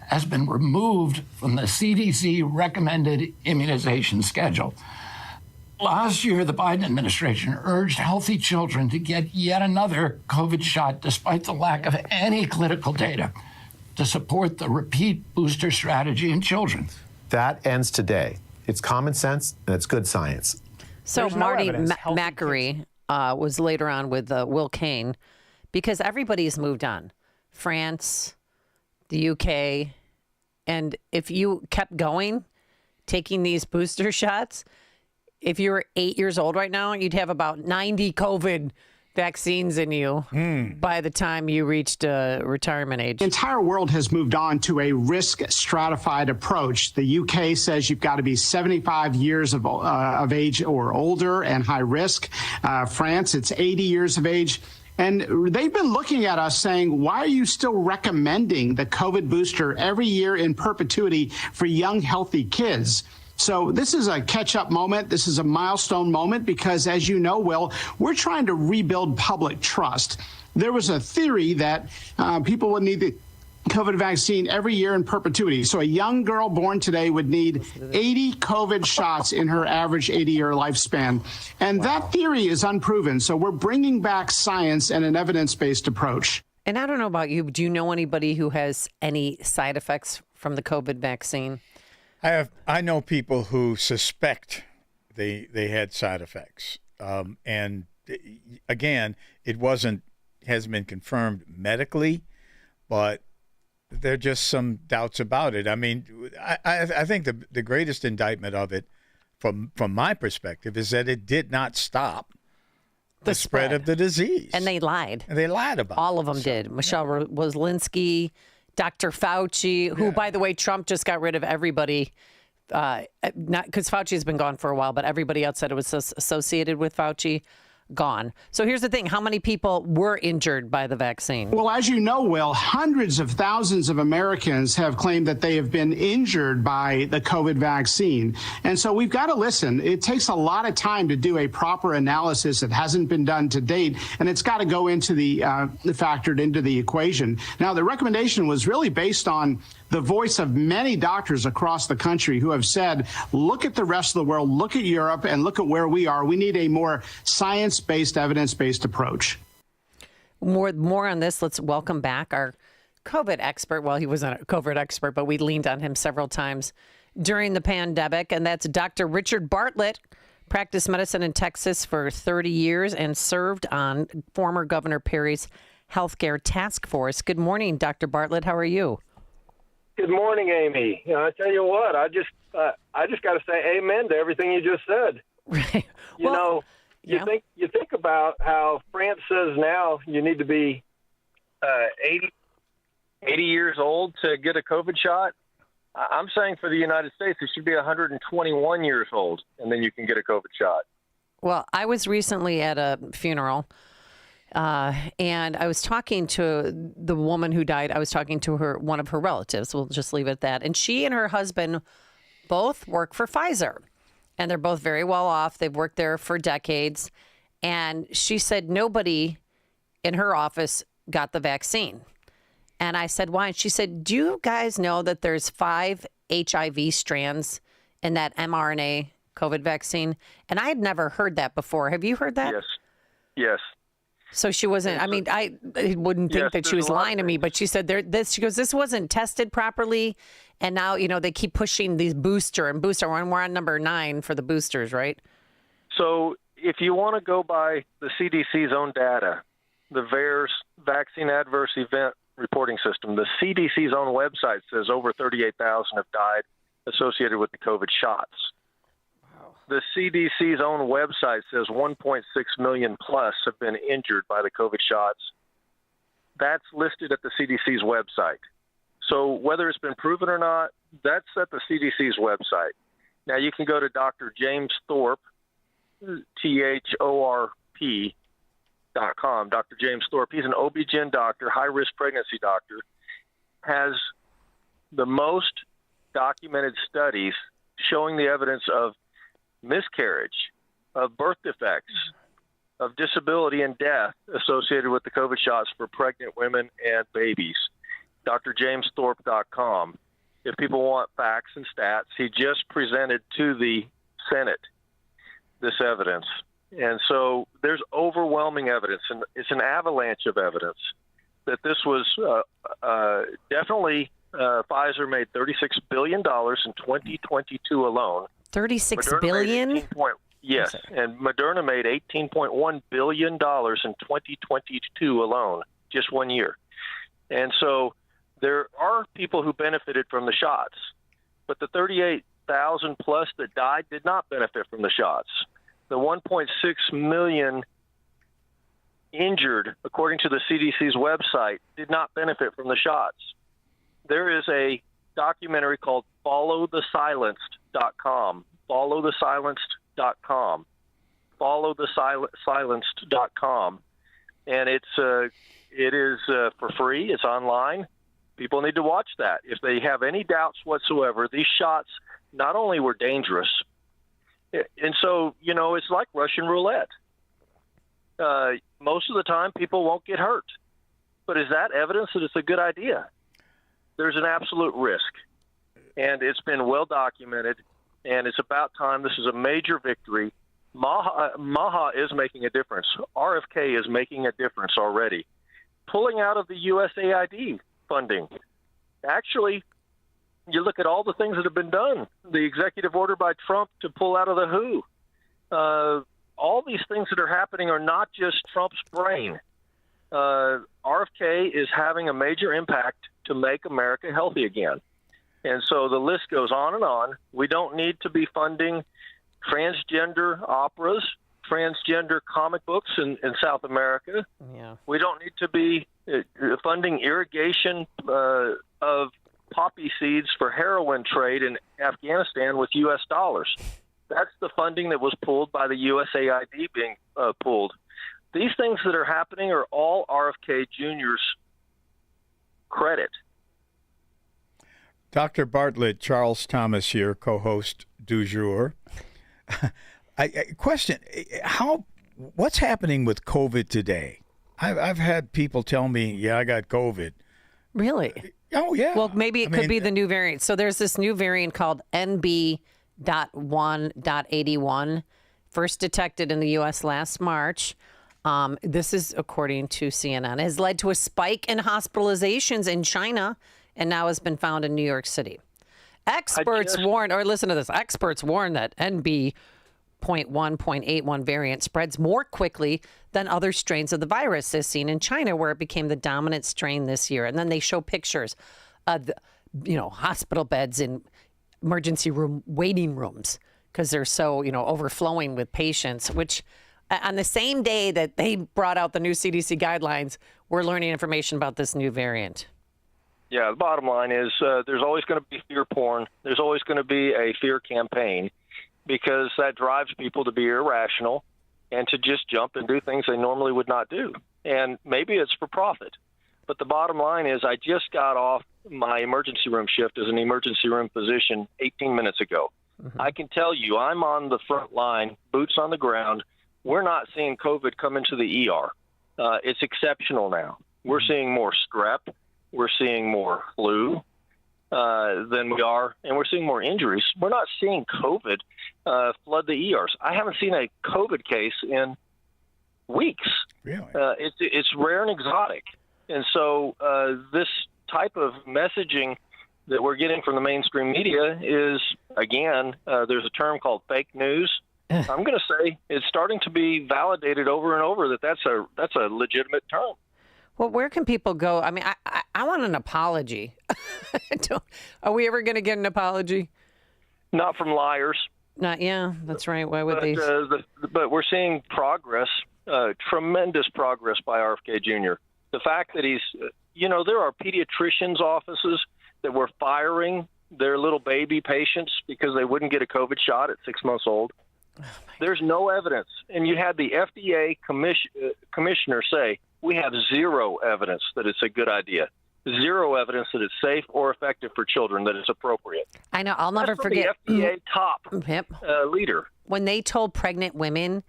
has been removed from the CDC recommended immunization schedule. Last year, the Biden administration urged healthy children to get yet another COVID shot despite the lack of any clinical data to support the repeat booster strategy in children. That ends today. It's common sense and it's good science. So Marty Makary was later on with Will Kane because everybody's moved on. France, the UK, and if you kept going, taking these booster shots, if you were 8 years old right now, you'd have about 90 COVID vaccines in you by the time you reached retirement age. The entire world has moved on to a risk stratified approach. The UK says you've got to be 75 years of age or older and high risk. France, it's 80 years of age. And they've been looking at us saying, why are you still recommending the COVID booster every year in perpetuity for young, healthy kids? So this is a catch-up moment. This is a milestone moment because, as you know, Will, we're trying to rebuild public trust. There was a theory that people would need the COVID vaccine every year in perpetuity. So a young girl born today would need 80 COVID shots in her average 80-year lifespan. And that theory is unproven. So we're bringing back science and an evidence-based approach. And I don't know about you, but do you know anybody who has any side effects from the COVID vaccine? I know people who suspect they had side effects, and again, hasn't been confirmed medically, but there are just some doubts about it. I mean, I think the greatest indictment of it, from my perspective, is that it did not stop the spread of the disease. And they lied. And they lied about all of them did. Michelle Wozlinski, Dr. Fauci, who, by the way, Trump just got rid of everybody. Not because Fauci has been gone for a while, but everybody else said it was associated with Fauci. Gone. So here's the thing. How many people were injured by the vaccine? Well, as you know, Will, hundreds of thousands of Americans have claimed that they have been injured by the COVID vaccine. And so we've got to listen. It takes a lot of time to do a proper analysis. It hasn't been done to date, and it's got to go into factored into the equation. Now, the recommendation was really based on the voice of many doctors across the country who have said, look at the rest of the world, look at Europe, and look at where we are. We need a more science-based, evidence-based approach. More on this. Let's welcome back our COVID expert. Well, he wasn't a COVID expert, but we leaned on him several times during the pandemic, and that's Dr. Richard Bartlett. Practiced medicine in Texas for 30 years and served on former Governor Perry's healthcare task force. Good morning, Dr. Bartlett. How are you? Good morning, Amy. I tell you what, I just got to say amen to everything you just said. Right. You think about how France says now you need to be 80 years old to get a COVID shot. I'm saying for the United States, it should be 121 years old, and then you can get a COVID shot. Well, I was recently at a funeral. And I was talking to the woman who died. I was talking to one of her relatives. We'll just leave it at that. And she and her husband both work for Pfizer. And they're both very well off. They've worked there for decades. And she said nobody in her office got the vaccine. And I said, why? And she said, do you guys know that there's 5 HIV strands in that mRNA COVID vaccine? And I had never heard that before. Have you heard that? Yes. So she wasn't, I mean, I wouldn't think that she was lying to me, but she said she goes, this wasn't tested properly. And now, they keep pushing these booster. And we're on number 9 for the boosters, right? So if you want to go by the CDC's own data, the VAERS Vaccine Adverse Event Reporting System, the CDC's own website says over 38,000 have died associated with the COVID shots. The CDC's own website says 1.6 million plus have been injured by the COVID shots. That's listed at the CDC's website. So whether it's been proven or not, that's at the CDC's website. Now you can go to Dr. James Thorpe, THORP.com. Dr. James Thorpe, he's an OB-GYN doctor, high-risk pregnancy doctor, has the most documented studies showing the evidence of miscarriage, of birth defects, of disability and death associated with the COVID shots for pregnant women and babies. drjamesthorpe.com. If people want facts and stats, he just presented to the Senate this evidence. And so there's overwhelming evidence, and it's an avalanche of evidence that this was definitely Pfizer made $36 billion in 2022 alone. $36 billion? Yes, and Moderna made $18.1 billion in 2022 alone, just 1 year. And so there are people who benefited from the shots, but the 38,000 plus that died did not benefit from the shots. The 1.6 million injured, according to the CDC's website, did not benefit from the shots. There is a documentary called followthesilenced.com, followthesilenced.com, followthesilenced.com, and it is for free. It's online. People need to watch that. If they have any doubts whatsoever, these shots not only were dangerous, and so, it's like Russian roulette. Most of the time, people won't get hurt. But is that evidence that it's a good idea? There's an absolute risk. And it's been well documented, and it's about time. This is a major victory. MAHA is making a difference. RFK is making a difference already. Pulling out of the USAID funding. Actually, you look at all the things that have been done, the executive order by Trump to pull out of the WHO. All these things that are happening are not just Trump's brain. RFK is having a major impact to make America healthy again. And so the list goes on and on. We don't need to be funding transgender operas, transgender comic books in South America. Yeah. We don't need to be funding irrigation of poppy seeds for heroin trade in Afghanistan with U.S. dollars. That's the funding that was pulled by the USAID being pulled. These things that are happening are all RFK Jr.'s credit. Dr. Bartlett, Charles Thomas here, co-host du jour. Question, what's happening with COVID today? I've had people tell me, yeah, I got COVID. Really? Oh, yeah. Well, maybe it could be the new variant. So there's this new variant called NB.1.81, first detected in the U.S. last March. This is, according to CNN, has led to a spike in hospitalizations in China and now has been found in New York City. Experts warn that NB.1.81 variant spreads more quickly than other strains of the virus, as seen in China, where it became the dominant strain this year. And then they show pictures of, hospital beds in emergency room waiting rooms because they're so, overflowing with patients, which on the same day that they brought out the new CDC guidelines, we're learning information about this new variant. Yeah, the bottom line is there's always going to be fear porn. There's always going to be a fear campaign because that drives people to be irrational and to just jump and do things they normally would not do. And maybe it's for profit. But the bottom line is I just got off my emergency room shift as an emergency room physician 18 minutes ago. Mm-hmm. I can tell you I'm on the front line, boots on the ground. We're not seeing COVID come into the ER. It's exceptional now. We're seeing more strep. We're seeing more flu than we are, and we're seeing more injuries. We're not seeing COVID flood the ERs. I haven't seen a COVID case in weeks. Really? It's rare and exotic. And so this type of messaging that we're getting from the mainstream media is, again, there's a term called fake news. I'm going to say it's starting to be validated over and over that that's a legitimate term. Well, where can people go? I mean, I want an apology. Are we ever going to get an apology? Not from liars. Yeah, that's right. Why would they? But we're seeing progress, tremendous progress by RFK Jr. The fact that he's, there are pediatricians' offices that were firing their little baby patients because they wouldn't get a COVID shot at 6 months old. Oh, there's no evidence. And you had the FDA commissioner say, we have zero evidence that it's a good idea. Zero evidence that it's safe or effective for children, that it's appropriate. I know. I'll never forget. The FDA top leader. When they told pregnant women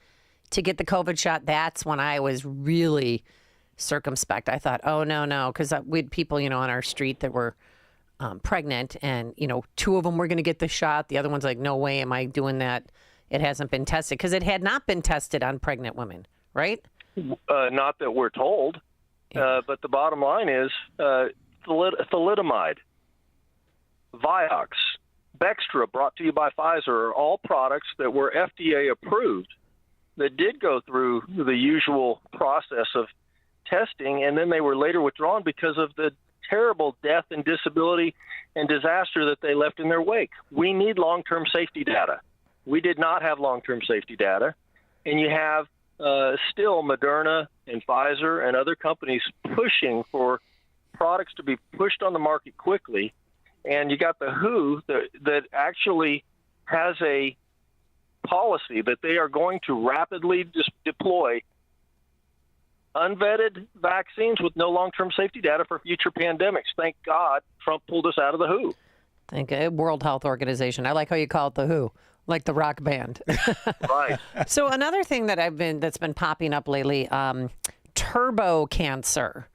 to get the COVID shot, that's when I was really circumspect. I thought, oh, no, because we had people, on our street that were pregnant and, 2 of them were going to get the shot. The other one's like, no way am I doing that. It hasn't been tested because it had not been tested on pregnant women, right? Not that we're told, but the bottom line is thalidomide, Vioxx, Bextra, brought to you by Pfizer, are all products that were FDA approved that did go through the usual process of testing, and then they were later withdrawn because of the terrible death and disability and disaster that they left in their wake. We need long-term safety data. We did not have long-term safety data, and you have still Moderna and Pfizer and other companies pushing for products to be pushed on the market quickly. And you got the WHO that actually has a policy that they are going to rapidly deploy unvetted vaccines with no long-term safety data for future pandemics. Thank God Trump pulled us out of the WHO. Thank you. World Health Organization. I like how you call it the WHO. Like the rock band. Right. So another thing that's been popping up lately, turbo cancer.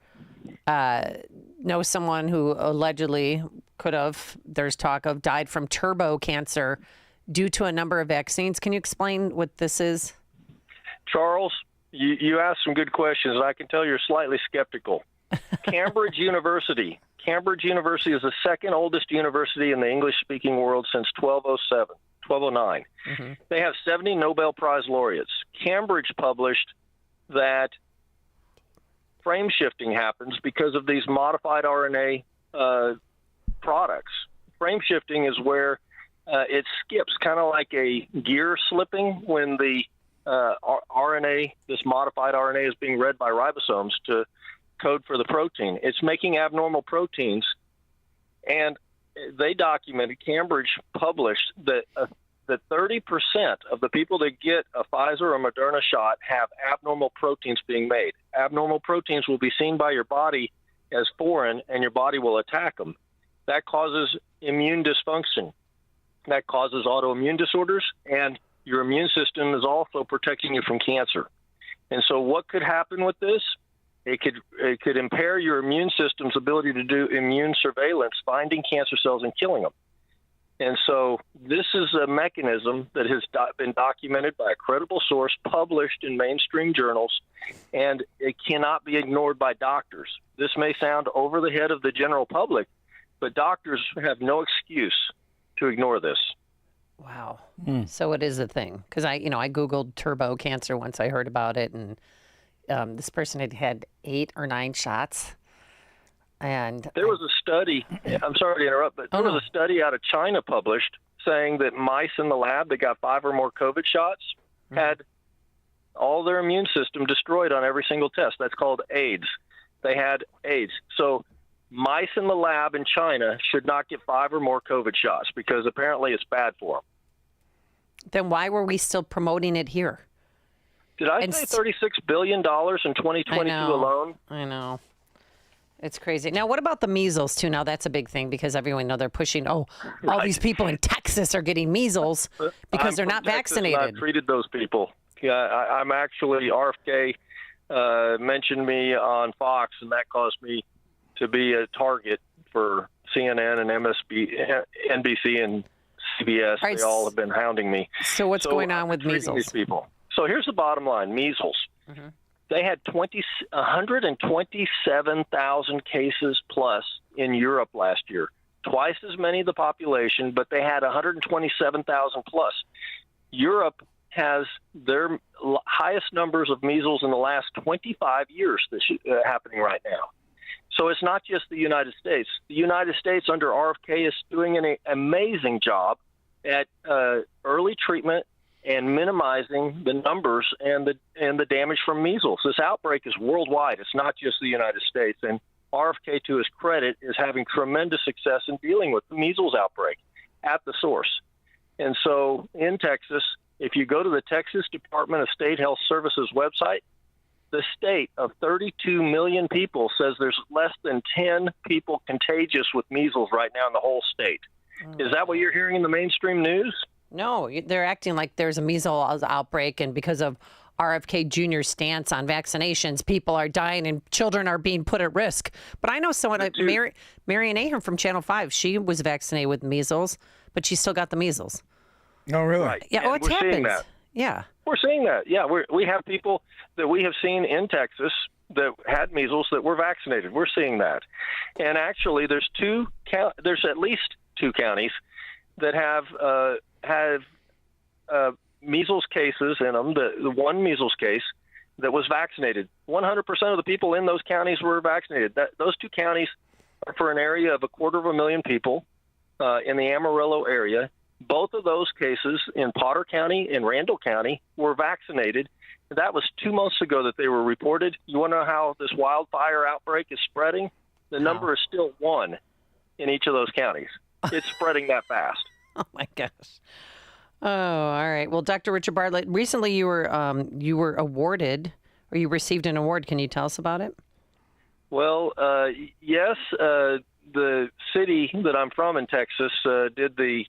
Know someone who allegedly could have, there's talk of, died from turbo cancer due to a number of vaccines. Can you explain what this is? Charles, you asked some good questions. I can tell you're slightly skeptical. Cambridge University Cambridge University is the second oldest university in the English-speaking world since 1209. They have 70 Nobel Prize laureates. Cambridge published that frame shifting happens because of these modified RNA products. Frame shifting is where it skips, kind of like a gear slipping when the RNA, this modified RNA, is being read by ribosomes to code for the protein. It's making abnormal proteins, and they documented, Cambridge published that 30% of the people that get a Pfizer or Moderna shot have abnormal proteins being made. Abnormal proteins will be seen by your body as foreign, and your body will attack them. That causes immune dysfunction. That causes autoimmune disorders, and your immune system is also protecting you from cancer. And so what could happen with this? It could impair your immune system's ability to do immune surveillance, finding cancer cells and killing them. And so this is a mechanism that has been documented by a credible source, published in mainstream journals, and it cannot be ignored by doctors. This may sound over the head of the general public, but doctors have no excuse to ignore this. Wow. So it is a thing. Because I Googled turbo cancer once I heard about it, and this person had had 8 or 9 shots. And there was a study, I'm sorry to interrupt, but there was a study out of China published saying that mice in the lab that got 5 or more COVID shots had all their immune system destroyed on every single test. That's called AIDS. They had AIDS. So mice in the lab in China should not get 5 or more COVID shots because apparently it's bad for them. Then why were we still promoting it here? Did I say $36 billion in 2022 alone? I know. It's crazy. Now, what about the measles, too? Now, that's a big thing because everyone they're pushing, all these people in Texas are getting measles because they're not vaccinated. I've treated those people. Yeah, I'm actually, RFK mentioned me on Fox, and that caused me to be a target for CNN and NBC and CBS. They all have been hounding me. So what's going on with measles? These people. So here's the bottom line, measles. They had 127,000 cases plus in Europe last year, twice as many of the population, but they had 127,000 plus. Europe has their highest numbers of measles in the last 25 years happening right now. So it's not just the United States. The United States under RFK is doing an amazing job at early treatment and minimizing the numbers and the damage from measles. This outbreak is worldwide. It's not just the United States. And RFK, to his credit, is having tremendous success in dealing with the measles outbreak at the source. And so in Texas, if you go to the Texas Department of State Health Services website, the state of 32 million people says there's less than 10 people contagious with measles right now in the whole state. Is that what you're hearing in the mainstream news? No, they're acting like there's a measles outbreak, and because of RFK Jr.'s stance on vaccinations, people are dying and children are being put at risk. But I know someone, Marian Ahern from Channel 5, she was vaccinated with measles, but she still got the measles. Oh, really? Right. Yeah, and it happens. Seeing that. Yeah. We're seeing that. Yeah, we have people that we have seen in Texas that had measles that were vaccinated. We're seeing that. And actually, there's at least 2 counties that have measles cases in them, the one measles case that was vaccinated. 100% of the people in those counties were vaccinated. Those 2 counties are for an area of 250,000 people in the Amarillo area. Both of those cases in Potter County and Randall County were vaccinated. That was 2 months ago that they were reported. You want to know how this wildfire outbreak is spreading? The number is still 1 in each of those counties. It's spreading that fast. Oh, my gosh. Oh, all right. Well, Dr. Richard Bartlett, recently you were awarded, or you received an award. Can you tell us about it? Well, yes. The city that I'm from in Texas did the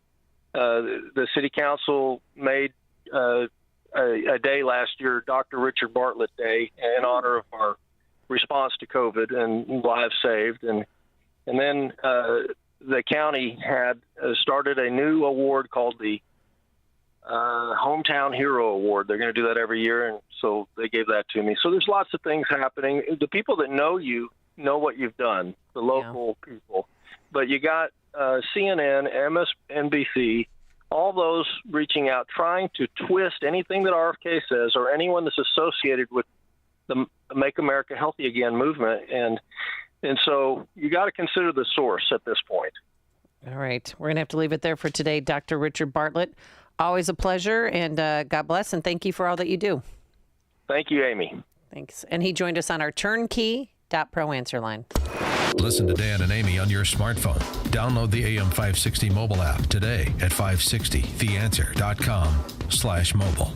city council made a day last year, Dr. Richard Bartlett Day, in honor of our response to COVID and lives saved. And then the county had started a new award called the Hometown Hero Award. They're going to do that every year, and so they gave that to me. So there's lots of things happening. The people that know you know what you've done, the local people. But you got CNN, MSNBC, all those reaching out, trying to twist anything that RFK says or anyone that's associated with the Make America Healthy Again movement. And so you got to consider the source at this point. All right. We're going to have to leave it there for today. Dr. Richard Bartlett, always a pleasure, and God bless, and thank you for all that you do. Thank you, Amy. Thanks. And he joined us on our turnkey.pro answer line. Listen to Dan and Amy on your smartphone. Download the AM560 mobile app today at 560theanswer.com/mobile.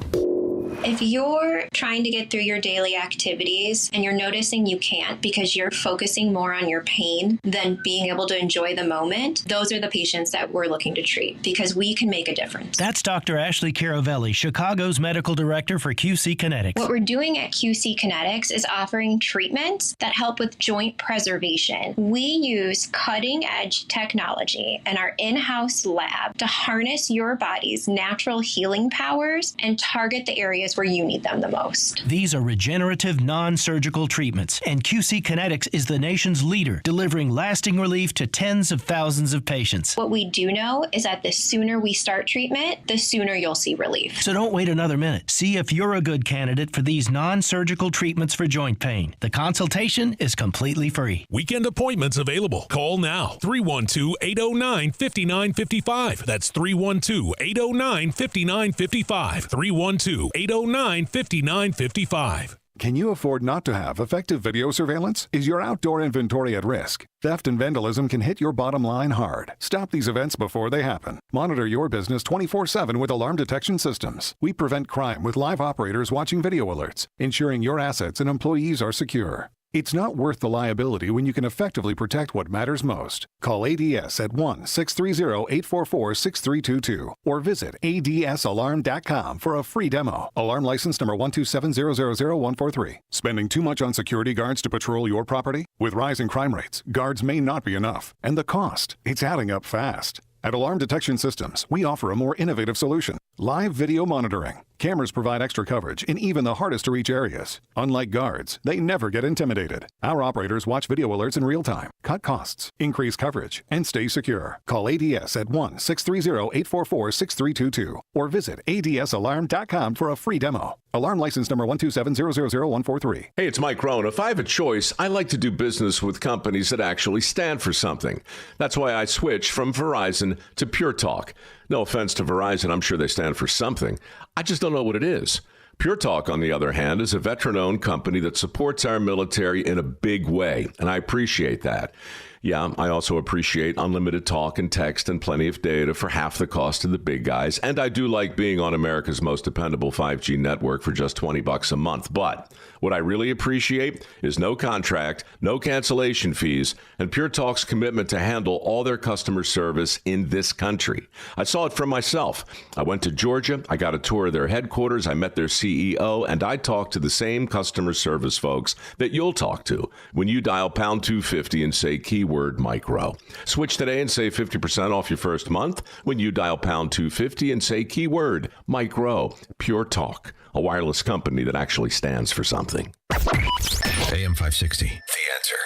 If you're trying to get through your daily activities and you're noticing you can't because you're focusing more on your pain than being able to enjoy the moment, those are the patients that we're looking to treat because we can make a difference. That's Dr. Ashley Caravelli, Chicago's medical director for QC Kinetics. What we're doing at QC Kinetics is offering treatments that help with joint preservation. We use cutting-edge technology in our in-house lab to harness your body's natural healing powers and target the areas where you need them the most. These are regenerative, non-surgical treatments, and QC Kinetics is the nation's leader, delivering lasting relief to tens of thousands of patients. What we do know is that the sooner we start treatment, the sooner you'll see relief. So don't wait another minute. See if you're a good candidate for these non-surgical treatments for joint pain. The consultation is completely free. Weekend appointments available. Call now. 312-809-5955. That's 312-809-5955. 312-809-5955. Can you afford not to have effective video surveillance? Is your outdoor inventory at risk? Theft and vandalism can hit your bottom line hard. Stop these events before they happen. Monitor your business 24/7 with alarm detection systems. We prevent crime with live operators watching video alerts, ensuring your assets and employees are secure. It's not worth the liability when you can effectively protect what matters most. Call ADS at 1-630-844-6322 or visit adsalarm.com for a free demo. Alarm license number 127000143. Spending too much on security guards to patrol your property? With rising crime rates, guards may not be enough. And the cost, it's adding up fast. At Alarm Detection Systems, we offer a more innovative solution. Live video monitoring. Cameras provide extra coverage in even the hardest to reach areas. Unlike guards, they never get intimidated. Our operators watch video alerts in real time, cut costs, increase coverage, and stay secure. Call ADS at 1-630-844-6322 or visit adsalarm.com for a free demo. Alarm license number 127000143. Hey, it's Mike Rohn. If I have a choice, I like to do business with companies that actually stand for something. That's why I switched from Verizon to Pure Talk. No offense to Verizon, I'm sure they stand for something. I just don't know what it is. Pure Talk, on the other hand, is a veteran-owned company that supports our military in a big way, and I appreciate that. Yeah, I also appreciate unlimited talk and text and plenty of data for half the cost of the big guys. And I do like being on America's most dependable 5G network for just $20 a month. But what I really appreciate is no contract, no cancellation fees, and Pure Talk's commitment to handle all their customer service in this country. I saw it for myself. I went to Georgia, I got a tour of their headquarters, I met their CEO, and I talked to the same customer service folks that you'll talk to when you dial pound 250 and say keyword micro. Switch today and save 50% off your first month when you dial pound 250 and say keyword micro. Pure Talk, a wireless company that actually stands for something. AM 560, The Answer.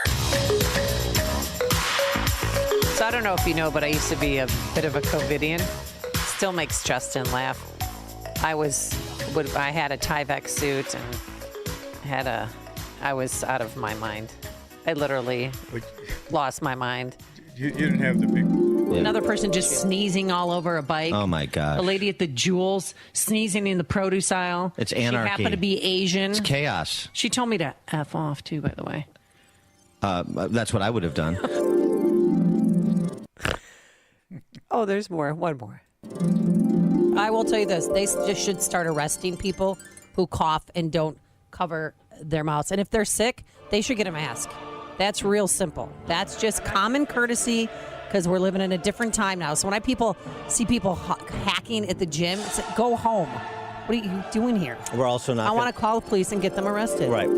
So I don't know if you know, but I used to be a bit of a COVIDian. Still makes Justin laugh. I had a Tyvek suit and I was out of my mind. I literally lost my mind. You didn't have the big... Another person just sneezing all over a bike. Oh, my God. A lady at the Jewels sneezing in the produce aisle. It's anarchy. She happened to be Asian. It's chaos. She told me to F off, too, by the way. That's what I would have done. Oh, there's more. One more. I will tell you this. They just should start arresting people who cough and don't cover their mouths. And if they're sick, they should get a mask. That's real simple. That's just common courtesy because we're living in a different time now. So when see people hacking at the gym, it's like, go home. What are you doing here? We're also not. I want to call the police and get them arrested. Right.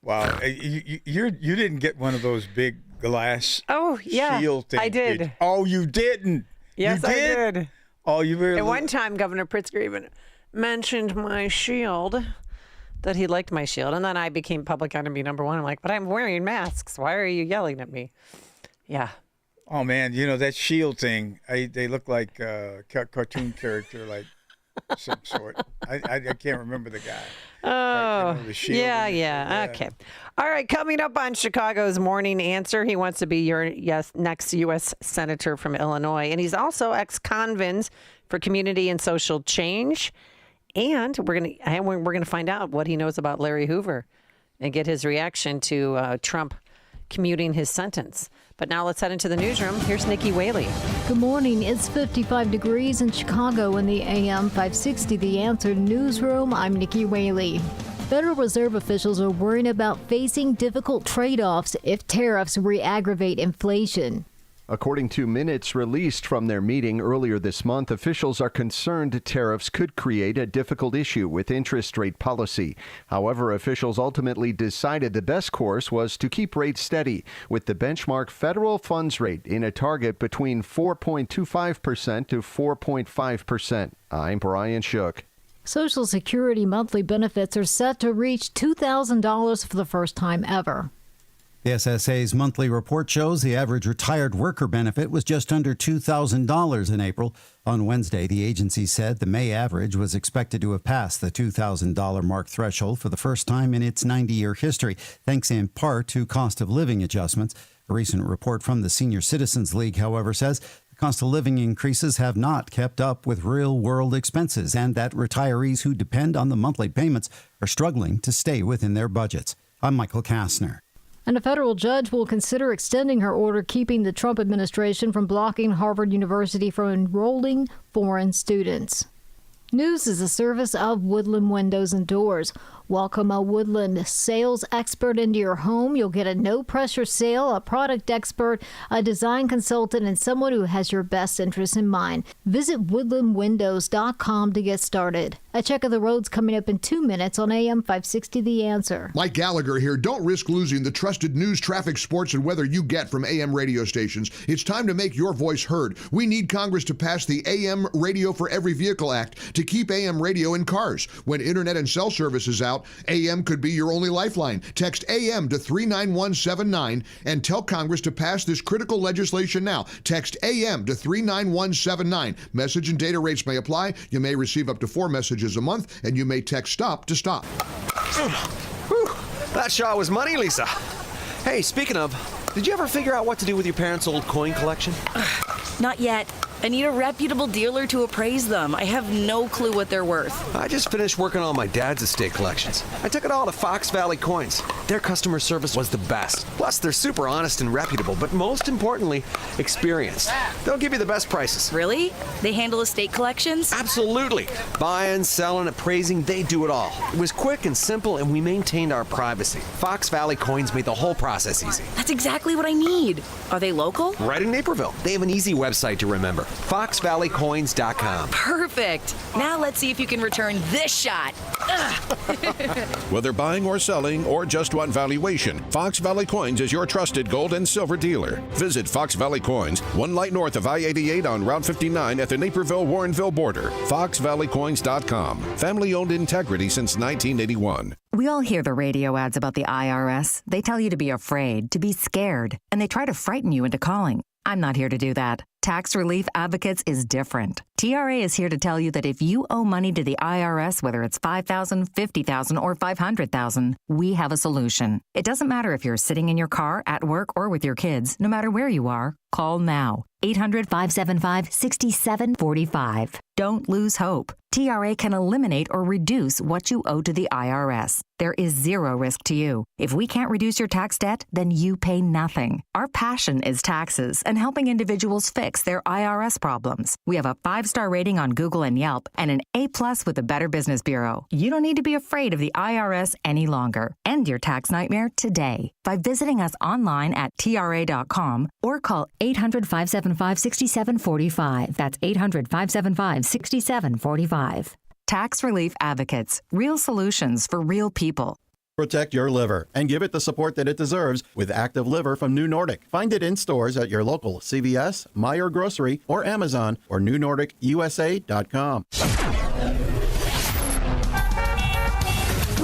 Wow. You didn't get one of those big glass shield things. I did. Oh, you didn't? Yes, you did? I did. Oh, you really? At one time, Governor Pritzker even mentioned my shield. that he liked my shield. And then I became public enemy number one. I'm like, but I'm wearing masks. Why are you yelling at me? Yeah. Oh, man, that shield thing, they look like a cartoon character, like some sort. I can't remember the guy. Oh, the shield yeah. Okay. All right, coming up on Chicago's Morning Answer, he wants to be your next U.S. Senator from Illinois. And he's also ex-convent for community and social change. And we're gonna find out what he knows about Larry Hoover and get his reaction to Trump commuting his sentence. But now let's head into the newsroom. Here's Nikki Whaley. Good morning. It's 55 degrees in Chicago in the AM 560 The Answer newsroom. I'm Nikki Whaley. Federal Reserve officials are worrying about facing difficult trade-offs if tariffs re-aggravate inflation. According to minutes released from their meeting earlier this month, officials are concerned tariffs could create a difficult issue with interest rate policy. However, officials ultimately decided the best course was to keep rates steady, with the benchmark federal funds rate in a target between 4.25% to 4.5%. I'm Brian Shook. Social Security monthly benefits are set to reach $2,000 for the first time ever. The SSA's monthly report shows the average retired worker benefit was just under $2,000 in April. On Wednesday, the agency said the May average was expected to have passed the $2,000 mark threshold for the first time in its 90-year history, thanks in part to cost of living adjustments. A recent report from the Senior Citizens League, however, says the cost of living increases have not kept up with real-world expenses and that retirees who depend on the monthly payments are struggling to stay within their budgets. I'm Michael Kastner. And a federal judge will consider extending her order keeping the Trump administration from blocking Harvard University from enrolling foreign students. News is a service of Woodland Windows and Doors. Welcome a Woodland sales expert into your home. You'll get a no-pressure sale, a product expert, a design consultant, and someone who has your best interests in mind. Visit woodlandwindows.com to get started. A check of the roads coming up in 2 minutes on AM 560 The Answer. Mike Gallagher here. Don't risk losing the trusted news, traffic, sports, and weather you get from AM radio stations. It's time to make your voice heard. We need Congress to pass the AM Radio for Every Vehicle Act to keep AM radio in cars. When internet and cell service is out, AM could be your only lifeline. Text AM to 39179 and tell Congress to pass this critical legislation now. Text AM to 39179. Message and data rates may apply. You may receive up to 4 messages a month, and you may text STOP to stop. Whew, that shot was money, Lisa. Hey, speaking of, did you ever figure out what to do with your parents' old coin collection? Not yet. I need a reputable dealer to appraise them. I have no clue what they're worth. I just finished working on my dad's estate collections. I took it all to Fox Valley Coins. Their customer service was the best. Plus, they're super honest and reputable, but most importantly, experienced. They'll give you the best prices. Really? They handle estate collections? Absolutely. Buying, selling, appraising, they do it all. It was quick and simple, and we maintained our privacy. Fox Valley Coins made the whole process easy. That's exactly what I need. Are they local? Right in Naperville. They have an easy website to remember. FoxValleyCoins.com. Perfect. Now let's see if you can return this shot. Whether buying or selling or just want valuation, Fox Valley Coins is your trusted gold and silver dealer. Visit Fox Valley Coins, 1 light north of I-88 on Route 59 at the Naperville-Warrenville border. FoxValleyCoins.com. Family-owned integrity since 1981. We all hear the radio ads about the IRS. They tell you to be afraid, to be scared, and they try to frighten you into calling. I'm not here to do that. Tax Relief Advocates is different. TRA is here to tell you that if you owe money to the IRS, whether it's $5,000, $50,000, or $500,000, we have a solution. It doesn't matter if you're sitting in your car, at work, or with your kids. No matter where you are, call now. 800-575-6745. Don't lose hope. TRA can eliminate or reduce what you owe to the IRS. There is zero risk to you. If we can't reduce your tax debt, then you pay nothing. Our passion is taxes and helping individuals fix their IRS problems. We have a 5-star rating on Google and Yelp and an A+ with the Better Business Bureau. You don't need to be afraid of the IRS any longer. End your tax nightmare today by visiting us online at TRA.com or call 800-575-6745. That's 800-575-6745. Tax Relief Advocates. Real solutions for real people. Protect your liver and give it the support that it deserves with Active Liver from New Nordic. Find it in stores at your local CVS, Meijer Grocery, or Amazon, or NewNordicUSA.com.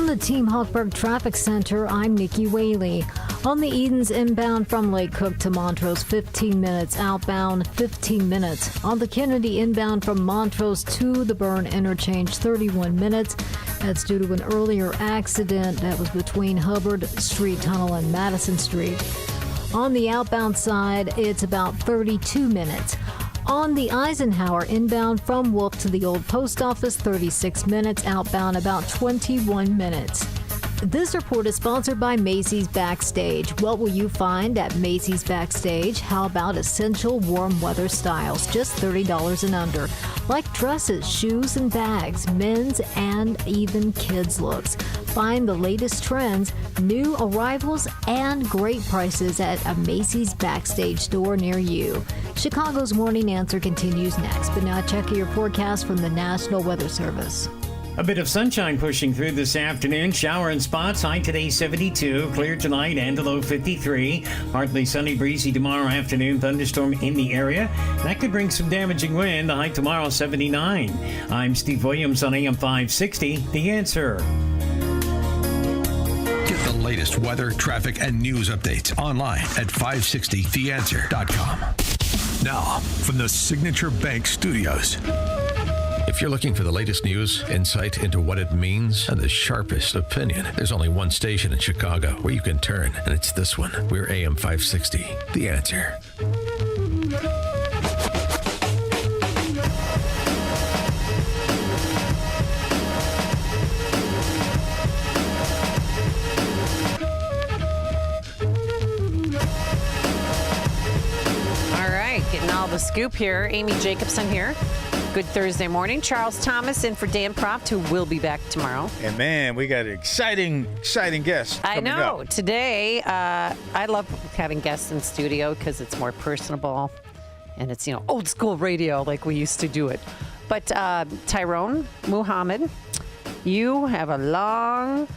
From the Team Hawkburg Traffic Center, I'm Nikki Whaley. On the Edens inbound from Lake Cook to Montrose, 15 minutes. Outbound, 15 minutes. On the Kennedy inbound from Montrose to the Burn Interchange, 31 minutes. That's due to an earlier accident that was between Hubbard Street Tunnel and Madison Street. On the outbound side, it's about 32 minutes. On the Eisenhower inbound from Wolf to the old post office, 36 minutes. Outbound, about 21 minutes. This report is sponsored by Macy's Backstage. What will you find at Macy's Backstage? How about essential warm weather styles, just $30 and under, like dresses, shoes, and bags, men's and even kids' looks. Find the latest trends, new arrivals, and great prices at a Macy's Backstage store near you. Chicago's Morning Answer continues next, but now check your forecast from the National Weather Service. A bit of sunshine pushing through this afternoon. Shower in spots. High today 72. Clear tonight and a low 53. Partly sunny, breezy tomorrow afternoon. Thunderstorm in the area. That could bring some damaging wind. The high tomorrow 79. I'm Steve Williams on AM 560. The Answer. Get the latest weather, traffic, and news updates online at 560theanswer.com. Now, from the Signature Bank Studios. If you're looking for the latest news, insight into what it means, and the sharpest opinion, there's only one station in Chicago where you can turn, and it's this one. We're AM 560, The Answer. All right, getting all the scoop here. Amy Jacobson here. Good Thursday morning. Charles Thomas in for Dan Proft, who will be back tomorrow. And man, we got an exciting guest I coming know. up. Today, I love having guests in studio because it's more personable and it's, old school radio like we used to do it. But Tyrone Muhammad, you have a long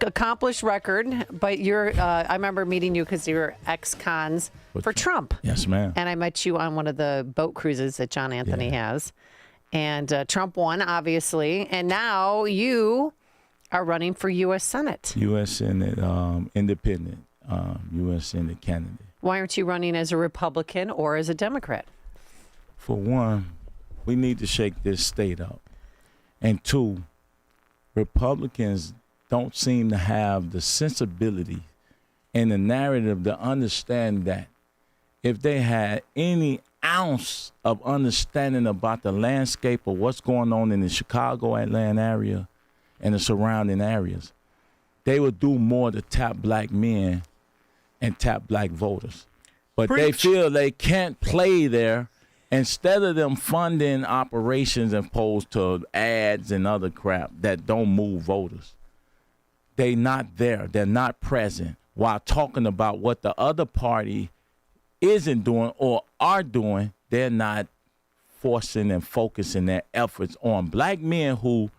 accomplished record, but I remember meeting you because you were ex-cons for Trump. Yes, ma'am. And I met you on one of the boat cruises that John Anthony has. And Trump won, obviously. And now you are running for U.S. Senate. U.S. Senate independent, U.S. Senate candidate. Why aren't you running as a Republican or as a Democrat? For one, we need to shake this state up. And two, Republicans don't seem to have the sensibility and the narrative to understand that if they had any ounce of understanding about the landscape of what's going on in the Chicago, Atlanta area and the surrounding areas, they would do more to tap black men and tap black voters. But they feel they can't play there. Instead of them funding operations opposed to ads and other crap that don't move voters, they not there. They're not present while talking about what the other party isn't doing or are doing. They're not forcing and focusing their efforts on black men who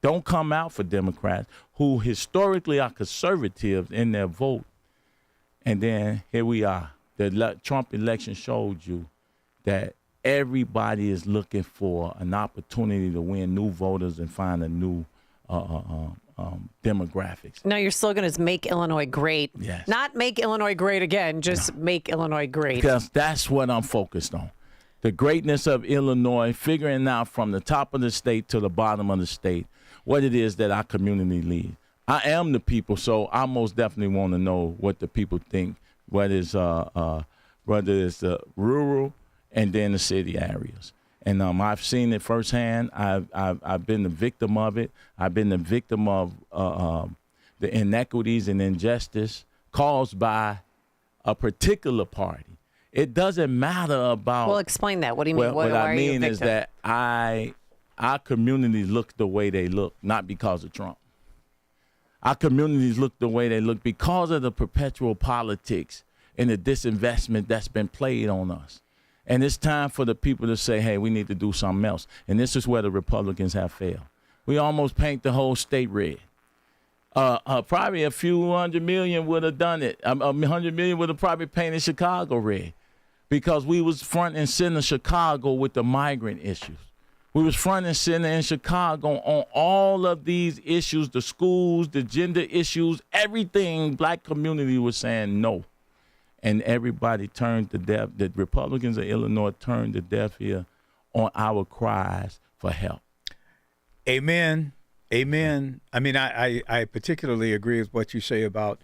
don't come out for Democrats, who historically are conservative in their vote. And then here we are. The Trump election showed you that everybody is looking for an opportunity to win new voters and find a new demographics. No, your slogan is "Make Illinois Great." Yes. Not "Make Illinois Great Again," just "Make Illinois Great." Because that's what I'm focused on. The greatness of Illinois, figuring out from the top of the state to the bottom of the state what it is that our community needs. I am the people, so I most definitely want to know what the people think, whether it's rural and then the city areas. And I've seen it firsthand. I've been the victim of it. I've been the victim of the inequities and injustice caused by a particular party. It doesn't matter about. Well, explain that. What do you mean? What I mean is that our communities look the way they look, not because of Trump. Our communities look the way they look because of the perpetual politics and the disinvestment that's been played on us. And it's time for the people to say, hey, we need to do something else. And this is where the Republicans have failed. We almost paint the whole state red. Probably a few $100 million would have done it. $100 million would have probably painted Chicago red because we was front and center Chicago with the migrant issues. We was front and center in Chicago on all of these issues, the schools, the gender issues, everything. Black community was saying no. And everybody turned to deaf. The Republicans of Illinois turned a deaf ear on our cries for help. Amen. Amen. I mean, I particularly agree with what you say about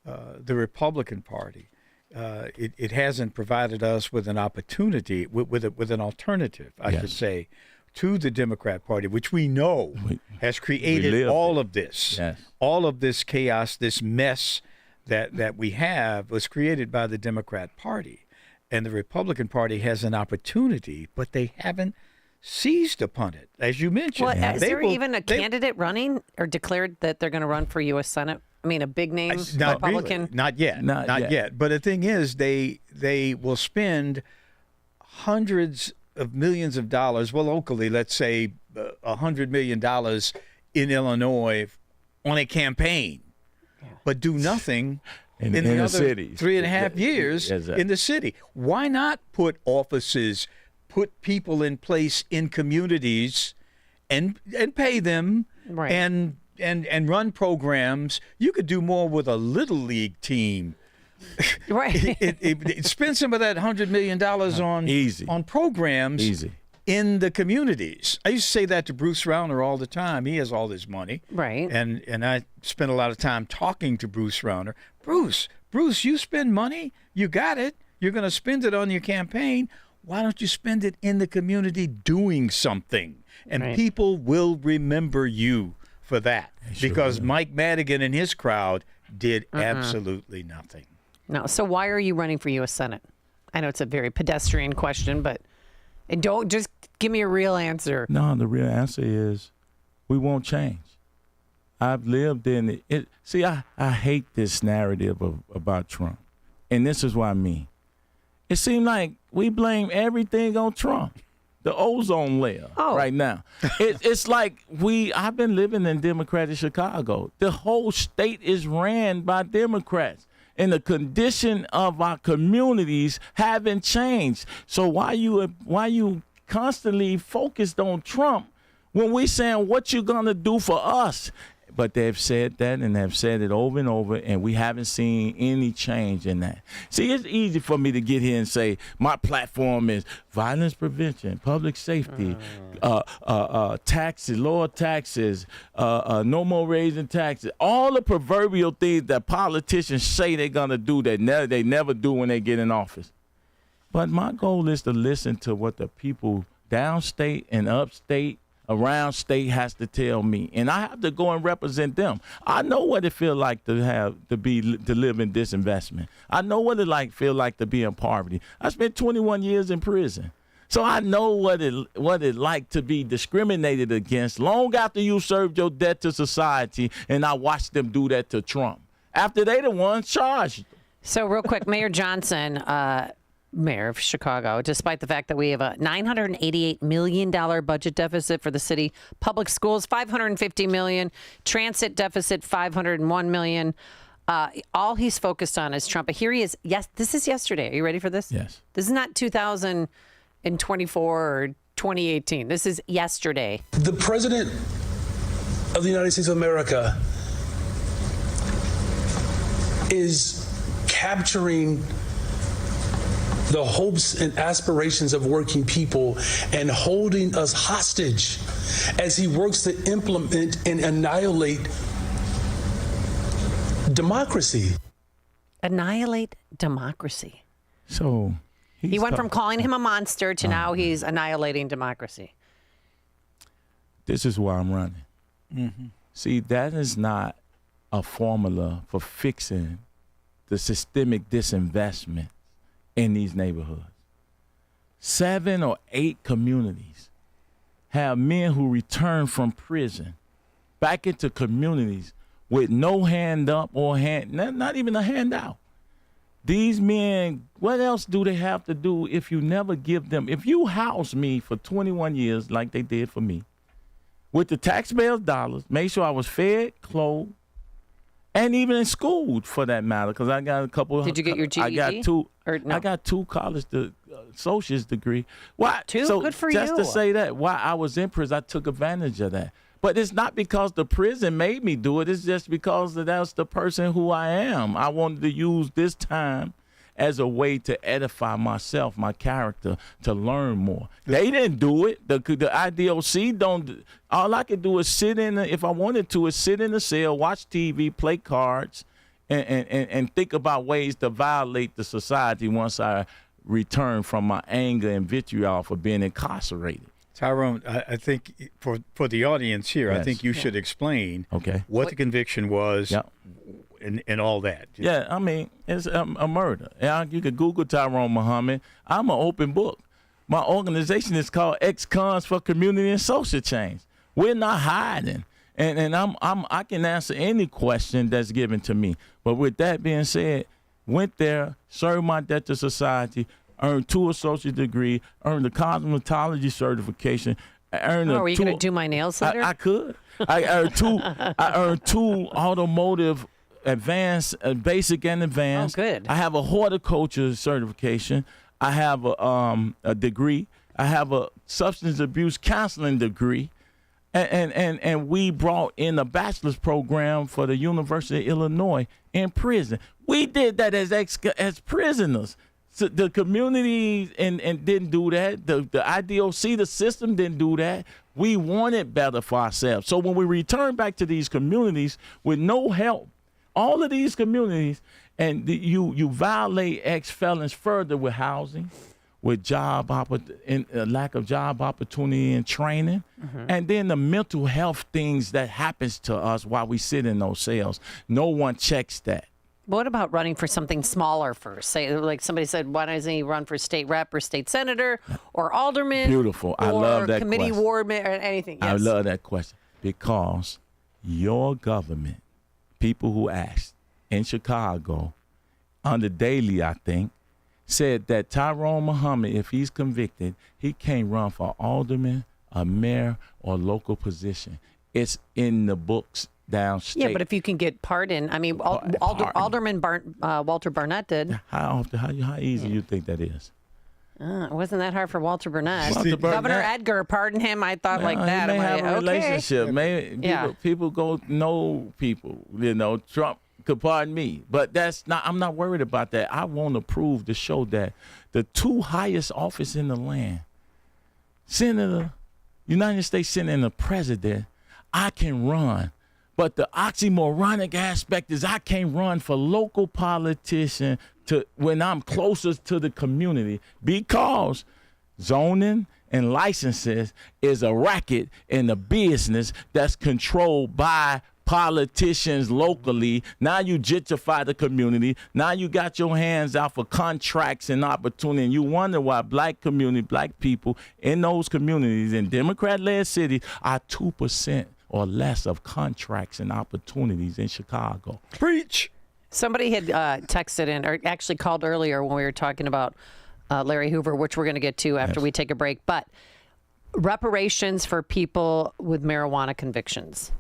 the Republican Party. It hasn't provided us with an opportunity, with an alternative, I should say, to the Democrat Party, which we know has created all of this. Yes. All of this chaos, this mess that we have was created by the Democrat Party. And the Republican Party has an opportunity, but they haven't seized upon it, as you mentioned. Well, is there even a candidate running or declared that they're going to run for U.S. Senate? I mean, a big name Republican? Really. Not yet. Not yet. But the thing is, they will spend hundreds of millions of dollars, well, locally, let's say $100 million in Illinois on a campaign, but do nothing in the other cities. 3.5 years in the city. Why not put offices, put people in place in communities and pay them and run programs? You could do more with a little league team. Right. Spend some of that $100 million on programs in the communities. I used to say that to Bruce Rauner all the time. He has all this money. Right. And I spent a lot of time talking to Bruce Rauner. Bruce, you spend money. You got it. You're going to spend it on your campaign. Why don't you spend it in the community doing something? And people will remember you for that. Because Mike Madigan and his crowd did absolutely nothing. No. So why are you running for U.S. Senate? I know it's a very pedestrian question, but don't just give me a real answer. No, the real answer is we won't change. I've lived in it. See, I hate this narrative about Trump. And this is what I mean. It seems like we blame everything on Trump. The ozone layer right now. It's like I've been living in Democratic Chicago. The whole state is ran by Democrats. And the condition of our communities haven't changed. So why you constantly focused on Trump when we saying what you gonna do for us? But they've said that and they've said it over and over, and we haven't seen any change in that. See, it's easy for me to get here and say my platform is violence prevention, public safety, taxes, lower taxes, no more raising taxes, all the proverbial things that politicians say they're going to do that they never do when they get in office. But my goal is to listen to what the people downstate and upstate around state has to tell me, and I have to go and represent them. I know what it feels like to live in disinvestment. I know what it feel like to be in poverty. I spent 21 years in prison, so I know what it like to be discriminated against long after you served your debt to society. And I watched them do that to Trump after they the ones charged. So real quick, Mayor Johnson. Mayor of Chicago, despite the fact that we have a $988 million budget deficit for the city, public schools, $550 million, transit deficit, $501 million. All he's focused on is Trump. But here he is. Yes, this is yesterday. Are you ready for this? Yes. This is not 2024 or 2018. This is yesterday. The president of the United States of America is capturing the hopes and aspirations of working people and holding us hostage as he works to implement and annihilate democracy. Annihilate democracy. So he went from calling him a monster to now he's annihilating democracy. This is why I'm running. Mm-hmm. See, that is not a formula for fixing the systemic disinvestment in these neighborhoods. 7 or 8 communities have men who return from prison back into communities with no hand up or not even a handout. These men, what else do they have to do if you never give them? If you house me for 21 years like they did for me, with the taxpayers' dollars, make sure I was fed, clothed, and even in school, for that matter, because I got a couple. Did you get your GED? I got 2. Or no? I got 2 college associate's degree. Why? Two? So Good for just you. to say that, while I was in prison, I took advantage of that. But it's not because the prison made me do it. It's just because that's the person who I am. I wanted to use this time as a way to edify myself, my character, to learn more. They didn't do it. The IDOC don't. All I could do is if I wanted to, is sit in the cell, watch TV, play cards, and think about ways to violate the society once I return from my anger and vitriol for being incarcerated. Tyrone, I think for the audience here, Yes. I think you should explain what the conviction was and all that. Yeah, I mean, it's a murder. Yeah, you could Google Tyrone Muhammad. I'm an open book. My organization is called Ex-Cons for Community and Social Change. We're not hiding. And I can answer any question that's given to me. But with that being said, went there, served my debt to society, earned 2 associate degree, earned a cosmetology certification, earned were you going to do my nails later? I could. I earned 2 automotive advanced, basic and advanced. Oh, good. I have a horticulture certification. I have a degree. I have a substance abuse counseling degree. And we brought in a bachelor's program for the University of Illinois in prison. We did that as prisoners. So the community and didn't do that. The IDOC, the system didn't do that. We wanted better for ourselves. So when we return back to these communities with no help, all of these communities, and you violate ex-felons further with housing, with lack of job opportunity and training, and then the mental health things that happens to us while we sit in those cells. No one checks that. What about running for something smaller first? Say, like somebody said, why doesn't he run for state rep or state senator or alderman? Beautiful. I love that committee question. ward or anything. Yes. I love that question because your government, people who asked in Chicago, on the Daily, I think, said that Tyrone Muhammad, if he's convicted, he can't run for alderman, a mayor, or local position. It's in the books downstate. Yeah, but if you can get pardoned, I mean, Alderman Walter Barnett did. How easy you think that is? It wasn't that hard for Walter Barnett. Walter Barnett. Governor Edgar pardoned him. I thought like that. He may have a relationship. Okay. People go know people. Trump could pardon me, but I'm not worried about that. I want to prove to show that the 2 highest office in the land, Senator, United States Senator, and the President, I can run. But the oxymoronic aspect is I can't run for local politician when I'm closest to the community because zoning and licenses is a racket and a business that's controlled by politicians locally. Now you gentrify the community. Now you got your hands out for contracts and opportunity. And you wonder why black people in those communities in Democrat-led cities are 2% or less of contracts and opportunities in Chicago. Preach. Somebody had texted in, or actually called earlier when we were talking about Larry Hoover, which we're going to get to after we take a break. But reparations for people with marijuana convictions.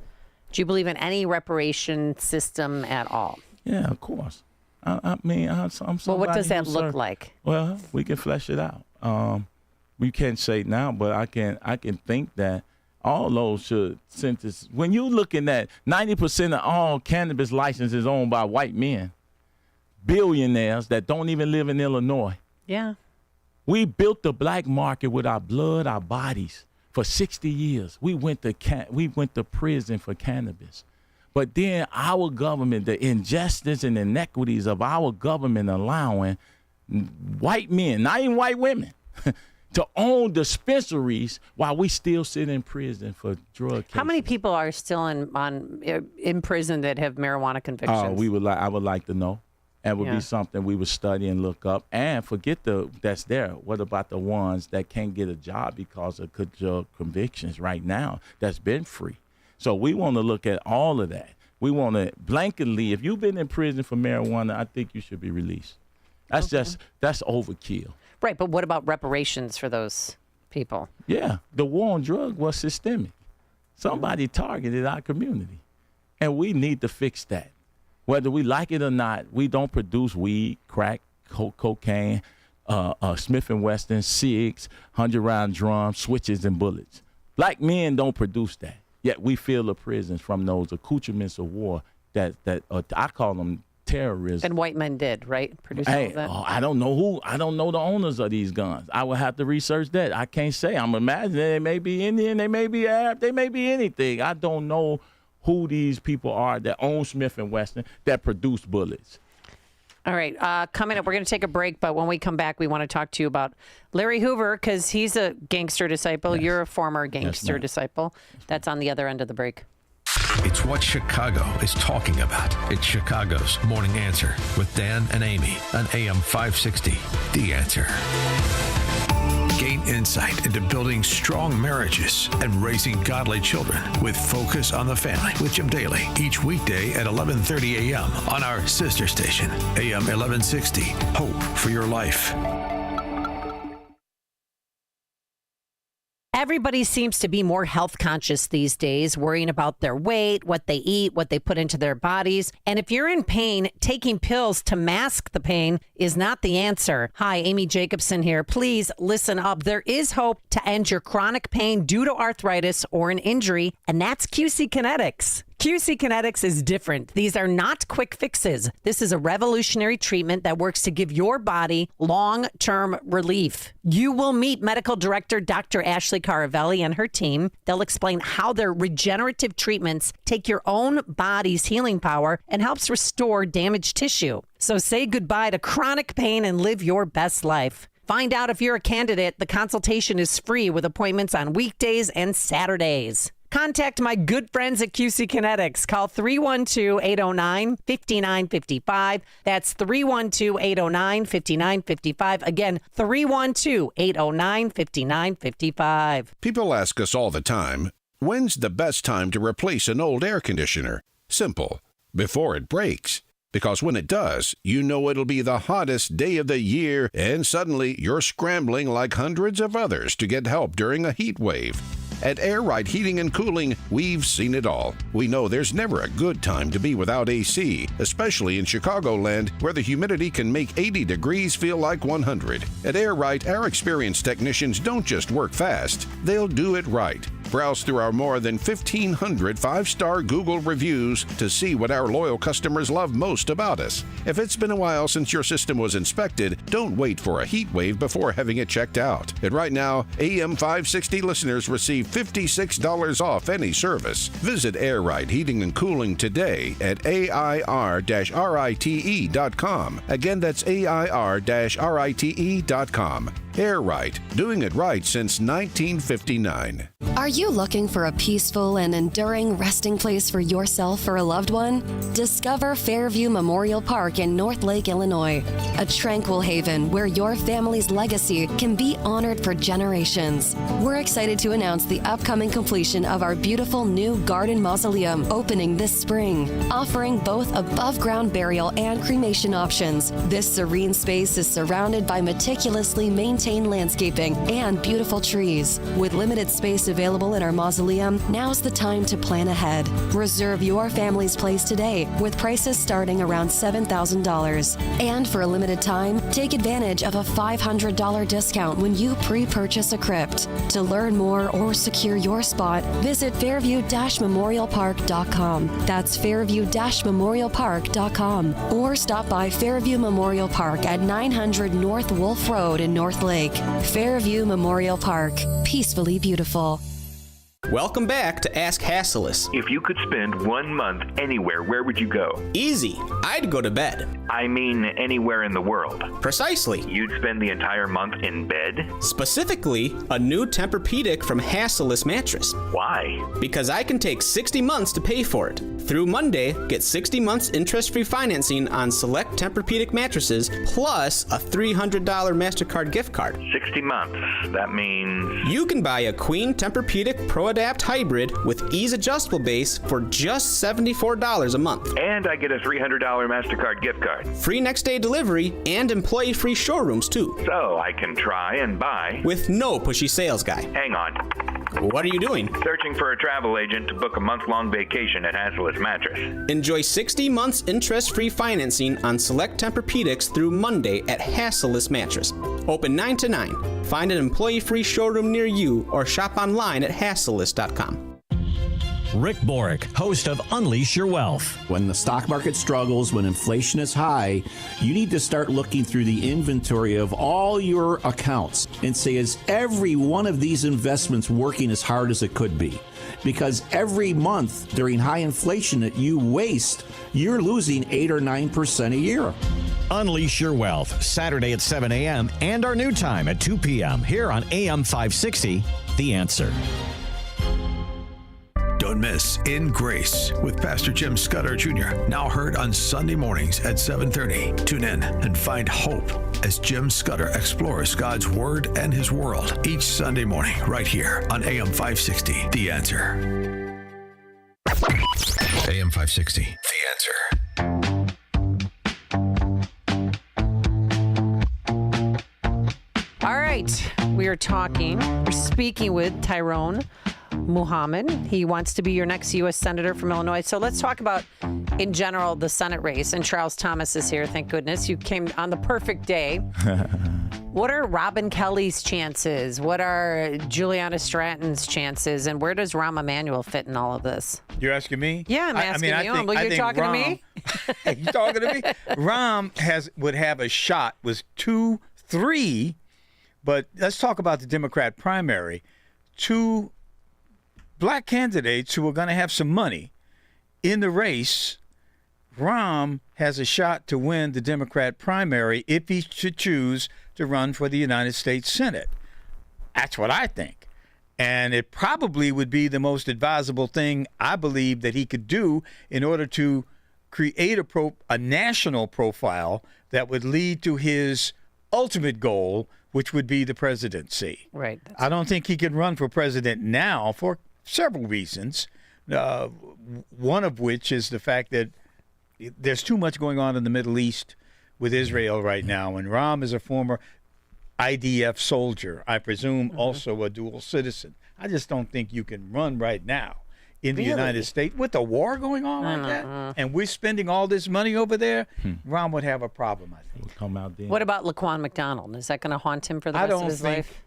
Do you believe in any reparation system at all? Yeah, of course. I mean, I'm somebody. Well, what does that look like? Well, we can flesh it out. We can't say now, but I can think that all those should sentence. When you're looking at 90% of all cannabis licenses owned by white men, billionaires that don't even live in Illinois. Yeah. We built the black market with our blood, our bodies. For 60 years, we went to prison for cannabis. But then our government, the injustice and inequities of our government allowing white men, not even white women, to own dispensaries while we still sit in prison for drug cases. How many people are still in prison that have marijuana convictions? I would like to know. That would be something we would study and look up. And forget that's there. What about the ones that can't get a job because of drug convictions right now that's been free? So we want to look at all of that. We want to blanketly, if you've been in prison for marijuana, I think you should be released. That's that's overkill. Right, but what about reparations for those people? Yeah, the war on drugs was systemic. Somebody targeted our community, and we need to fix that. Whether we like it or not, we don't produce weed, crack, cocaine Smith & Wesson, SIGs, 100-round drums, switches, and bullets. Black men don't produce that. Yet we fill the prisons from those accoutrements of war that I call them terrorism. And white men did, right? Produce all of that? I don't know I don't know the owners of these guns. I would have to research that. I can't say. I'm imagining they may be Indian, they may be Arab, they may be anything. I don't know who these people are that own Smith & Wesson that produce bullets. All right, coming up, we're going to take a break, but when we come back, we want to talk to you about Larry Hoover, because he's a gangster disciple. Yes. You're a former gangster disciple. That's on the other end of the break. It's what Chicago is talking about. It's Chicago's Morning Answer with Dan and Amy on AM 560. The Answer. Gain insight into building strong marriages and raising godly children with Focus on the Family with Jim Daly each weekday at 11:30 a.m. on our sister station, AM 1160. Hope for your life. Everybody seems to be more health conscious these days, worrying about their weight, what they eat, what they put into their bodies. And if you're in pain, taking pills to mask the pain is not the answer. Hi, Amy Jacobson here. Please listen up. There is hope to end your chronic pain due to arthritis or an injury, and that's QC Kinetics. QC Kinetics is different. These are not quick fixes. This is a revolutionary treatment that works to give your body long-term relief. You will meet Medical Director Dr. Ashley Caravelli and her team. They'll explain how their regenerative treatments take your own body's healing power and helps restore damaged tissue. So say goodbye to chronic pain and live your best life. Find out if you're a candidate. The consultation is free with appointments on weekdays and Saturdays. Contact my good friends at QC Kinetics. Call 312-809-5955. That's 312-809-5955. Again, 312-809-5955. People ask us all the time, when's the best time to replace an old air conditioner? Simple. Before it breaks. Because when it does, you know it'll be the hottest day of the year, and suddenly you're scrambling like hundreds of others to get help during a heat wave. At Air Right Heating and Cooling, we've seen it all. We know there's never a good time to be without AC, especially in Chicagoland, where the humidity can make 80 degrees feel like 100. At Air Right, our experienced technicians don't just work fast, they'll do it right. Browse through our more than 1,500 5-star Google reviews to see what our loyal customers love most about us. If it's been a while since your system was inspected, don't wait for a heat wave before having it checked out. And right now, AM 560 listeners receive $56 off any service. Visit Air Right Heating and Cooling today at AIR-RITE.com. Again, that's AIR-RITE.com. Air Right, doing it right since 1959. Are you looking for a peaceful and enduring resting place for yourself or a loved one? Discover Fairview Memorial Park in North Lake, Illinois, a tranquil haven where your family's legacy can be honored for generations. We're excited to announce the upcoming completion of our beautiful new garden mausoleum opening this spring, offering both above-ground burial and cremation options. This serene space is surrounded by meticulously maintained landscaping and beautiful trees. With limited space available in our mausoleum, now's the time to plan ahead. Reserve your family's place today with prices starting around $7,000. And for a limited time, take advantage of a $500 discount when you pre-purchase a crypt. To learn more or secure your spot, visit fairview-memorialpark.com. That's fairview-memorialpark.com. Or stop by Fairview Memorial Park at 900 North Wolf Road in North Lake. Fairview Memorial Park. Peacefully beautiful. Welcome back to Ask Hassells. If you could spend 1 month anywhere, where would you go? Easy. I'd go to bed. I mean, anywhere in the world. Precisely. You'd spend the entire month in bed? Specifically, a new Tempur-Pedic from Hassells Mattress. Why? Because I can take 60 months to pay for it. Through Monday, get 60 months interest-free financing on select Tempur-Pedic mattresses, plus a $300 MasterCard gift card. 60 months. That means... You can buy a Queen Tempur-Pedic Pro Adapt Hybrid with ease adjustable base for just $74 a month. And I get a $300 MasterCard gift card. Free next day delivery and employee-free showrooms too. So I can try and buy. With no pushy sales guy. Hang on. What are you doing? Searching for a travel agent to book a month-long vacation at Hassells Mattress. Enjoy 60 months interest-free financing on select Tempur-Pedics through Monday at Hassells Mattress. Open 9 to 9. Find an employee-free showroom near you or shop online at Hassells.com. Rick Borick, host of Unleash Your Wealth. When the stock market struggles, when inflation is high, you need to start looking through the inventory of all your accounts and say, is every one of these investments working as hard as it could be? Because every month during high inflation that you waste, you're losing 8 or 9% a year. Unleash Your Wealth, Saturday at 7 a.m. and our new time at 2 p.m. here on AM 560, The Answer. Don't miss In Grace with Pastor Jim Scudder Jr. Now heard on Sunday mornings at 7:30. Tune in and find hope as Jim Scudder explores God's Word and His world each Sunday morning right here on AM 560, The Answer. AM 560, The Answer. All right, we're speaking with Tyrone Muhammad. He wants to be your next U.S. Senator from Illinois. So let's talk about, in general, the Senate race. And Charles Thomas is here, thank goodness. You came on the perfect day. What are Robin Kelly's chances? What are Juliana Stratton's chances? And where does Rahm Emanuel fit in all of this? You're asking me? Yeah, I'm asking you. You're talking to me? You talking to me? Rahm would have a shot with 2, 3, but let's talk about the Democrat primary. 2 black candidates who are going to have some money in the race. Rahm has a shot to win the Democrat primary if he should choose to run for the United States Senate. That's what I think. And it probably would be the most advisable thing, I believe, that he could do in order to create a national profile that would lead to his ultimate goal, which would be the presidency. Right. I don't think he can run for president now for several reasons, one of which is the fact that there's too much going on in the Middle East with Israel right now. And Rahm is a former IDF soldier, I presume also a dual citizen. I just don't think you can run right now in the United States with the war going on like that. And we're spending all this money over there. Rahm would have a problem, I think. We'll come out then. What about Laquan McDonald? Is that going to haunt him for the rest of his life?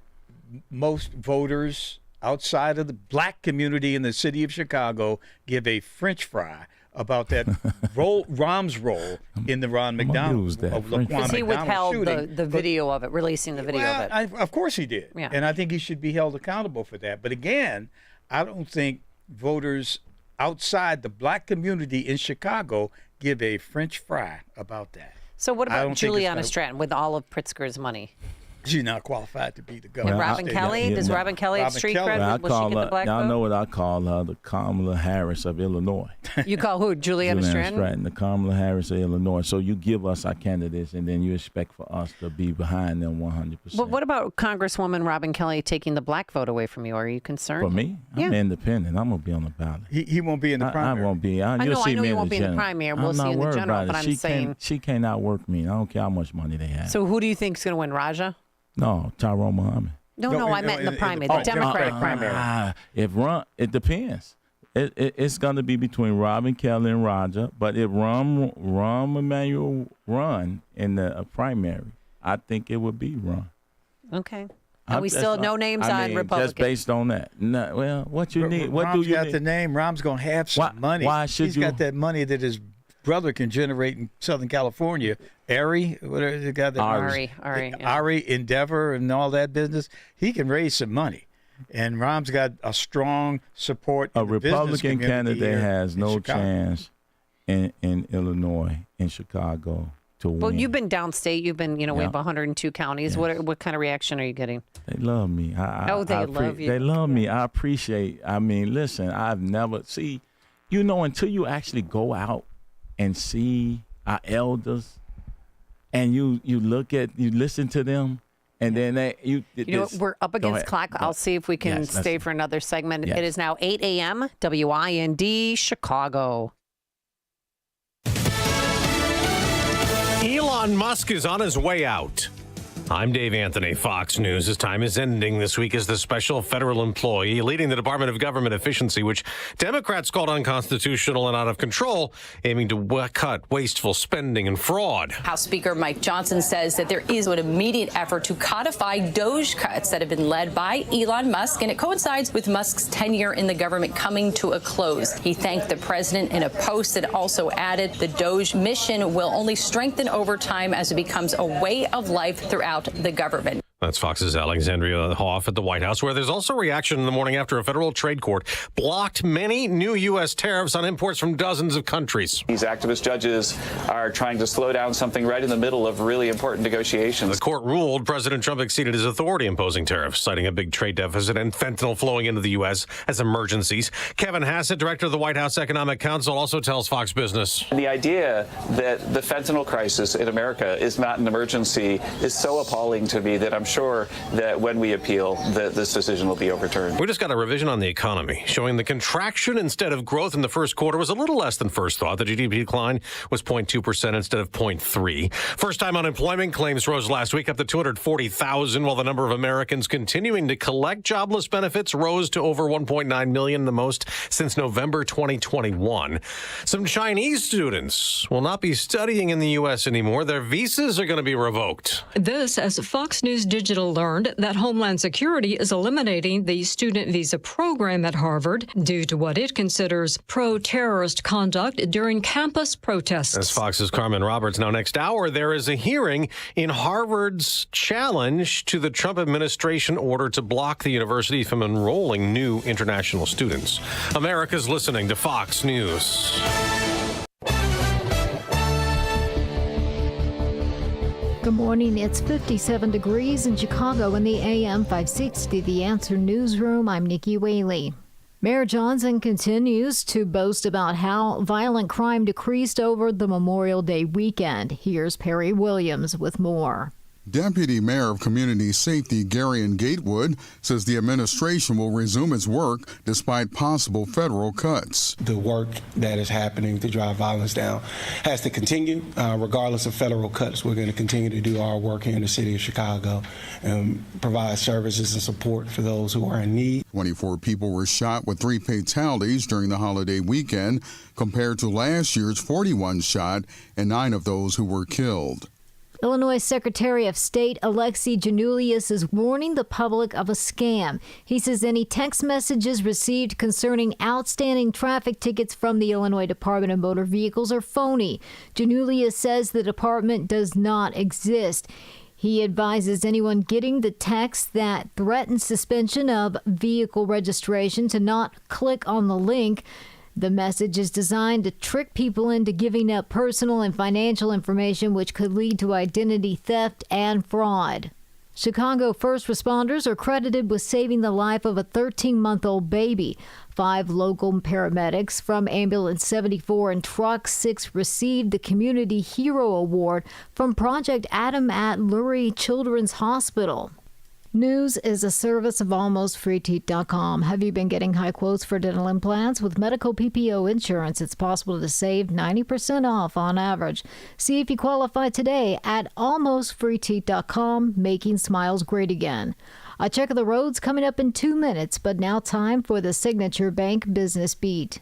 Most voters outside of the black community in the city of Chicago give a French fry about that Rahm's role in the Ron McDonald of Laquan because he withheld shooting. the video of it, releasing the video of it. Of course he did. Yeah. And I think he should be held accountable for that. But again, I don't think voters outside the black community in Chicago give a French fry about that. So what about Juliana Stratton with all of Pritzker's money? She's not qualified to be the governor. And Robin Kelly? Does Robin Kelly have street cred? Will she get the black vote? Y'all know what I call her, the Kamala Harris of Illinois. You call who? Juliana Stratton? The Kamala Harris of Illinois. So you give us our candidates, and then you expect for us to be behind them 100%. But what about Congresswoman Robin Kelly taking the black vote away from you? Are you concerned? For me? I'm independent. I'm going to be on the ballot. He won't be in the primary. I won't be. I know you won't be in the primary. We'll see in the general, but I'm saying. She can't outwork me. I don't care how much money they have. So who do you think is going to win, Raja? No, Tyrone Muhammad. No, I meant in the primary, the Democratic primary. It depends. It's going to be between Robin Kelly and Raja, but if Rahm Emanuel run in the primary, I think it would be Rahm. Okay. And we still no names on Republicans. Just based on that. No, well, what you need? What do you got need? the name. Rahm's going to have some money. Why should He's got that money that his brother can generate in Southern California. Ari, whatever the guy that Ari Endeavor and all that business. He can raise some money, and Rahm's got a strong support. A Republican candidate has no chance in Illinois, in Chicago, to win. Well, you've been downstate. You've been, we have 102 counties. Yes. What kind of reaction are you getting? They love me. They love you. They love me. I appreciate. I mean, listen, I've never until you actually go out and see our elders, and you listen to them, and then we're up against clock. I'll see if we can stay for another segment. Yes. It is now 8 a.m. WIND Chicago. Elon Musk is on his way out. I'm Dave Anthony, Fox News. His time is ending this week as the special federal employee leading the Department of Government Efficiency, which Democrats called unconstitutional and out of control, aiming to cut wasteful spending and fraud. House Speaker Mike Johnson says that there is an immediate effort to codify DOGE cuts that have been led by Elon Musk, and it coincides with Musk's tenure in the government coming to a close. He thanked the president in a post that also added the DOGE mission will only strengthen over time as it becomes a way of life throughout the government. That's Fox's Alexandria Hoff at the White House, where there's also reaction in the morning after a federal trade court blocked many new U.S. tariffs on imports from dozens of countries. These activist judges are trying to slow down something right in the middle of really important negotiations. The court ruled President Trump exceeded his authority imposing tariffs, citing a big trade deficit and fentanyl flowing into the U.S. as emergencies. Kevin Hassett, director of the White House Economic Council, also tells Fox Business. The idea that the fentanyl crisis in America is not an emergency is so appalling to me that I'm sure that when we appeal, that this decision will be overturned. We just got a revision on the economy showing the contraction instead of growth in the first quarter was a little less than first thought. The GDP decline was 0.2% instead of 0.3%. First-time unemployment claims rose last week up to 240,000, while the number of Americans continuing to collect jobless benefits rose to over 1.9 million, the most since November 2021. Some Chinese students will not be studying in the U.S. anymore. Their visas are going to be revoked. This as Fox News Digital learned that Homeland Security is eliminating the student visa program at Harvard due to what it considers pro-terrorist conduct during campus protests. As Fox's Carmen Roberts. Now, next hour, there is a hearing in Harvard's challenge to the Trump administration order to block the university from enrolling new international students. America's listening to Fox News. Good morning. It's 57 degrees in Chicago in the AM 560, The Answer Newsroom. I'm Nikki Whaley. Mayor Johnson continues to boast about how violent crime decreased over the Memorial Day weekend. Here's Perry Williams with more. Deputy Mayor of Community Safety Garion Gatewood says the administration will resume its work despite possible federal cuts. The work that is happening to drive violence down has to continue regardless of federal cuts. We're going to continue to do our work here in the city of Chicago and provide services and support for those who are in need. 24 people were shot with 3 fatalities during the holiday weekend compared to last year's 41 shot and 9 of those who were killed. Illinois Secretary of State Alexi Giannoulias is warning the public of a scam. He says any text messages received concerning outstanding traffic tickets from the Illinois Department of Motor Vehicles are phony. Giannoulias says the department does not exist. He advises anyone getting the text that threatens suspension of vehicle registration to not click on the link. The message is designed to trick people into giving up personal and financial information, which could lead to identity theft and fraud. Chicago first responders are credited with saving the life of a 13-month-old baby. 5 local paramedics from Ambulance 74 and Truck 6 received the Community Hero Award from Project Adam at Lurie Children's Hospital. News is a service of AlmostFreeTeeth.com. Have you been getting high quotes for dental implants? With medical PPO insurance, it's possible to save 90% off on average. See if you qualify today at AlmostFreeTeeth.com, making smiles great again. A check of the roads coming up in 2 minutes, but now time for the Signature Bank Business Beat.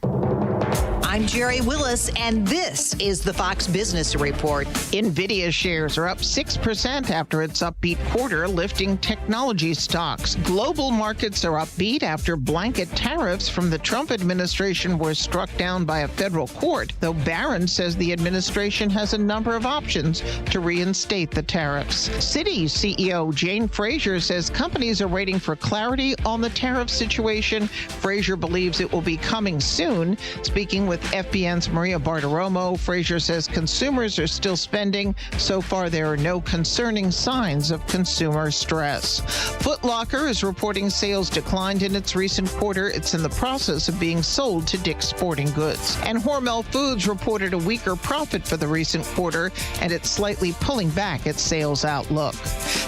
I'm Jerry Willis, and this is the Fox Business Report. NVIDIA shares are up 6% after its upbeat quarter, lifting technology stocks. Global markets are upbeat after blanket tariffs from the Trump administration were struck down by a federal court, though Barron says the administration has a number of options to reinstate the tariffs. Citi CEO Jane Fraser says companies are waiting for clarity on the tariff situation. Fraser believes it will be coming soon. Speaking with FBN's Maria Bartiromo, Fraser says consumers are still spending. So far, there are no concerning signs of consumer stress. Foot Locker is reporting sales declined in its recent quarter. It's in the process of being sold to Dick's Sporting Goods. And Hormel Foods reported a weaker profit for the recent quarter, and it's slightly pulling back its sales outlook.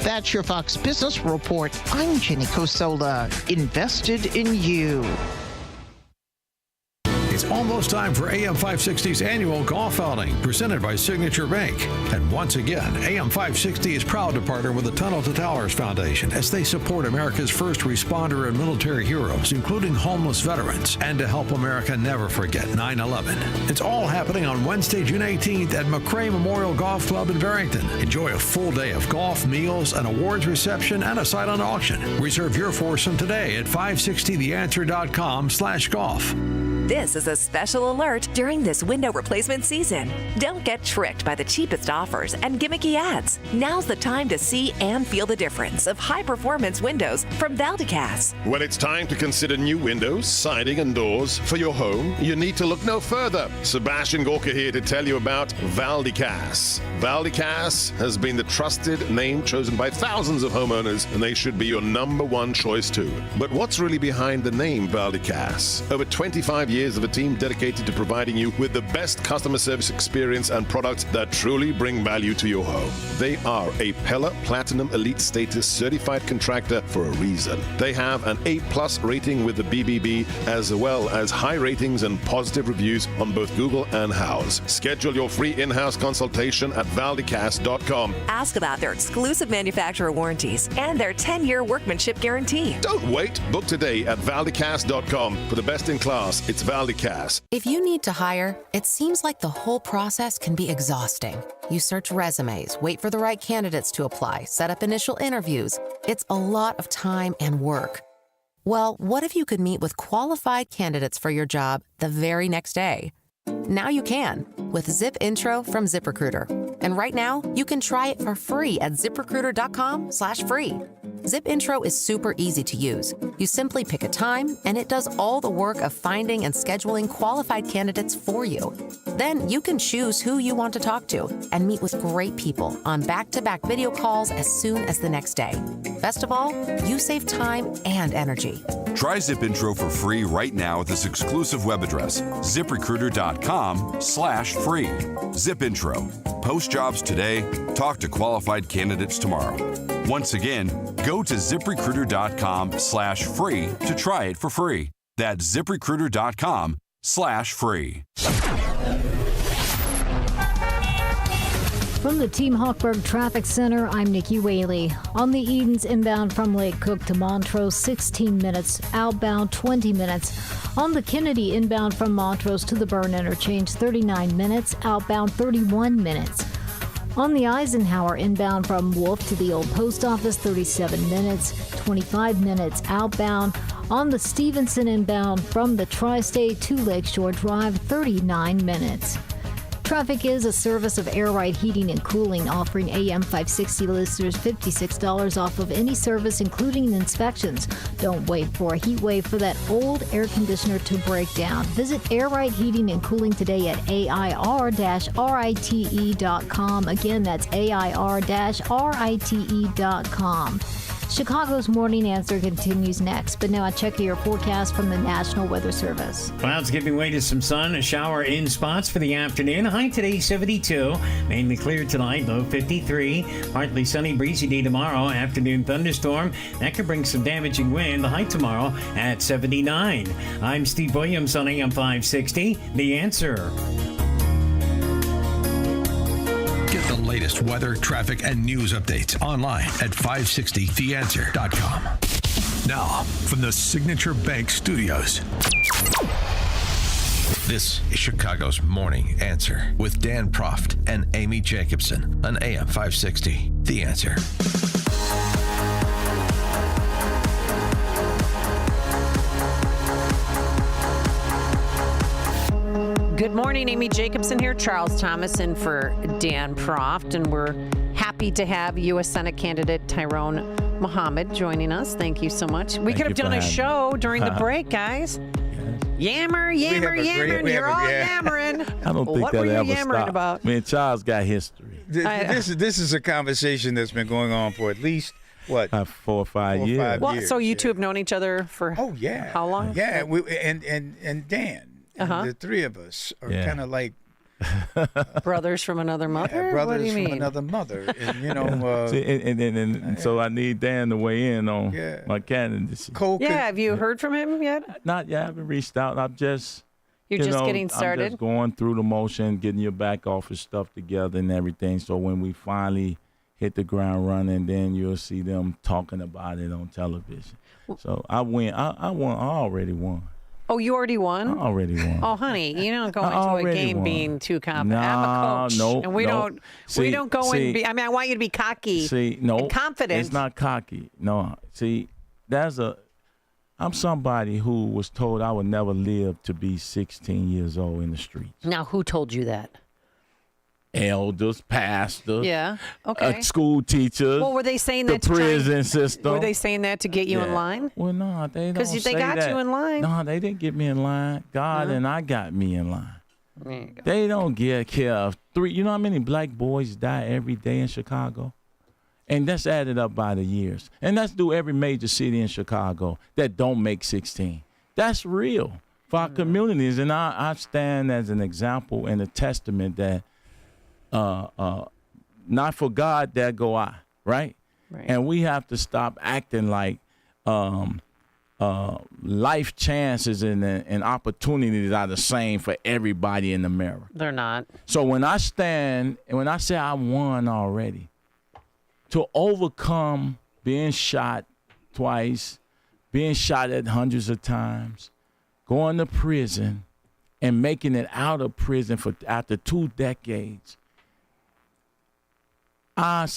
That's your Fox Business Report. I'm Jenny Cosola, invested in you. It's Almost time for AM 560's annual golf outing, presented by Signature Bank. And once again, AM 560 is proud to partner with the Tunnel to Towers Foundation as they support America's first responder and military heroes, including homeless veterans, and to help America never forget 9/11. It's all happening on Wednesday, June 18th at McCray Memorial Golf Club in Barrington. Enjoy a full day of golf, meals, an awards reception, and a silent auction. Reserve your foursome today at 560theanswer.com/golf. This is a special alert during this window replacement season. Don't get tricked by the cheapest offers and gimmicky ads. Now's the time to see and feel the difference of high-performance windows from Valdicast. When it's time to consider new windows, siding, and doors for your home, you need to look no further. Sebastian Gorka here to tell you about Valdicass. Valdicass has been the trusted name chosen by thousands of homeowners, and they should be your number one choice too. But what's really behind the name Valdicass? Over 25 years of a team dedicated to providing you with the best customer service experience and products that truly bring value to your home. They are a Pella Platinum Elite Status certified contractor for a reason. They have an A+ rating with the BBB, as well as high ratings and positive reviews on both Google and Houzz. Schedule your free in-house consultation at valdicast.com. Ask about their exclusive manufacturer warranties and their 10-year workmanship guarantee. Don't wait. Book today at valdicast.com. For the best in class, it's Valdicast. If you need to hire, it seems like the whole process can be exhausting. You search resumes, wait for the right candidates to apply, set up initial interviews. It's a lot of time and work. Well, what if you could meet with qualified candidates for your job the very next day? Now you can with Zip Intro from Zip Recruiter. And right now, you can try it for free at ziprecruiter.com/free. Zip Intro is super easy to use. You simply pick a time, and it does all the work of finding and scheduling qualified candidates for you. Then you can choose who you want to talk to and meet with great people on back-to-back video calls as soon as the next day. Best of all, you save time and energy. Try Zip Intro for free right now at this exclusive web address, ziprecruiter.com/free. Zip Intro. Post jobs today. Talk to qualified candidates tomorrow. Once again, go to ziprecruiter.com/free to try it for free. That's ziprecruiter.com/free. From the Team Hawkburg Traffic Center, I'm Nikki Whaley. On the Edens inbound from Lake Cook to Montrose, 16 minutes. Outbound, 20 minutes. On the Kennedy inbound from Montrose to the Burn Interchange, 39 minutes. Outbound, 31 minutes. On the Eisenhower inbound from Wolf to the Old Post Office, 37 minutes. 25 minutes. Outbound. On the Stevenson inbound from the Tri-State to Lakeshore Drive, 39 minutes. Traffic is a service of Air Right Heating and Cooling, offering AM 560 listeners $56 off of any service, including inspections. Don't wait for a heat wave for that old air conditioner to break down. Visit Air Right Heating and Cooling today at AIR-RITE.com. Again, that's AIR-RITE.com. Chicago's Morning Answer continues next, but now I check your forecast from the National Weather Service. Clouds giving way to some sun, a shower in spots for the afternoon. High today 72, mainly clear tonight, low 53. Partly sunny, breezy day tomorrow. Afternoon thunderstorm that could bring some damaging wind. The high tomorrow at 79. I'm Steve Williams on AM 560. The Answer. Get the latest weather, traffic, and news updates online at 560theanswer.com. Now, from the Signature Bank Studios. This is Chicago's Morning Answer with Dan Proft and Amy Jacobson on AM 560. The Answer. Good morning, Amy Jacobson here. Charles Thomas in for Dan Proft, and we're happy to have U.S. Senate candidate Tyrone Muhammad joining us. Thank you so much. We could have done a show during the break, guys. Yammer, yammering. You're all yammering. I don't think that ever stopped. About? Me and Charles got history. This is a conversation that's been going on for at least, what? 4 or 5 years. Well, so you two have known each other for how long? Yeah, and Dan. The three of us are kind of like brothers from another mother. Brothers what do you mean? from another mother, and you know. See, so I need Dan to weigh in on my candidacy. Have you heard from him yet? Not yet. I haven't reached out. I'm just, You're just getting started? I'm just going through the motion, getting your back office stuff together and everything. So when we finally hit the ground running, then you'll see them talking about it on television. So I win. I won. I already won. Oh, you already won? I already won. Oh, honey, you don't go into a game being too confident. I'm a coach, and we don't go and be. I mean, I want you to be cocky. And confident. It's not cocky. No, see, I'm somebody who was told I would never live to be 16 years old in the streets. Now, who told you that? Elders, pastors, okay, school teachers. Well, were they saying that the prison system? Were they saying that to get you in line? Well, no, they don't. Because they got you in line. No, they didn't get me in line. God and I got me in line. There you go. They don't get care of three. You know how many black boys die every day in Chicago? And that's added up by the years. And that's do every major city in Chicago that don't make 16. That's real for our communities. And I stand as an example and a testament that not for God, there go I, right? And we have to stop acting like life chances and opportunities are the same for everybody in America. They're not. So when I stand and when I say I won already, to overcome being shot twice, being shot at hundreds of times, going to prison, and making it out of prison after 2 decades. My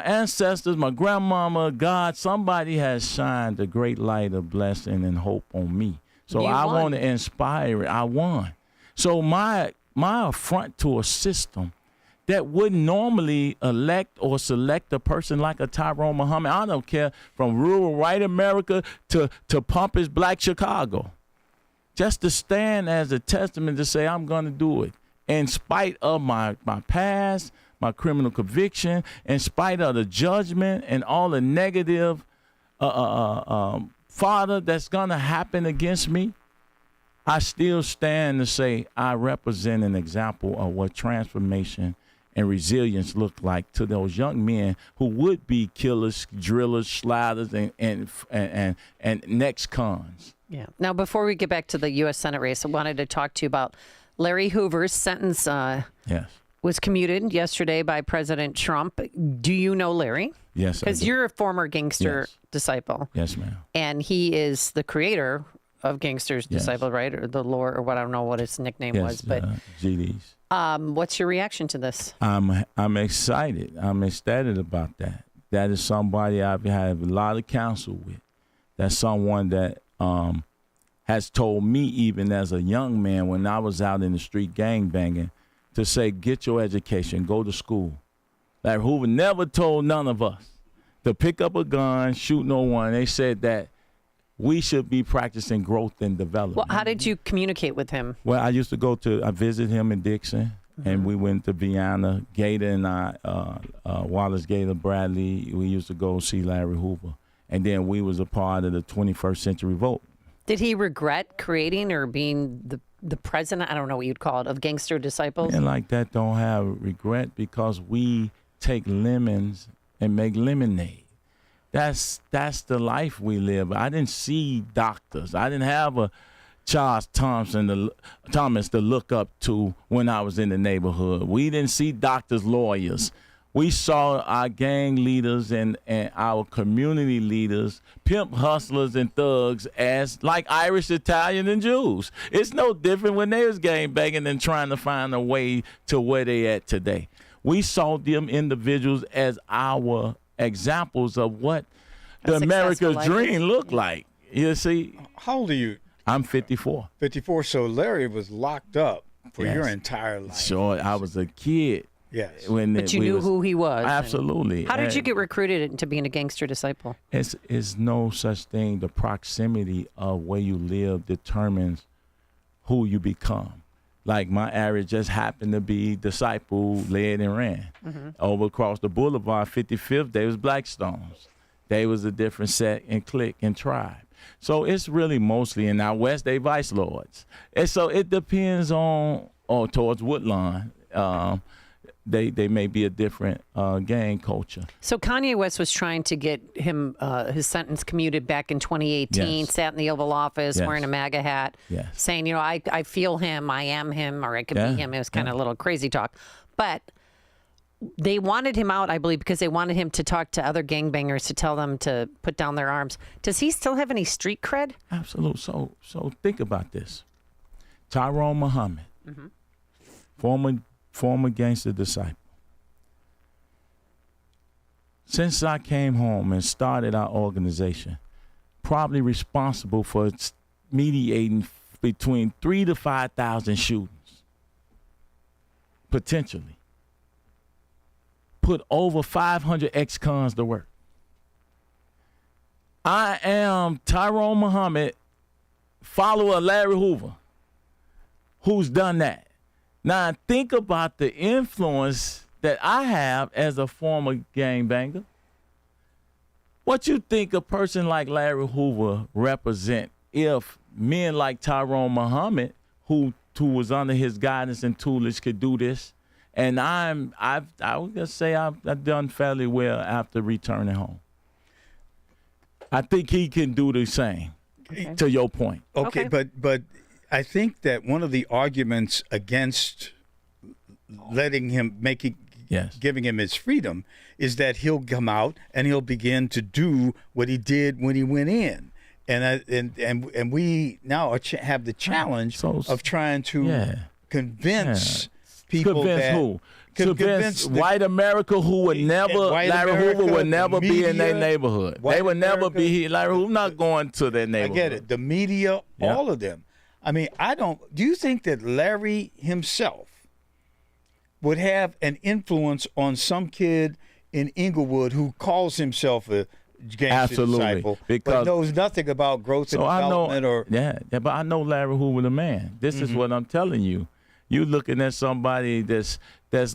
ancestors, my grandmama, God, somebody has shined a great light of blessing and hope on me. So I want to inspire it. I won. So my affront to a system that wouldn't normally elect or select a person like a Tyrone Muhammad, I don't care, from rural white America to pompous black Chicago, just to stand as a testament to say I'm going to do it in spite of my past, my criminal conviction, in spite of the judgment and all the negative fodder that's going to happen against me. I still stand to say I represent an example of what transformation and resilience look like to those young men who would be killers, drillers, sliders, and next cons. Yeah. Now, before we get back to the U.S. Senate race, I wanted to talk to you about Larry Hoover's sentence. Yes. Was commuted yesterday by President Trump. Do you know Larry? Yes, because you're a former gangster disciple. Yes, ma'am. And he is the creator of Gangster's Disciple, right? Or the lore, or what, I don't know what his nickname was. But GDs. What's your reaction to this? I'm excited. I'm ecstatic about that. That is somebody I've had a lot of counsel with. That's someone that has told me, even as a young man, when I was out in the street gangbanging, to say, get your education, go to school. Like Hoover never told none of us to pick up a gun, shoot no one. They said that we should be practicing growth and development. Well, how did you communicate with him? Well, I used to I visit him in Dixon, and we went to Vienna. Gator and I, Wallace Gator Bradley, we used to go see Larry Hoover. And then we was a part of the 21st Century Vote. Did he regret creating or being the president, I don't know what you'd call it, of Gangster Disciples? And like that don't have regret because we take lemons and make lemonade. That's the life we live. I didn't see doctors. I didn't have a Charles Thomas to look up to when I was in the neighborhood. We didn't see doctors, lawyers. We saw our gang leaders and our community leaders, pimp hustlers and thugs as like Irish, Italian, and Jews. It's no different when they was gang banging and trying to find a way to where they at today. We saw them individuals as our examples of what the America's dream looked like. You see? How old are you? I'm 54. 54. So Larry was locked up for your entire life. Sure, I was a kid. Yes. But you knew who he was. Absolutely. How did you get recruited into being a gangster disciple? It's no such thing. The proximity of where you live determines who you become. Like my area just happened to be disciple, led and ran. Over across the boulevard, 55th, they was Blackstones. They was a different set and clique and tribe. So it's really mostly in out west, they vice lords. And so it depends on, towards Woodlawn. they may be a different gang culture. So Kanye West was trying to get him his sentence commuted back in 2018, Yes. sat in the Oval Office Yes. wearing a MAGA hat, Yes. saying, I feel him, I am him, or I could Yeah. be him. It was kind of a little crazy talk. But they wanted him out, I believe, because they wanted him to talk to other gangbangers to tell them to put down their arms. Does he still have any street cred? Absolutely. So think about this. Tyrone Muhammad, former gangster disciple. Since I came home and started our organization, probably responsible for mediating between 3,000 to 5,000 shootings, potentially. Put over 500 ex-cons to work. I am Tyrone Muhammad, follower of Larry Hoover, who's done that. Now think about the influence that I have as a former gangbanger. What you think a person like Larry Hoover represent if men like Tyrone Muhammad, who was under his guidance and tutelage, could do this? And I would just say I've done fairly well after returning home. I think he can do the same. Okay. To your point. Okay, but I think that one of the arguments against letting him giving him his freedom is that he'll come out and he'll begin to do what he did when he went in. And we now have the challenge of trying to convince people that who? Convince white America who would never, Larry Hoover would never be in their neighborhood. They would never be here. Larry Hoover not going to their neighborhood. I get it. The media, all of them. I mean, do you think that Larry himself would have an influence on some kid in Inglewood who calls himself a gangster disciple, but knows nothing about growth and development? But I know Larry Hoover the man. This is what I'm telling you. You're looking at somebody that's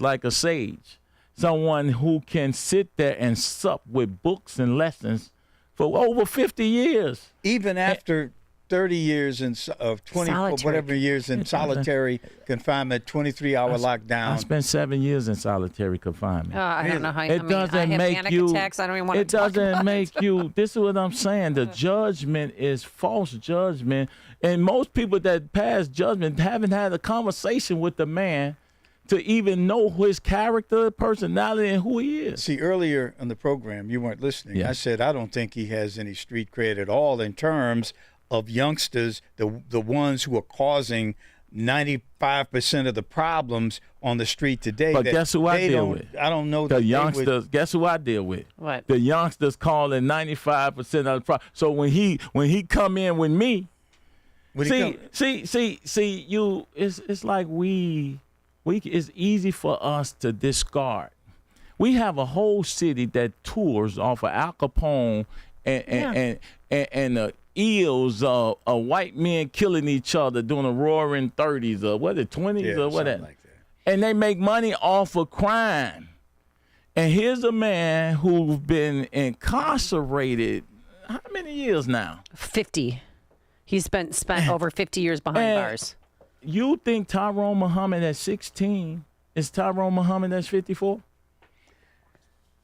like a sage, someone who can sit there and sup with books and lessons for over 50 years. Even after 30 years of 20 whatever years in solitary confinement, 23-hour lockdown. I spent 7 years in solitary confinement. I don't know how. It doesn't I have make panic you. attacks. I don't even want It to talk doesn't about make it. you. This is what I'm saying. The judgment is false judgment, and most people that pass judgment haven't had a conversation with the man to even know his character, personality, and who he is. See, earlier in the program, you weren't listening. Yeah. I said I don't think he has any street cred at all in terms of youngsters, the ones who are causing 95% of the problems on the street today. But guess who I deal with? I don't know. The youngsters. Guess who I deal with? What? The youngsters calling 95% of the problem. So when he come in with me, see, you. It's like we. It's easy for us to discard. We have a whole city that tours off of Al Capone and the ills of white men killing each other during the roaring 30s or what, the 20s or whatever. Like that. And they make money off of crime. And here's a man who's been incarcerated how many years now? 50. He's spent over 50 years behind bars. You think Tyrone Muhammad at 16 is Tyrone Muhammad that's 54?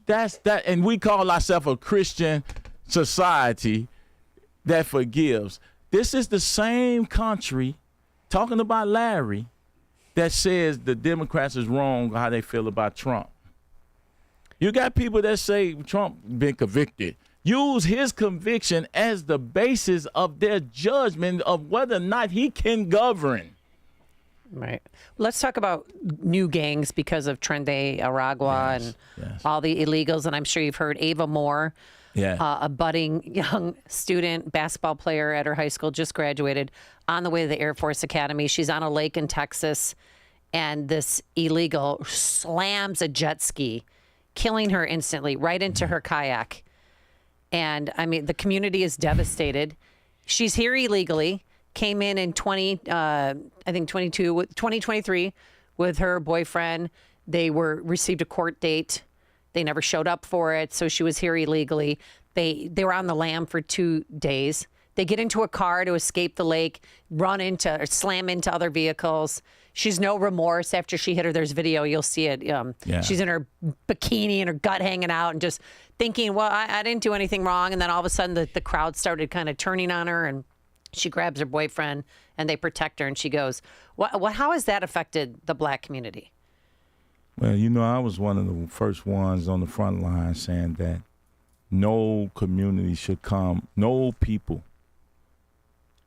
That's that, and we call ourselves a Christian society that forgives. This is the same country, talking about Larry, that says the Democrats is wrong how they feel about Trump. You got people that say Trump been convicted. Use his conviction as the basis of their judgment of whether or not he can govern. Right. Let's talk about new gangs because of Trende Aragua and all the illegals. And I'm sure you've heard Ava Moore, a budding young student basketball player at her high school, just graduated, on the way to the Air Force Academy. She's on a lake in Texas, and this illegal slams a jet ski, killing her instantly right into her kayak. And, I mean, the community is devastated. She's here illegally. Came in 2023 with her boyfriend. They received a court date. They never showed up for it, so she was here illegally. They were on the lam for 2 days. They get into a car to escape the lake, slam into other vehicles. She's no remorse after she hit her. There's video. You'll see it. She's in her bikini and her gut hanging out and just thinking, well, I didn't do anything wrong. And then all of a sudden the crowd started kind of turning on her, and she grabs her boyfriend and they protect her. And she goes, how has that affected the black community? Well, I was one of the first ones on the front line saying that no community should come, no people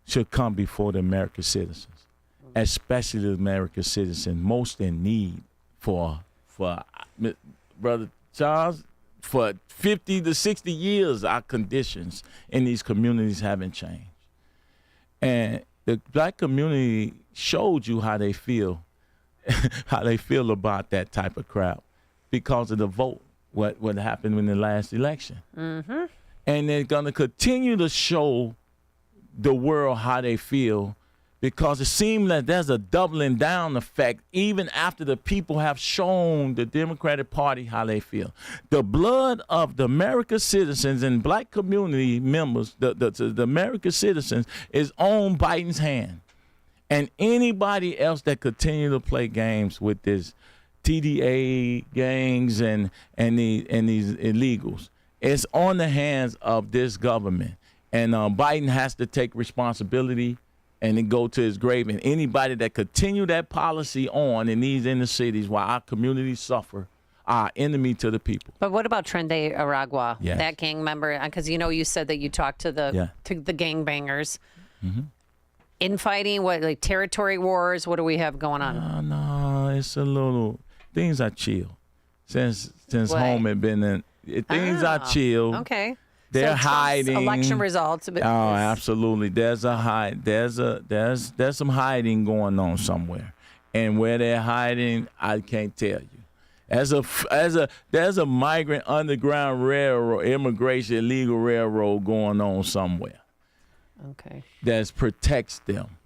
should come before the American citizens, especially the American citizen most in need for Brother Charles, for 50 to 60 years, our conditions in these communities haven't changed. And the black community showed you how they feel about that type of crowd because of the vote, what happened in the last election. Mm-hmm. And they're going to continue to show the world how they feel, because it seems that there's a doubling down effect even after the people have shown the Democratic Party how they feel. The blood of the American citizens and black community members, the American citizens, is on Biden's hand. And anybody else that continue to play games with this TDA gangs and these illegals, it's on the hands of this government. And Biden has to take responsibility and then go to his grave. And anybody that continue that policy on in these inner cities while our communities suffer are enemy to the people. But what about Trende Aragua, Yes. that gang member? Because you said that you talked to the gangbangers. Mm-hmm. Infighting, like territory wars? What do we have going on? No, it's a little, things are chill. Since home had been in, things are chill. Okay. They're so hiding. Election results. Oh, absolutely. There's some hiding going on somewhere, and where they're hiding, I can't tell you. There's a migrant underground railroad, immigration illegal railroad going on somewhere. Okay. That protects them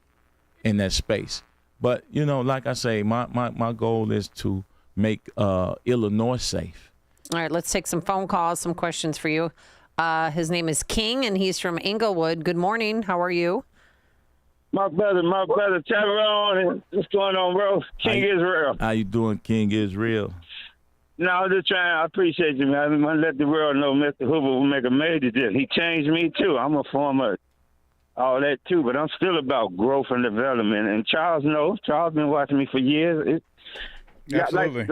in that space. But like I say, my goal is to make Illinois safe. All right, let's take some phone calls, some questions for you. His name is King, and he's from Inglewood. Good morning. How are you? My brother Tyrone. What's going on, bro? King Israel. How you doing, King Israel? No, I'm just trying. I appreciate you, man. I want to let the world know Mr. Hoover will make a major deal. He changed me, too. I'm a former all that, too, but I'm still about growth and development. And Charles knows. Charles been watching me for years. Absolutely.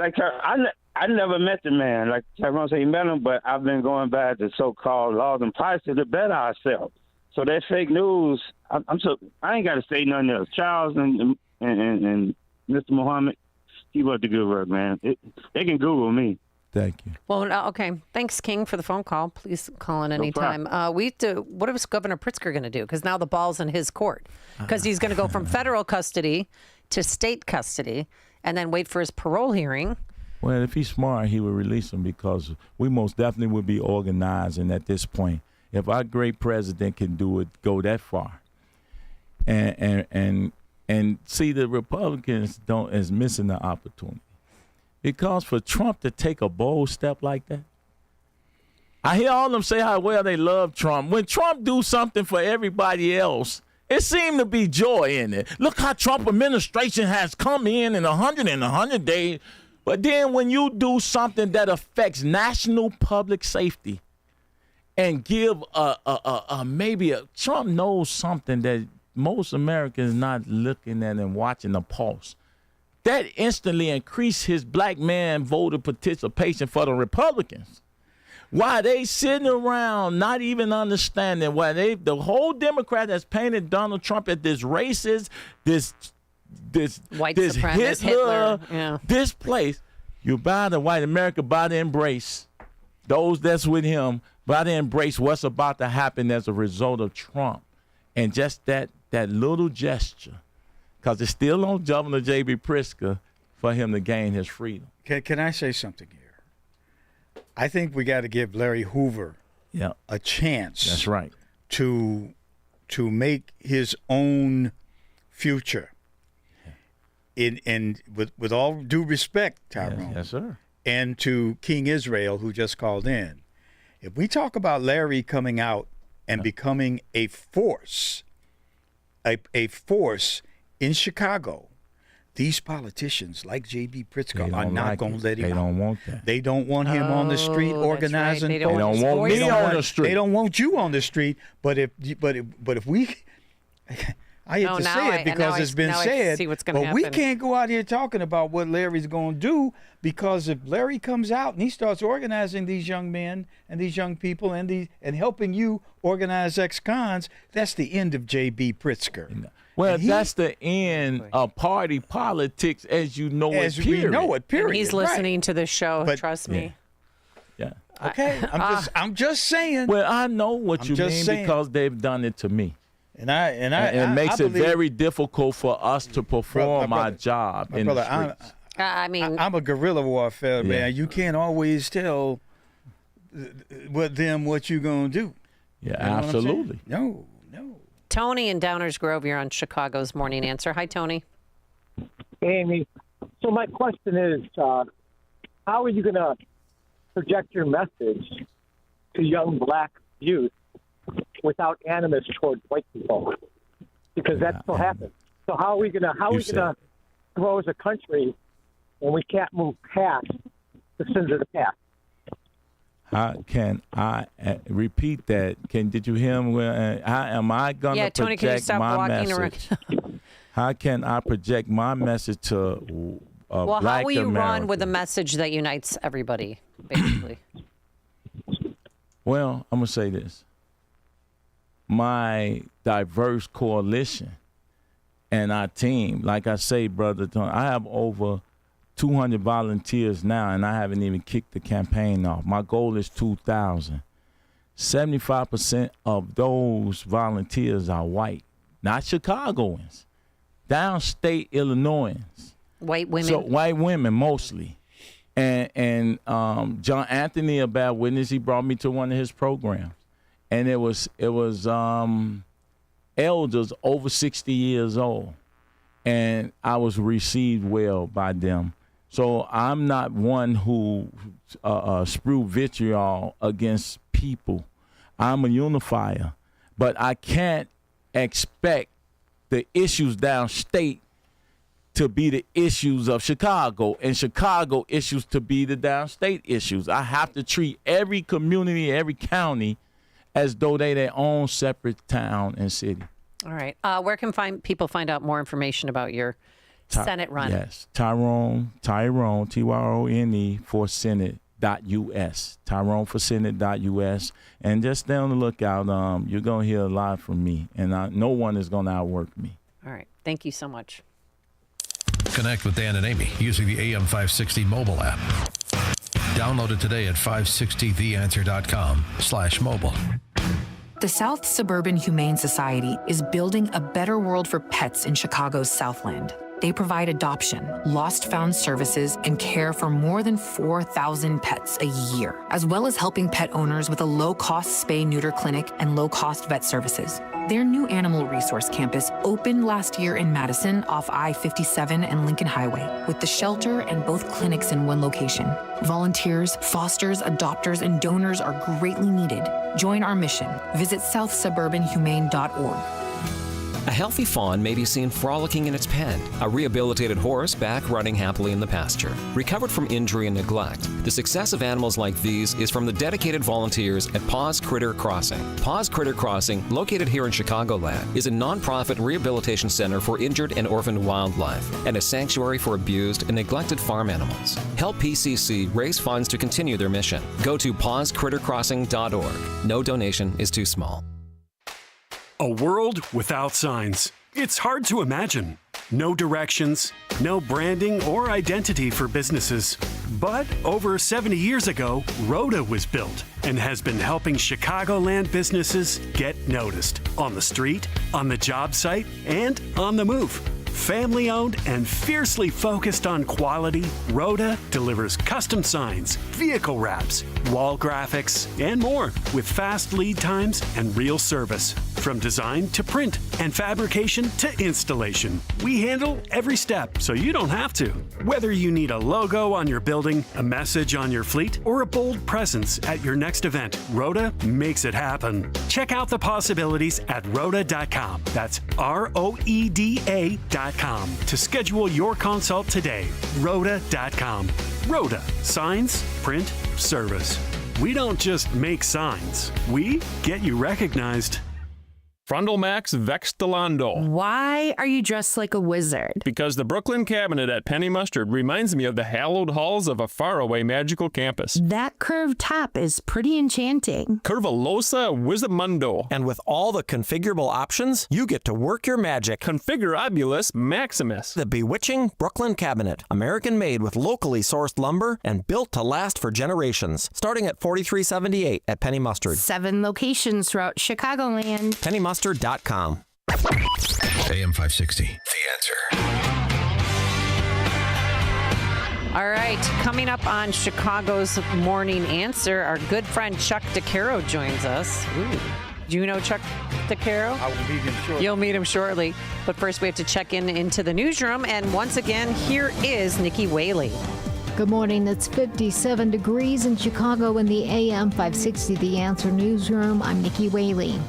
I never met the man. Like Tyrone said, he met him, but I've been going by the so-called laws and policies to better ourselves. So that fake news, I ain't got to say nothing else. Charles and Mr. Muhammad, keep up the good work, man. They can Google me. Thank you. Well, okay. Thanks, King, for the phone call. Please call in anytime. What is Governor Pritzker going to do? Because now the ball's in his court. Because he's going to go from federal custody to state custody and then wait for his parole hearing. Well, if he's smart, he would release him, because we most definitely would be organizing at this point. If our great president can do it, go that far. And see, the Republicans is missing the opportunity. Because for Trump to take a bold step like that, I hear all of them say how well they love Trump. When Trump do something for everybody else, it seemed to be joy in it. Look how Trump administration has come in 100 days. But then when you do something that affects national public safety and give Trump knows something that most Americans not looking at and watching the pulse. That instantly increased his black man voter participation for the Republicans. Why they sitting around not even understanding why the whole Democrat has painted Donald Trump as this racist, this white this supremacist Hitler, yeah. This place. You buy the white America, by the embrace those that's with him, by the embrace what's about to happen as a result of Trump, and just that little gesture. Because it's still on Governor J.B. Pritzker for him to gain his freedom. Can I say something here? I think we got to give Larry Hoover a chance. That's right. To make his own future. And with all due respect, Tyrone. Yes, sir. And to King Israel, who just called in. If we talk about Larry coming out and becoming a force in Chicago these politicians like J.B. Pritzker are not going to let him They out. don't want that. They don't want him on the street organizing. Right. They don't want me on the street. They don't want you on the street. But if we, I hate to say it because it's been said, but we can't go out here talking about what Larry's going to do, because if Larry comes out and he starts organizing these young men and these young people and helping you organize ex-cons, that's the end of J.B. Pritzker. Well, that's the end of party politics as you know it, period. We know it, period. And he's listening to the show, trust me. Yeah. Okay, I'm just saying. Well, I know what you mean because they've done it to me. And it makes it very difficult for us to perform our job in the streets. I'm a guerrilla warfare man. You can't always tell what you're gonna do. Yeah, absolutely. No. Tony in Downers Grove, you're on Chicago's Morning Answer. Hi, Tony. Hey, Amy. So my question is, how are you going to project your message to young black youth without animus towards white people? Because that still happens. So how are we going to grow as a country when we can't move past the sins of the past? How can I repeat that? Did you hear him? How am I going to Tony, can you project stop my walking message? around? How can I project my message to well, black how will you America? run with a message that unites everybody, basically? Well, I'm going to say this. My diverse coalition and our team, like I say, Brother Tony, I have over 200 volunteers now, and I haven't even kicked the campaign off. My goal is 2,000. 75% of those volunteers are white, not Chicagoans, downstate Illinoisans. White women. So white women mostly. And John Anthony, a bad witness, he brought me to one of his programs, and it was elders over 60 years old, and I was received well by them. So I'm not one who spew vitriol against people. I'm a unifier. But I can't expect the issues downstate to be the issues of Chicago and Chicago issues to be the downstate issues. I have to treat every community, every county as though they their own separate town and city. All right. Where can people find out more information about your Senate run? Yes, Tyrone, Tyrone, for Senate.us. Tyrone for Senate.us. And just stay on the lookout. You're going to hear a lot from me, and no one is going to outwork me. All right. Thank you so much. Connect with Dan and Amy using the AM560 mobile app. Download it today at 560theanswer.com/mobile. The South Suburban Humane Society is building a better world for pets in Chicago's Southland. They provide adoption, lost found services, and care for more than 4,000 pets a year, as well as helping pet owners with a low-cost spay-neuter clinic and low-cost vet services. Their new animal resource campus opened last year in Madison off I-57 and Lincoln Highway, with the shelter and both clinics in one location. Volunteers, fosters, adopters, and donors are greatly needed. Join our mission. Visit southsuburbanhumane.org. A healthy fawn may be seen frolicking in its pen, a rehabilitated horse back running happily in the pasture, recovered from injury and neglect. The success of animals like these is from the dedicated volunteers at Paws Critter Crossing. Paws Critter Crossing, located here in Chicagoland, is a nonprofit rehabilitation center for injured and orphaned wildlife and a sanctuary for abused and neglected farm animals. Help PCC raise funds to continue their mission. Go to pawscrittercrossing.org. No donation is too small. A world without signs. It's hard to imagine. No directions, no branding or identity for businesses. But over 70 years ago, Rhoda was built and has been helping Chicagoland businesses get noticed on the street, on the job site, and on the move. Family owned and fiercely focused on quality, Rhoda delivers custom signs, vehicle wraps, wall graphics, and more with fast lead times and real service. From design to print and fabrication to installation, we handle every step so you don't have to. Whether you need a logo on your building, a message on your fleet, or a bold presence at your next event, Rhoda makes it happen. Check out the possibilities at Rhoda.com. That's ROEDA.com. Rhoda.com to schedule your consult today. Rhoda.com. Rhoda. Signs, print, service. We don't just make signs. We get you recognized. Frondelmax Vextolando. Why are you dressed like a wizard? Because the Brooklyn Cabinet at Penny Mustard reminds me of the hallowed halls of a faraway magical campus. That curved top is pretty enchanting. Curvalosa Wizamundo. And with all the configurable options, you get to work your magic. Configurabulus Maximus. The bewitching Brooklyn Cabinet. American-made with locally sourced lumber and built to last for generations. Starting at $43.78 at Penny Mustard. 7 locations throughout Chicagoland. PennyMustard.com. AM 560, The Answer. All right, coming up on Chicago's Morning Answer, our good friend Chuck DeCaro joins us. Ooh. Do you know Chuck DeCaro? I will meet him shortly. You'll meet him shortly. But first, we have to check into the newsroom. And once again, here is Nikki Whaley. Good morning. It's 57 degrees in Chicago in the AM 560 The Answer newsroom. I'm Nikki Whaley.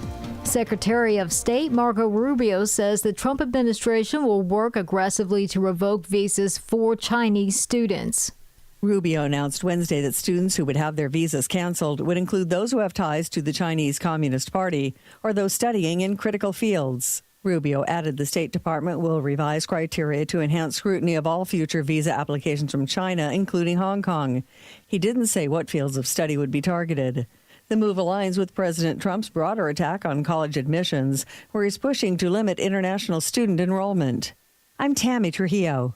Secretary of State Marco Rubio says the Trump administration will work aggressively to revoke visas for Chinese students. Rubio announced Wednesday that students who would have their visas canceled would include those who have ties to the Chinese Communist Party or those studying in critical fields. Rubio added the State Department will revise criteria to enhance scrutiny of all future visa applications from China, including Hong Kong. He didn't say what fields of study would be targeted. The move aligns with President Trump's broader attack on college admissions, where he's pushing to limit international student enrollment. I'm Tammy Trujillo.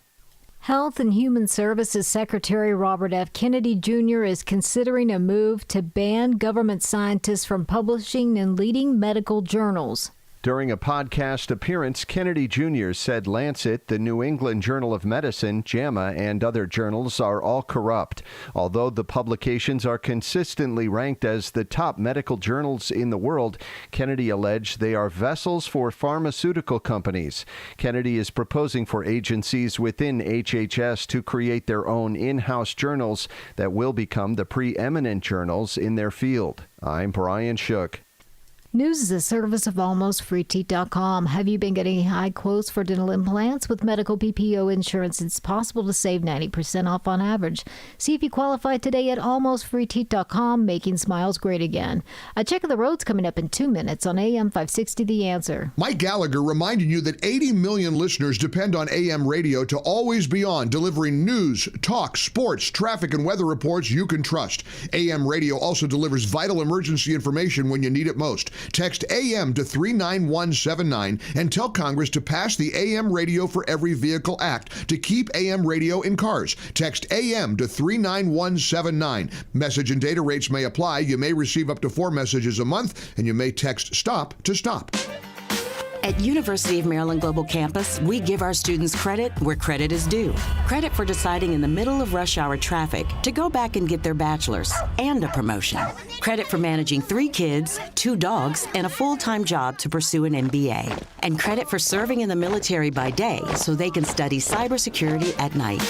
Health and Human Services Secretary Robert F. Kennedy Jr. is considering a move to ban government scientists from publishing in leading medical journals. During a podcast appearance, Kennedy Jr. said Lancet, the New England Journal of Medicine, JAMA, and other journals are all corrupt. Although the publications are consistently ranked as the top medical journals in the world, Kennedy alleged they are vessels for pharmaceutical companies. Kennedy is proposing for agencies within HHS to create their own in-house journals that will become the preeminent journals in their field. I'm Brian Shook. News is a service of AlmostFreeTeeth.com. Have you been getting high quotes for dental implants? With medical PPO insurance, it's possible to save 90% off on average. See if you qualify today at AlmostFreeTeeth.com, making smiles great again. A check of the roads coming up in 2 minutes on AM 560 The Answer. Mike Gallagher reminding you that 80 million listeners depend on AM radio to always be on, delivering news, talk, sports, traffic, and weather reports you can trust. AM radio also delivers vital emergency information when you need it most. Text AM to 39179 and tell Congress to pass the AM Radio for Every Vehicle Act to keep AM radio in cars. Text AM to 39179. Message and data rates may apply. You may receive up to 4 messages a month, and you may text STOP to stop. At University of Maryland Global Campus, we give our students credit where credit is due. Credit for deciding in the middle of rush hour traffic to go back and get their bachelor's and a promotion. Credit for managing 3 kids, 2 dogs, and a full-time job to pursue an MBA. And credit for serving in the military by day so they can study cybersecurity at night.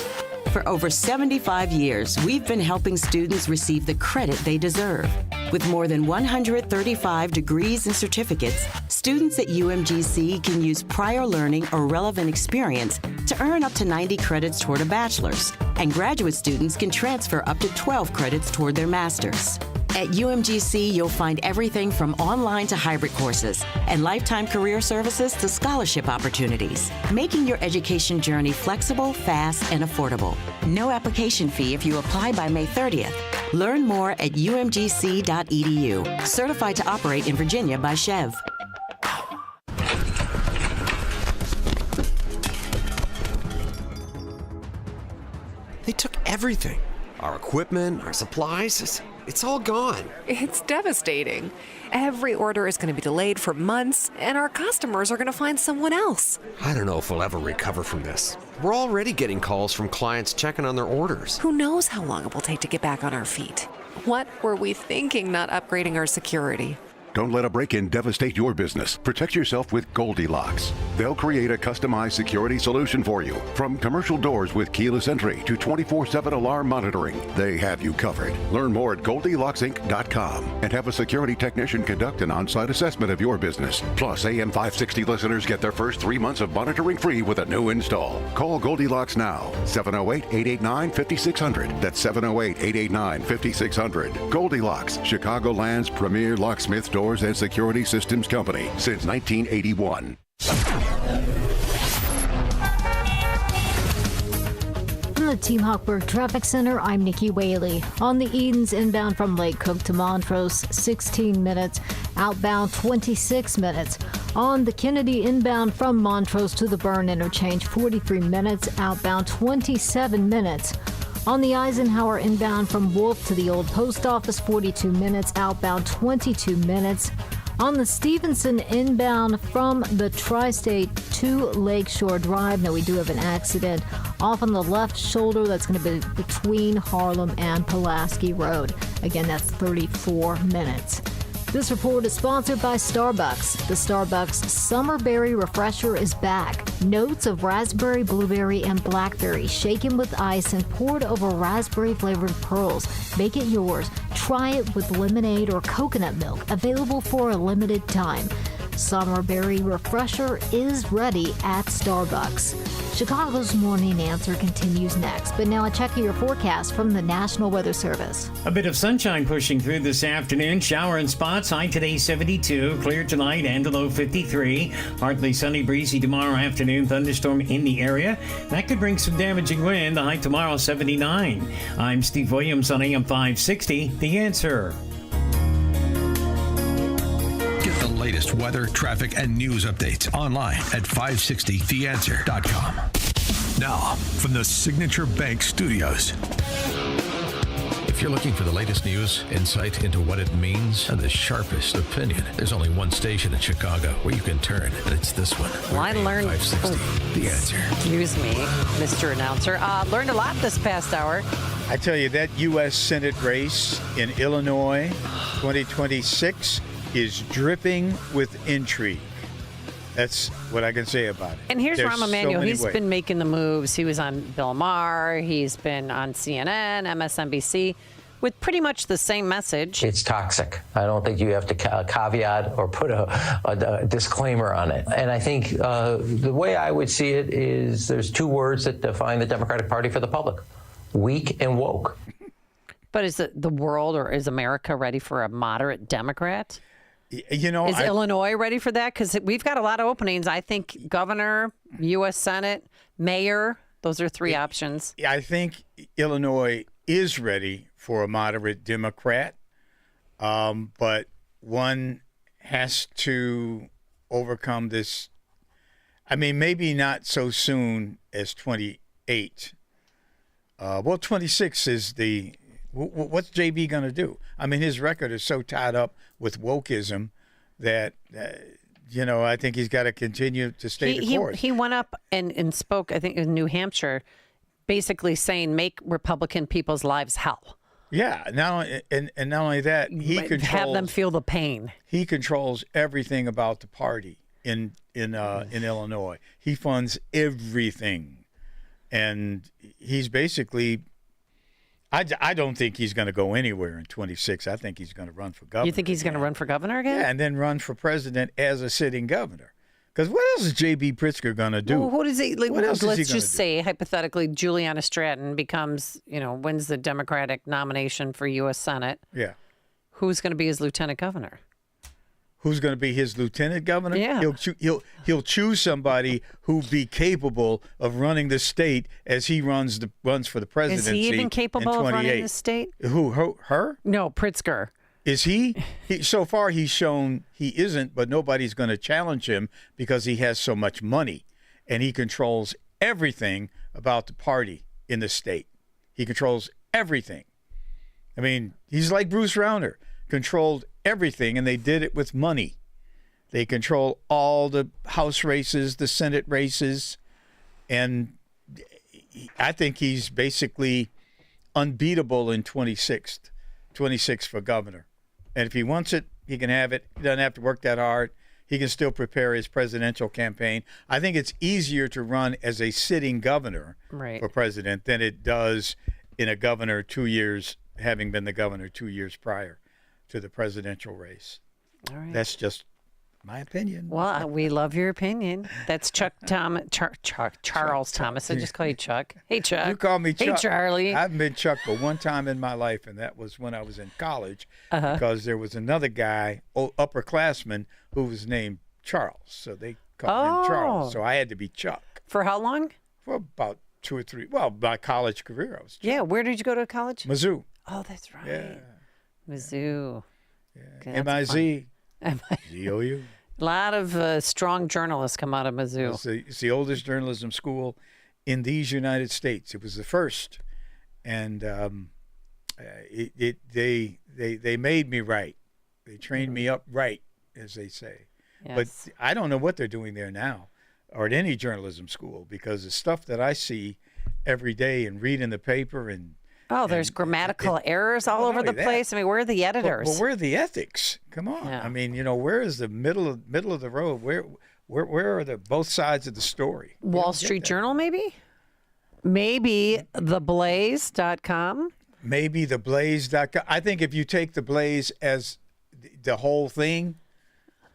For over 75 years, we've been helping students receive the credit they deserve. With more than 135 degrees and certificates, students at UMGC can use prior learning or relevant experience to earn up to 90 credits toward a bachelor's, and graduate students can transfer up to 12 credits toward their master's. At UMGC, you'll find everything from online to hybrid courses and lifetime career services to scholarship opportunities, making your education journey flexible, fast, and affordable. No application fee if you apply by May 30th. Learn more at umgc.edu. Certified to operate in Virginia by Chev. They took everything. Our equipment, our supplies, it's all gone. It's devastating. Every order is going to be delayed for months, and our customers are going to find someone else. I don't know if we'll ever recover from this. We're already getting calls from clients checking on their orders. Who knows how long it will take to get back on our feet? What were we thinking not upgrading our security? Don't let a break-in devastate your business. Protect yourself with Goldilocks. They'll create a customized security solution for you. From commercial doors with keyless entry to 24/7 alarm monitoring, they have you covered. Learn more at GoldilocksInc.com and have a security technician conduct an on-site assessment of your business. Plus, AM 560 listeners get their first 3 months of monitoring free with a new install. Call Goldilocks now, 708-889-5600. That's 708-889-5600. Goldilocks, Chicagoland's premier locksmith doors and security systems company since 1981. From the Team Hochberg Traffic Center, I'm Nikki Whaley. On the Edens inbound from Lake Cook to Montrose, 16 minutes. Outbound, 26 minutes. On the Kennedy inbound from Montrose to the Byrne interchange, 43 minutes. Outbound, 27 minutes. On the Eisenhower inbound from Wolf to the Old Post Office, 42 minutes. Outbound, 22 minutes. On the Stevenson inbound from the Tri-State to Lakeshore Drive, now we do have an accident off on the left shoulder. That's going to be between Harlem and Pulaski Road. Again, that's 34 minutes. This report is sponsored by Starbucks. The Starbucks Summer Berry Refresher is back. Notes of raspberry, blueberry, and blackberry shaken with ice and poured over raspberry-flavored pearls. Make it yours. Try it with lemonade or coconut milk. Available for a limited time. Summer Berry Refresher is ready at Starbucks. Chicago's Morning Answer continues next, but now a check of your forecast from the National Weather Service. A bit of sunshine pushing through this afternoon. Shower in spots. High today 72. Clear tonight and a low 53. Partly sunny, breezy tomorrow afternoon. Thunderstorm in the area. That could bring some damaging wind. The high tomorrow 79. I'm Steve Williams on AM 560. The Answer. Get the latest weather, traffic, and news updates online at 560theanswer.com. Now, from the Signature Bank Studios. If you're looking for the latest news, insight into what it means, and the sharpest opinion, there's only one station in Chicago where you can turn, and it's this one. Well, I learned. 560, The Answer. Excuse me, Mr. Announcer. Learned a lot this past hour. I tell you, that U.S. Senate race in Illinois 2026 is dripping with intrigue. That's what I can say about it. And here's Rahm Emanuel. He's ways. been making the moves. He was on Bill Maher. He's been on CNN, MSNBC, with pretty much the same message. It's toxic. I don't think you have to caveat or put a disclaimer on it. And I think the way I would see it is there's two words that define the Democratic Party for the public: weak and woke. But is the world or is America ready for a moderate Democrat? You know, is Illinois ready for that? Because we've got a lot of openings. I think governor, U.S. Senate, mayor, those are three options. I think Illinois is ready for a moderate Democrat, but one has to overcome this. I mean, maybe not so soon as 28. 26 is the... What's JB going to do? I mean, his record is so tied up with wokeism that, I think he's got to continue to stay the course. He went up and spoke, I think, in New Hampshire, basically saying, make Republican people's lives hell. Yeah. Not only that, he controls... Have them feel the pain. He controls everything about the party in Illinois. He funds everything. And he's basically... I don't think he's going to go anywhere in 26. I think he's going to run for governor. You think he's going to run for governor again? Yeah, and then run for president as a sitting governor. Because what else is J.B. Pritzker going to do? Well, what is he? Let's just say, hypothetically, Juliana Stratton becomes, wins the Democratic nomination for U.S. Senate. Yeah. Who's going to be his lieutenant governor? Who's going to be his lieutenant governor? Yeah. He'll choose somebody who'll be capable of running the state as he runs for the presidency. Is he even capable of running the state? Who? Her? No, Pritzker. Is he? So far, he's shown he isn't, but nobody's going to challenge him because he has so much money, and he controls everything about the party in the state. He controls everything. I mean, he's like Bruce Rauner, controlled everything, and they did it with money. They control all the House races, the Senate races, and I think he's basically unbeatable in 26 for governor. And if he wants it, he can have it. He doesn't have to work that hard. he can still prepare his presidential campaign. I think it's easier to run as a sitting governor for president than it does in a governor 2 years, having been the governor 2 years prior to the presidential race. All right. That's just my opinion. Well, we love your opinion. That's Charles Thomas. I just call you Chuck. Hey, Chuck. You call me Chuck. Hey, Charlie. I haven't been Chuck but one time in my life, and that was when I was in college, because there was another guy, upperclassman, who was named Charles. So they called him Charles. So I had to be Chuck. For how long? For about 2 or 3. Well, my college career, I was Chuck. Yeah. Where did you go to college? Mizzou. Oh, that's right. Yeah. Mizzou. Yeah. M-I-Z. Z-O-U. A lot of strong journalists come out of Mizzou. It's the oldest journalism school in these United States. It was the first, and they made me right. They trained me up right, as they say. Yes. But I don't know what they're doing there now, or at any journalism school, because the stuff that I see every day and read in the paper and there's grammatical errors all over the place. I mean, where are the editors? Well, where are the ethics? Come on. Yeah. I mean, where is the middle of the road? Where are the both sides of the story? Wall Street Journal, maybe? Maybe theblaze.com? Maybe theblaze.com. I think if you take the Blaze as the whole thing,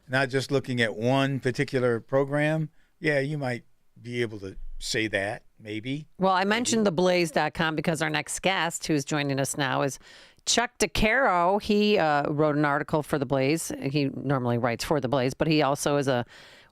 not just looking at one particular program, yeah, you might be able to say that. Maybe. Well, I mentioned theblaze.com because our next guest, who's joining us now, is Chuck DeCaro. He wrote an article for The Blaze. He normally writes for The Blaze, but he also was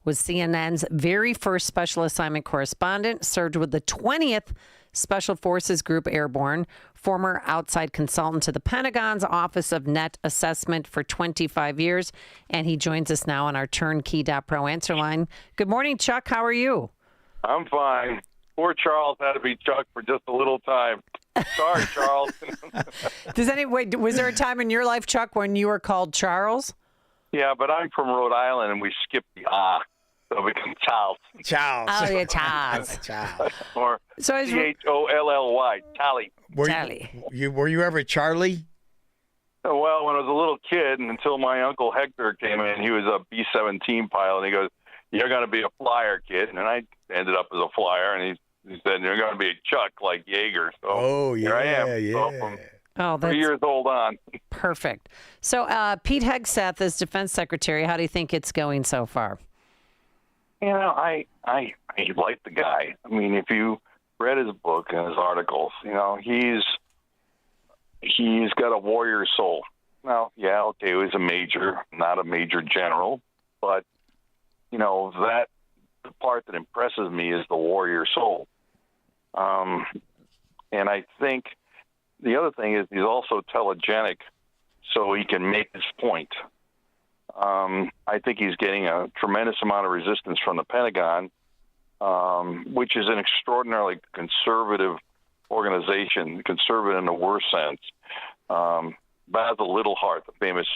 CNN's very first special assignment correspondent, served with the 20th Special Forces Group Airborne, former outside consultant to the Pentagon's Office of Net Assessment for 25 years, and he joins us now on our turnkey.pro answer line. Good morning, Chuck. How are you? I'm fine. Poor Charles had to be Chuck for just a little time. Sorry, Charles. Was there a time in your life, Chuck, when you were called Charles? Yeah, but I'm from Rhode Island, and we skip the so it becomes Charles. Charles. Oh, yeah, Charles. Charles. Or Cholly. Tally. Were you ever Charlie? Well, when I was a little kid, and until my Uncle Hector came in, he was a B-17 pilot, and he goes, "You're going to be a flyer, kid." And I ended up as a flyer, and he said, "You're going to be a Chuck like Jaeger." So here I am. Yeah. So from that's 3 years old on. Perfect. So Pete Hegseth is Defense Secretary. How do you think it's going so far? I like the guy. I mean, if you read his book and his articles, he's got a warrior soul. Now, yeah, okay, he was a major, not a major general, but that the part that impresses me is the warrior soul. And I think the other thing is he's also telegenic, so he can make his point. I think he's getting a tremendous amount of resistance from the Pentagon, which is an extraordinarily conservative organization, conservative in the worst sense. Basil Littlehart, the famous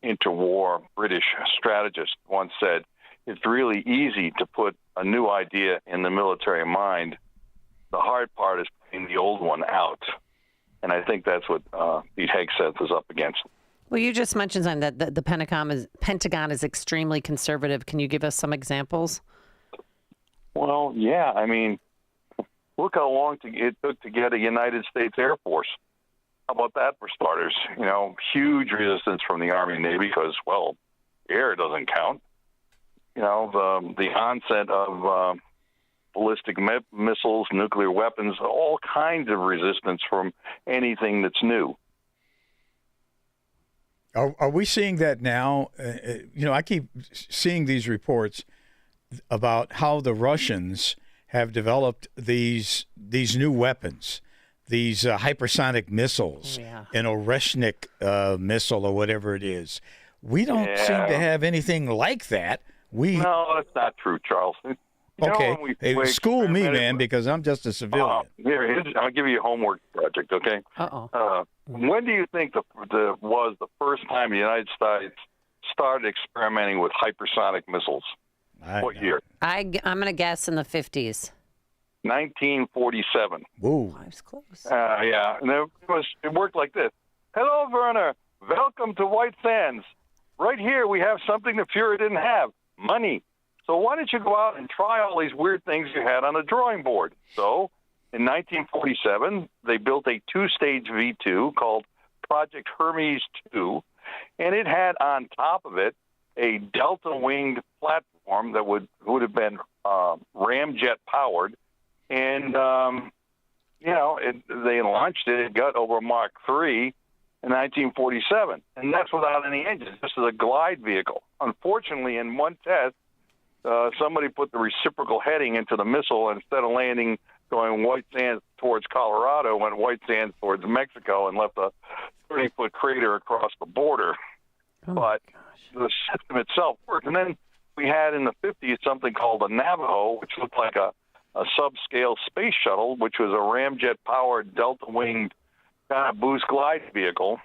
interwar British strategist, once said, "It's really easy to put a new idea in the military mind. The hard part is putting the old one out." And I think that's what Pete Hegseth is up against. Well, you just mentioned something that the Pentagon is extremely conservative. Can you give us some examples? Well, yeah. I mean, look how long it took to get a United States Air Force. How about that for starters? Huge resistance from the Army and Navy because, well, air doesn't count. The onset of ballistic missiles, nuclear weapons, all kinds of resistance from anything that's new. Are we seeing that now? I keep seeing these reports about how the Russians have developed these new weapons, these hypersonic missiles, an Oreshnik missile or whatever it is. We don't seem to have anything like that. No, that's not true, Charles. Okay, school me, man, because I'm just a civilian. Here, I'll give you a homework project, okay? When do you think was the first time the United States started experimenting with hypersonic missiles? What year? I'm going to guess in the 50s. 1947. Ooh. I was close. Yeah, and it worked like this. "Hello, Werner. Welcome to White Sands. right here we have something the Fuhrer didn't have, money. So why don't you go out and try all these weird things you had on the drawing board? So in 1947, they built a two-stage V2 called Project Hermes 2, and it had on top of it a delta-winged platform that would have been ramjet powered, and they launched it. It got over Mach 3 in 1947, and that's without any engines. This is a glide vehicle. Unfortunately, in one test, somebody put the reciprocal heading into the missile, and instead of landing going White Sands towards Colorado, went White Sands towards Mexico and left a 30-foot crater across the border. But the system itself worked. And then we had in the 50s something called a Navajo, which looked like a subscale space shuttle, which was a ramjet-powered, delta-winged kind of boost glide vehicle.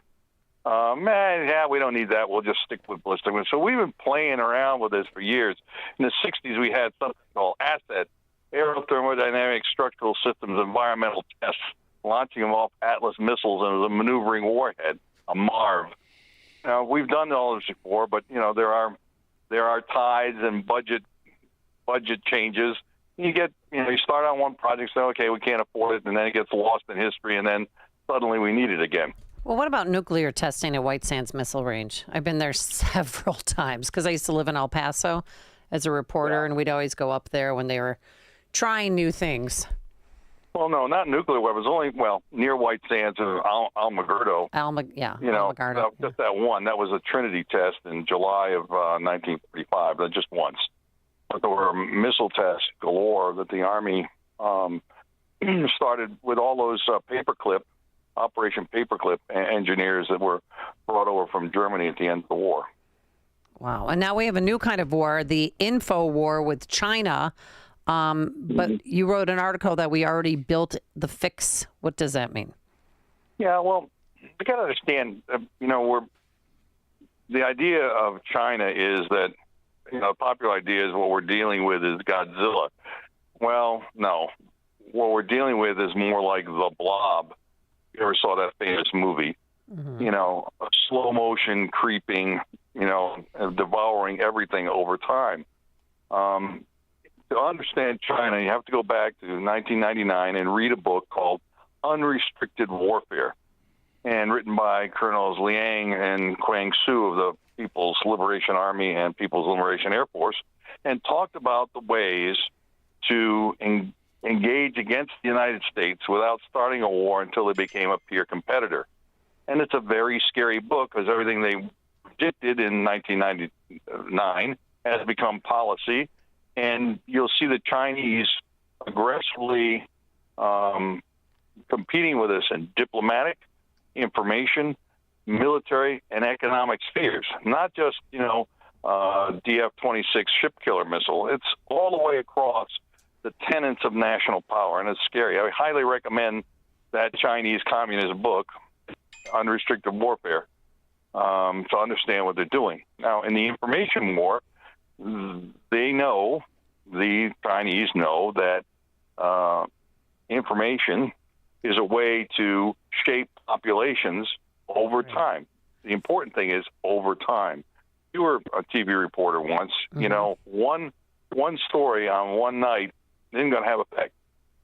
We don't need that. We'll just stick with ballistic. So we've been playing around with this for years. In the 60s, we had something called ASSET, Aerothermodynamic Structural Systems Environmental Tests, launching them off Atlas missiles and a maneuvering warhead, a MARV. Now, we've done all this before, but there are tides and budget changes. You start on one project, say, okay, we can't afford it, and then it gets lost in history, and then suddenly we need it again. Well, what about nuclear testing at White Sands Missile Range? I've been there several times because I used to live in El Paso as a reporter, and we'd always go up there when they were trying new things. Well, no, not nuclear weapons. Only, near White Sands and Alamogordo. Alamogordo. Just that one. That was a Trinity test in July of 1945, just once. But there were missile tests galore that the Army started with all those Operation Paperclip engineers that were brought over from Germany at the end of the war. Wow. And now we have a new kind of war, the info war with China. But you wrote an article that we already built the fix. What does that mean? Yeah, well, you got to understand, the idea of China is that, the popular idea is what we're dealing with is Godzilla. Well, no. What we're dealing with is more like the Blob. You ever saw that famous movie? Mm-hmm. A slow motion creeping, devouring everything over time. To understand China, you have to go back to 1999 and read a book called Unrestricted Warfare, and written by Colonels Liang and Kwang Su of the People's Liberation Army and People's Liberation Air Force, and talked about the ways to engage against the United States without starting a war until they became a peer competitor. And it's a very scary book because everything they predicted in 1999 has become policy. And you'll see the Chinese aggressively competing with us in diplomatic, information, military, and economic spheres. Not just, DF-26 ship killer missile. It's all the way across the tenets of national power, and it's scary. I highly recommend that Chinese communist book, Unrestricted Warfare, to understand what they're doing. Now, in the information war, the Chinese know that information is a way to shape populations over time. The important thing is over time. You were a TV reporter once. Mm-hmm. One story on one night isn't going to have effect.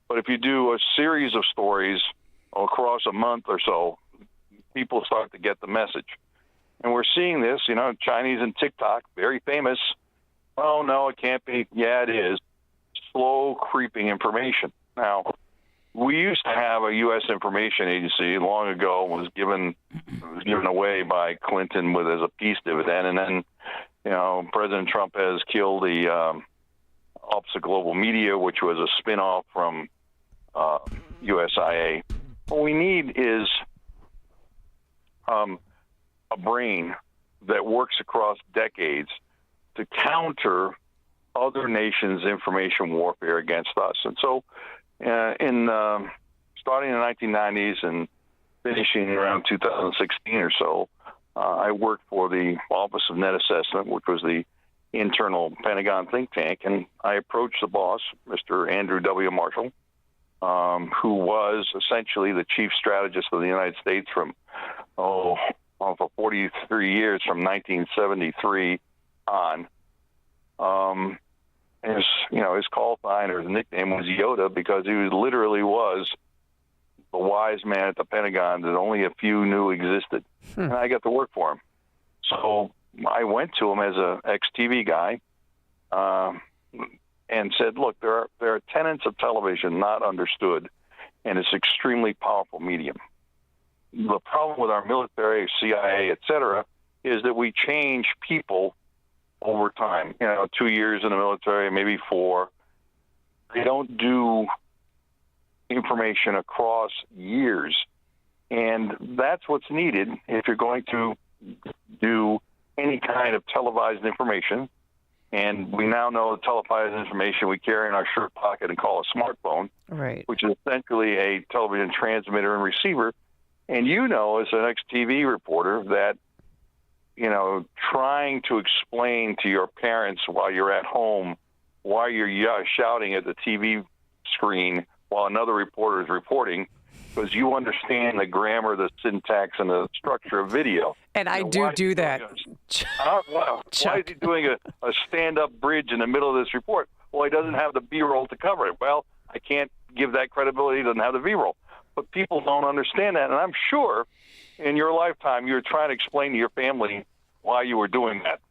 But if you do a series of stories across a month or so, people start to get the message. And we're seeing this, Chinese and TikTok, very famous. Oh, no, it can't be. Yeah, it is. Slow creeping information. Now, we used to have a U.S. information agency long ago, was given away by Clinton as a peace dividend. And then, President Trump has killed the Office of Global Media, which was a spinoff from USIA. What we need is a brain that works across decades to counter other nations' information warfare against us. And so starting in the 1990s and finishing around 2016 or so, I worked for the Office of Net Assessment, which was the internal Pentagon think tank, and I approached the boss, Mr. Andrew W. Marshall, who was essentially the chief strategist of the United States from for 43 years from 1973 on. His call sign or his nickname was Yoda because he literally was the wise man at the Pentagon that only a few knew existed. And I got to work for him. So I went to him as a ex-TV guy and said, look, there are tenets of television not understood, and it's extremely powerful medium. The problem with our military, CIA, et cetera, is that we change people over time. 2 years in the military, maybe 4. They don't do information across years. And that's what's needed if you're going to do any kind of televised information. And we now know the televised information we carry in our shirt pocket and call a smartphone, right, which is essentially a television transmitter and receiver. And as an ex-TV reporter that, trying to explain to your parents while you're at home why you're shouting at the TV screen while another reporter is reporting, because you understand the grammar, the syntax, and the structure of video. And I do that. Why is he doing a stand-up bridge in the middle of this report? Well, he doesn't have the B-roll to cover it. Well, I can't give that credibility. He doesn't have the B-roll. But people don't understand that. And I'm sure in your lifetime you're trying to explain to your family why you were doing that.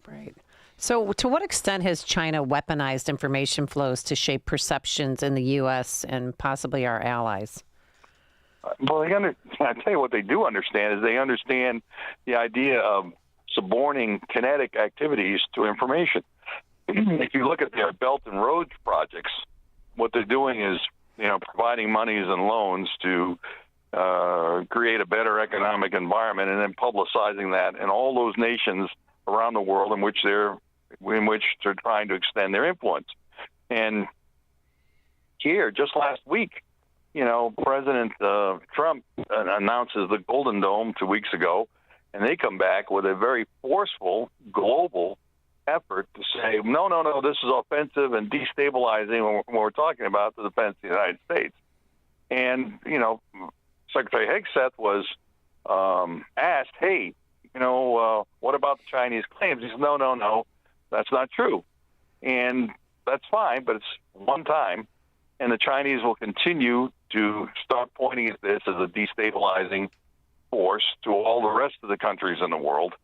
Right. So to what extent has China weaponized information flows to shape perceptions in the U.S. and possibly our allies? Well, I tell you what they do understand is they understand the idea of suborning kinetic activities to information. If you look at their Belt and Road projects, what they're doing is, providing monies and loans to create a better economic environment, and then publicizing that in all those nations around the world in which they're trying to extend their influence. And here, just last week, President Trump announces the Golden Dome 2 weeks ago, and they come back with a very forceful global effort to say, no, this is offensive and destabilizing when we're talking about the defense of the United States. And, Secretary Hegseth was asked, hey, what about the Chinese claims? He said, no, that's not true. And that's fine, but it's one time. And the Chinese will continue to start pointing at this as a destabilizing force to all the rest of the countries in the world.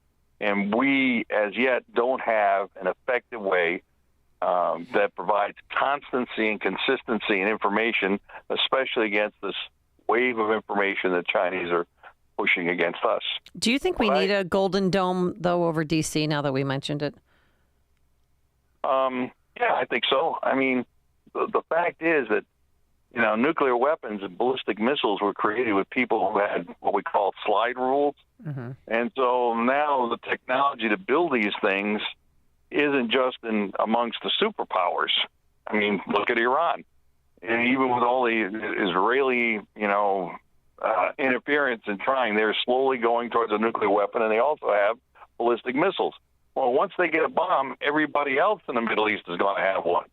And we, as yet, don't have an effective way that provides constancy and consistency in information, especially against this wave of information that Chinese are pushing against us. Do you think we need a Golden Dome, though, over D.C. now that we mentioned it? Yeah, I think so. I mean, the fact is that, nuclear weapons and ballistic missiles were created with people who had what we call slide rules. Mm-hmm. And so now the technology to build these things isn't just amongst the superpowers. I mean, look at Iran. And even with all the Israeli, interference in trying, they're slowly going towards a nuclear weapon, and they also have ballistic missiles. Well, once they get a bomb, everybody else in the Middle East is going to have one.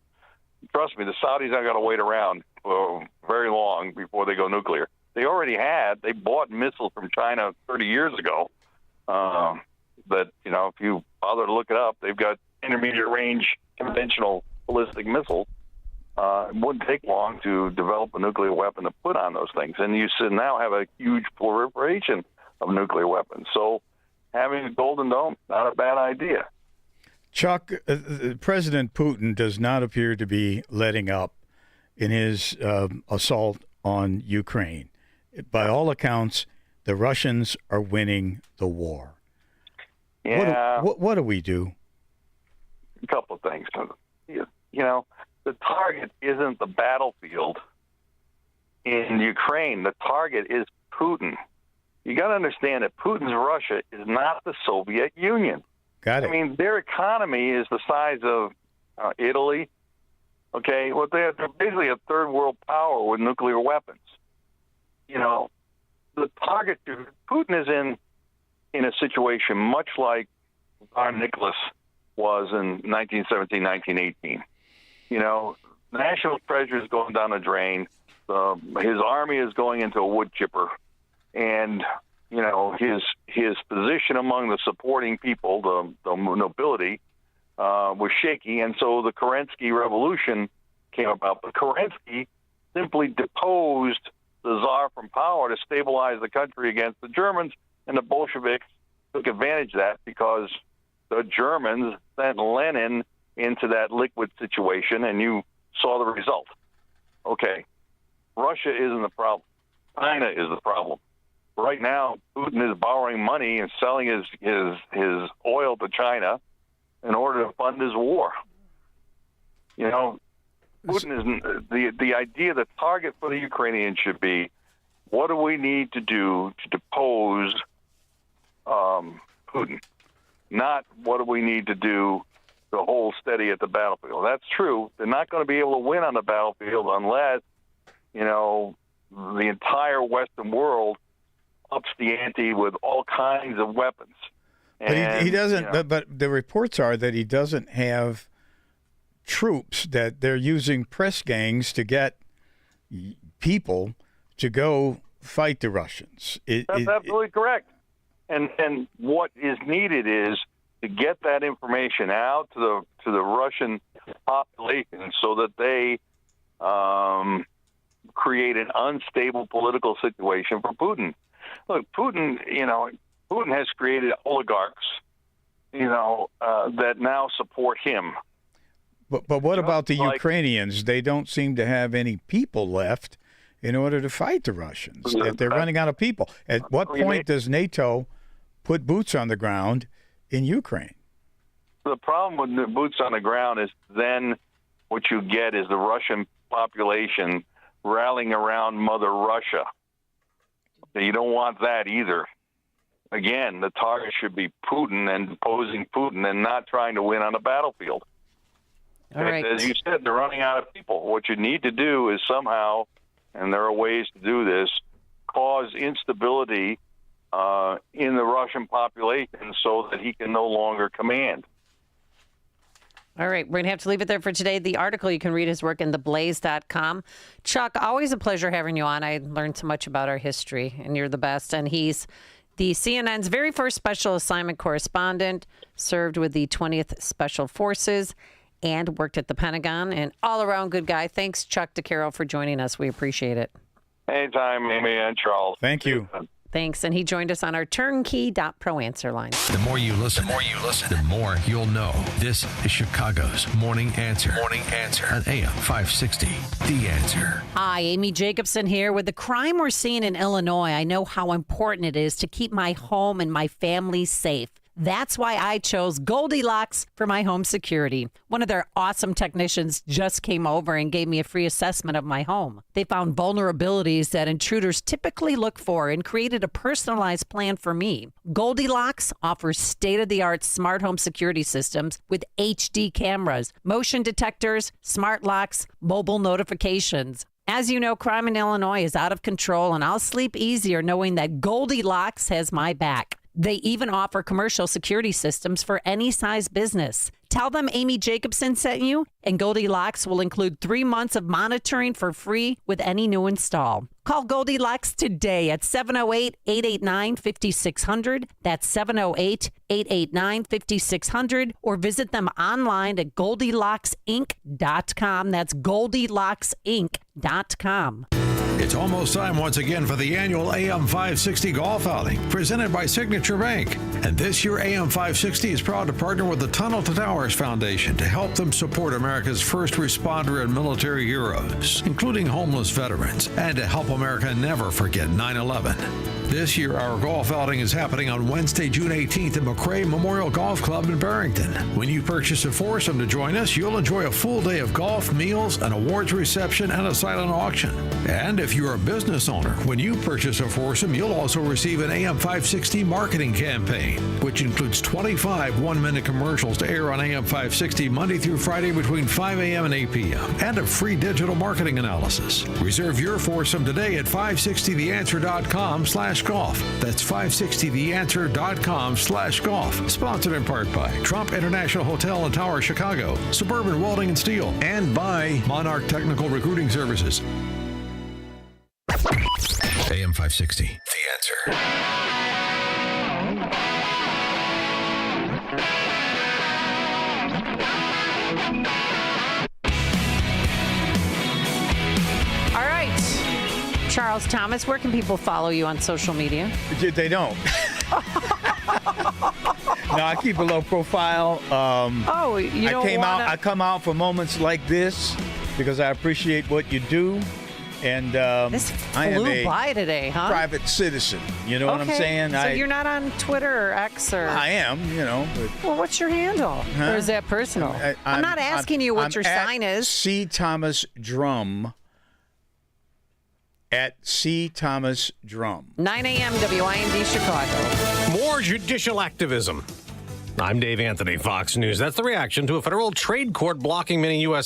Trust me, the Saudis aren't going to wait around for very long before they go nuclear. They bought missiles from China 30 years ago that, if you bother to look it up, they've got intermediate range conventional ballistic missiles. It wouldn't take long to develop a nuclear weapon to put on those things. And you now have a huge proliferation of nuclear weapons. So having a Golden Dome, not a bad idea. Chuck, President Putin does not appear to be letting up in his assault on Ukraine. By all accounts, the Russians are winning the war. Yeah. What do we do? A couple of things. The target isn't the battlefield in Ukraine. The target is Putin. You got to understand that Putin's Russia is not the Soviet Union. Got it. I mean, their economy is the size of Italy. Okay, well, they're basically a third world power with nuclear weapons. The target, Putin is in a situation much like our Nicholas was in 1917, 1918. National treasure is going down the drain. His army is going into a wood chipper. And his position among the supporting people, the nobility, was shaky, and so the Kerensky Revolution came about. But Kerensky simply deposed the Tsar from power to stabilize the country against the Germans, and the Bolsheviks took advantage of that because the Germans sent Lenin into that liquid situation, and you saw the result. Okay, Russia isn't the problem. China is the problem. Right now, Putin is borrowing money and selling his oil to China in order to fund his war. Putin is the idea. The target for the Ukrainians should be, what do we need to do to depose Putin? Not what do we need to do to hold steady at the battlefield. That's true. They're not going to be able to win on the battlefield unless, the entire Western world ups the ante with all kinds of weapons. But he doesn't. But the reports are that he doesn't have troops, that they're using press gangs to get people to go fight the Russians. That's absolutely correct. And what is needed is to get that information out to the Russian population so that they create an unstable political situation for Putin. Look, Putin has created oligarchs, that now support him. But what about the Ukrainians? They don't seem to have any people left in order to fight the Russians. They're running out of people. At what point does NATO put boots on the ground in Ukraine? The problem with the boots on the ground is then what you get is the Russian population rallying around Mother Russia. You don't want that either. Again, the target should be Putin and deposing Putin and not trying to win on the battlefield. All right. As you said, they're running out of people. What you need to do is somehow, and there are ways to do this, cause instability in the Russian population so that he can no longer command. All right, we're going to have to leave it there for today. The article, you can read his work in theblaze.com. Chuck, always a pleasure having you on. I learned so much about our history, and you're the best. And he's the CNN's very first special assignment correspondent, served with the 20th Special Forces, and worked at the Pentagon. An all-around good guy. Thanks, Chuck DeCaro, for joining us. We appreciate it. Anytime, Amy and Charles. Thank you. Thanks. And he joined us on our turnkey.pro answer line. The more you listen, the more you'll know. This is Chicago's Morning Answer. Morning Answer on AM 560. The Answer. Hi, Amy Jacobson here. With the crime we're seeing in Illinois, I know how important it is to keep my home and my family safe. That's why I chose Goldilocks for my home security. One of their awesome technicians just came over and gave me a free assessment of my home. They found vulnerabilities that intruders typically look for and created a personalized plan for me. Goldilocks offers state-of-the-art smart home security systems with HD cameras, motion detectors, smart locks, mobile notifications. As you know, crime in Illinois is out of control, and I'll sleep easier knowing that Goldilocks has my back. They even offer commercial security systems for any size business. Tell them Amy Jacobson sent you, and Goldilocks will include 3 months of monitoring for free with any new install. Call Goldilocks today at 708-889-5600. That's 708-889-5600. Or visit them online at GoldillocksInc.com. That's GoldillocksInc.com. It's almost time once again for the annual AM 560 Golf Outing, presented by Signature Bank. And this year, AM 560 is proud to partner with the Tunnel to Towers Foundation to help them support America's first responder and military heroes, including homeless veterans, and to help America never forget 9/11. This year, our golf outing is happening on Wednesday, June 18th at McRae Memorial Golf Club in Barrington. When you purchase a foursome to join us, you'll enjoy a full day of golf, meals, an awards reception, and a silent auction. And if you're a business owner, when you purchase a foursome, you'll also receive an AM 560 marketing campaign, which includes 25 one-minute commercials to air on AM 560 Monday through Friday between 5 a.m. and 8 p.m., and a free digital marketing analysis. Reserve your foursome today at 560theanswer.com/golf. That's 560theanswer.com/golf. Sponsored in part by Trump International Hotel and Tower Chicago, Suburban Welding and Steel, and by Monarch Technical Recruiting Services. AM 560, The Answer. All right. Charles Thomas, where can people follow you on social media? They don't. No, I keep a low profile. You don't I come out for moments like this because I appreciate what you do. And this I am flew a by today, huh? private citizen. You know what I'm saying? So you're not on Twitter or X or... I am, but... Well, what's your handle? Huh? Or is that personal? I'm not asking you what your sign is. C. Thomas Drum. At C. Thomas Drum. 9 a.m. WIND Chicago. More judicial activism. I'm Dave Anthony, Fox News. That's the reaction to a federal trade court blocking many U.S.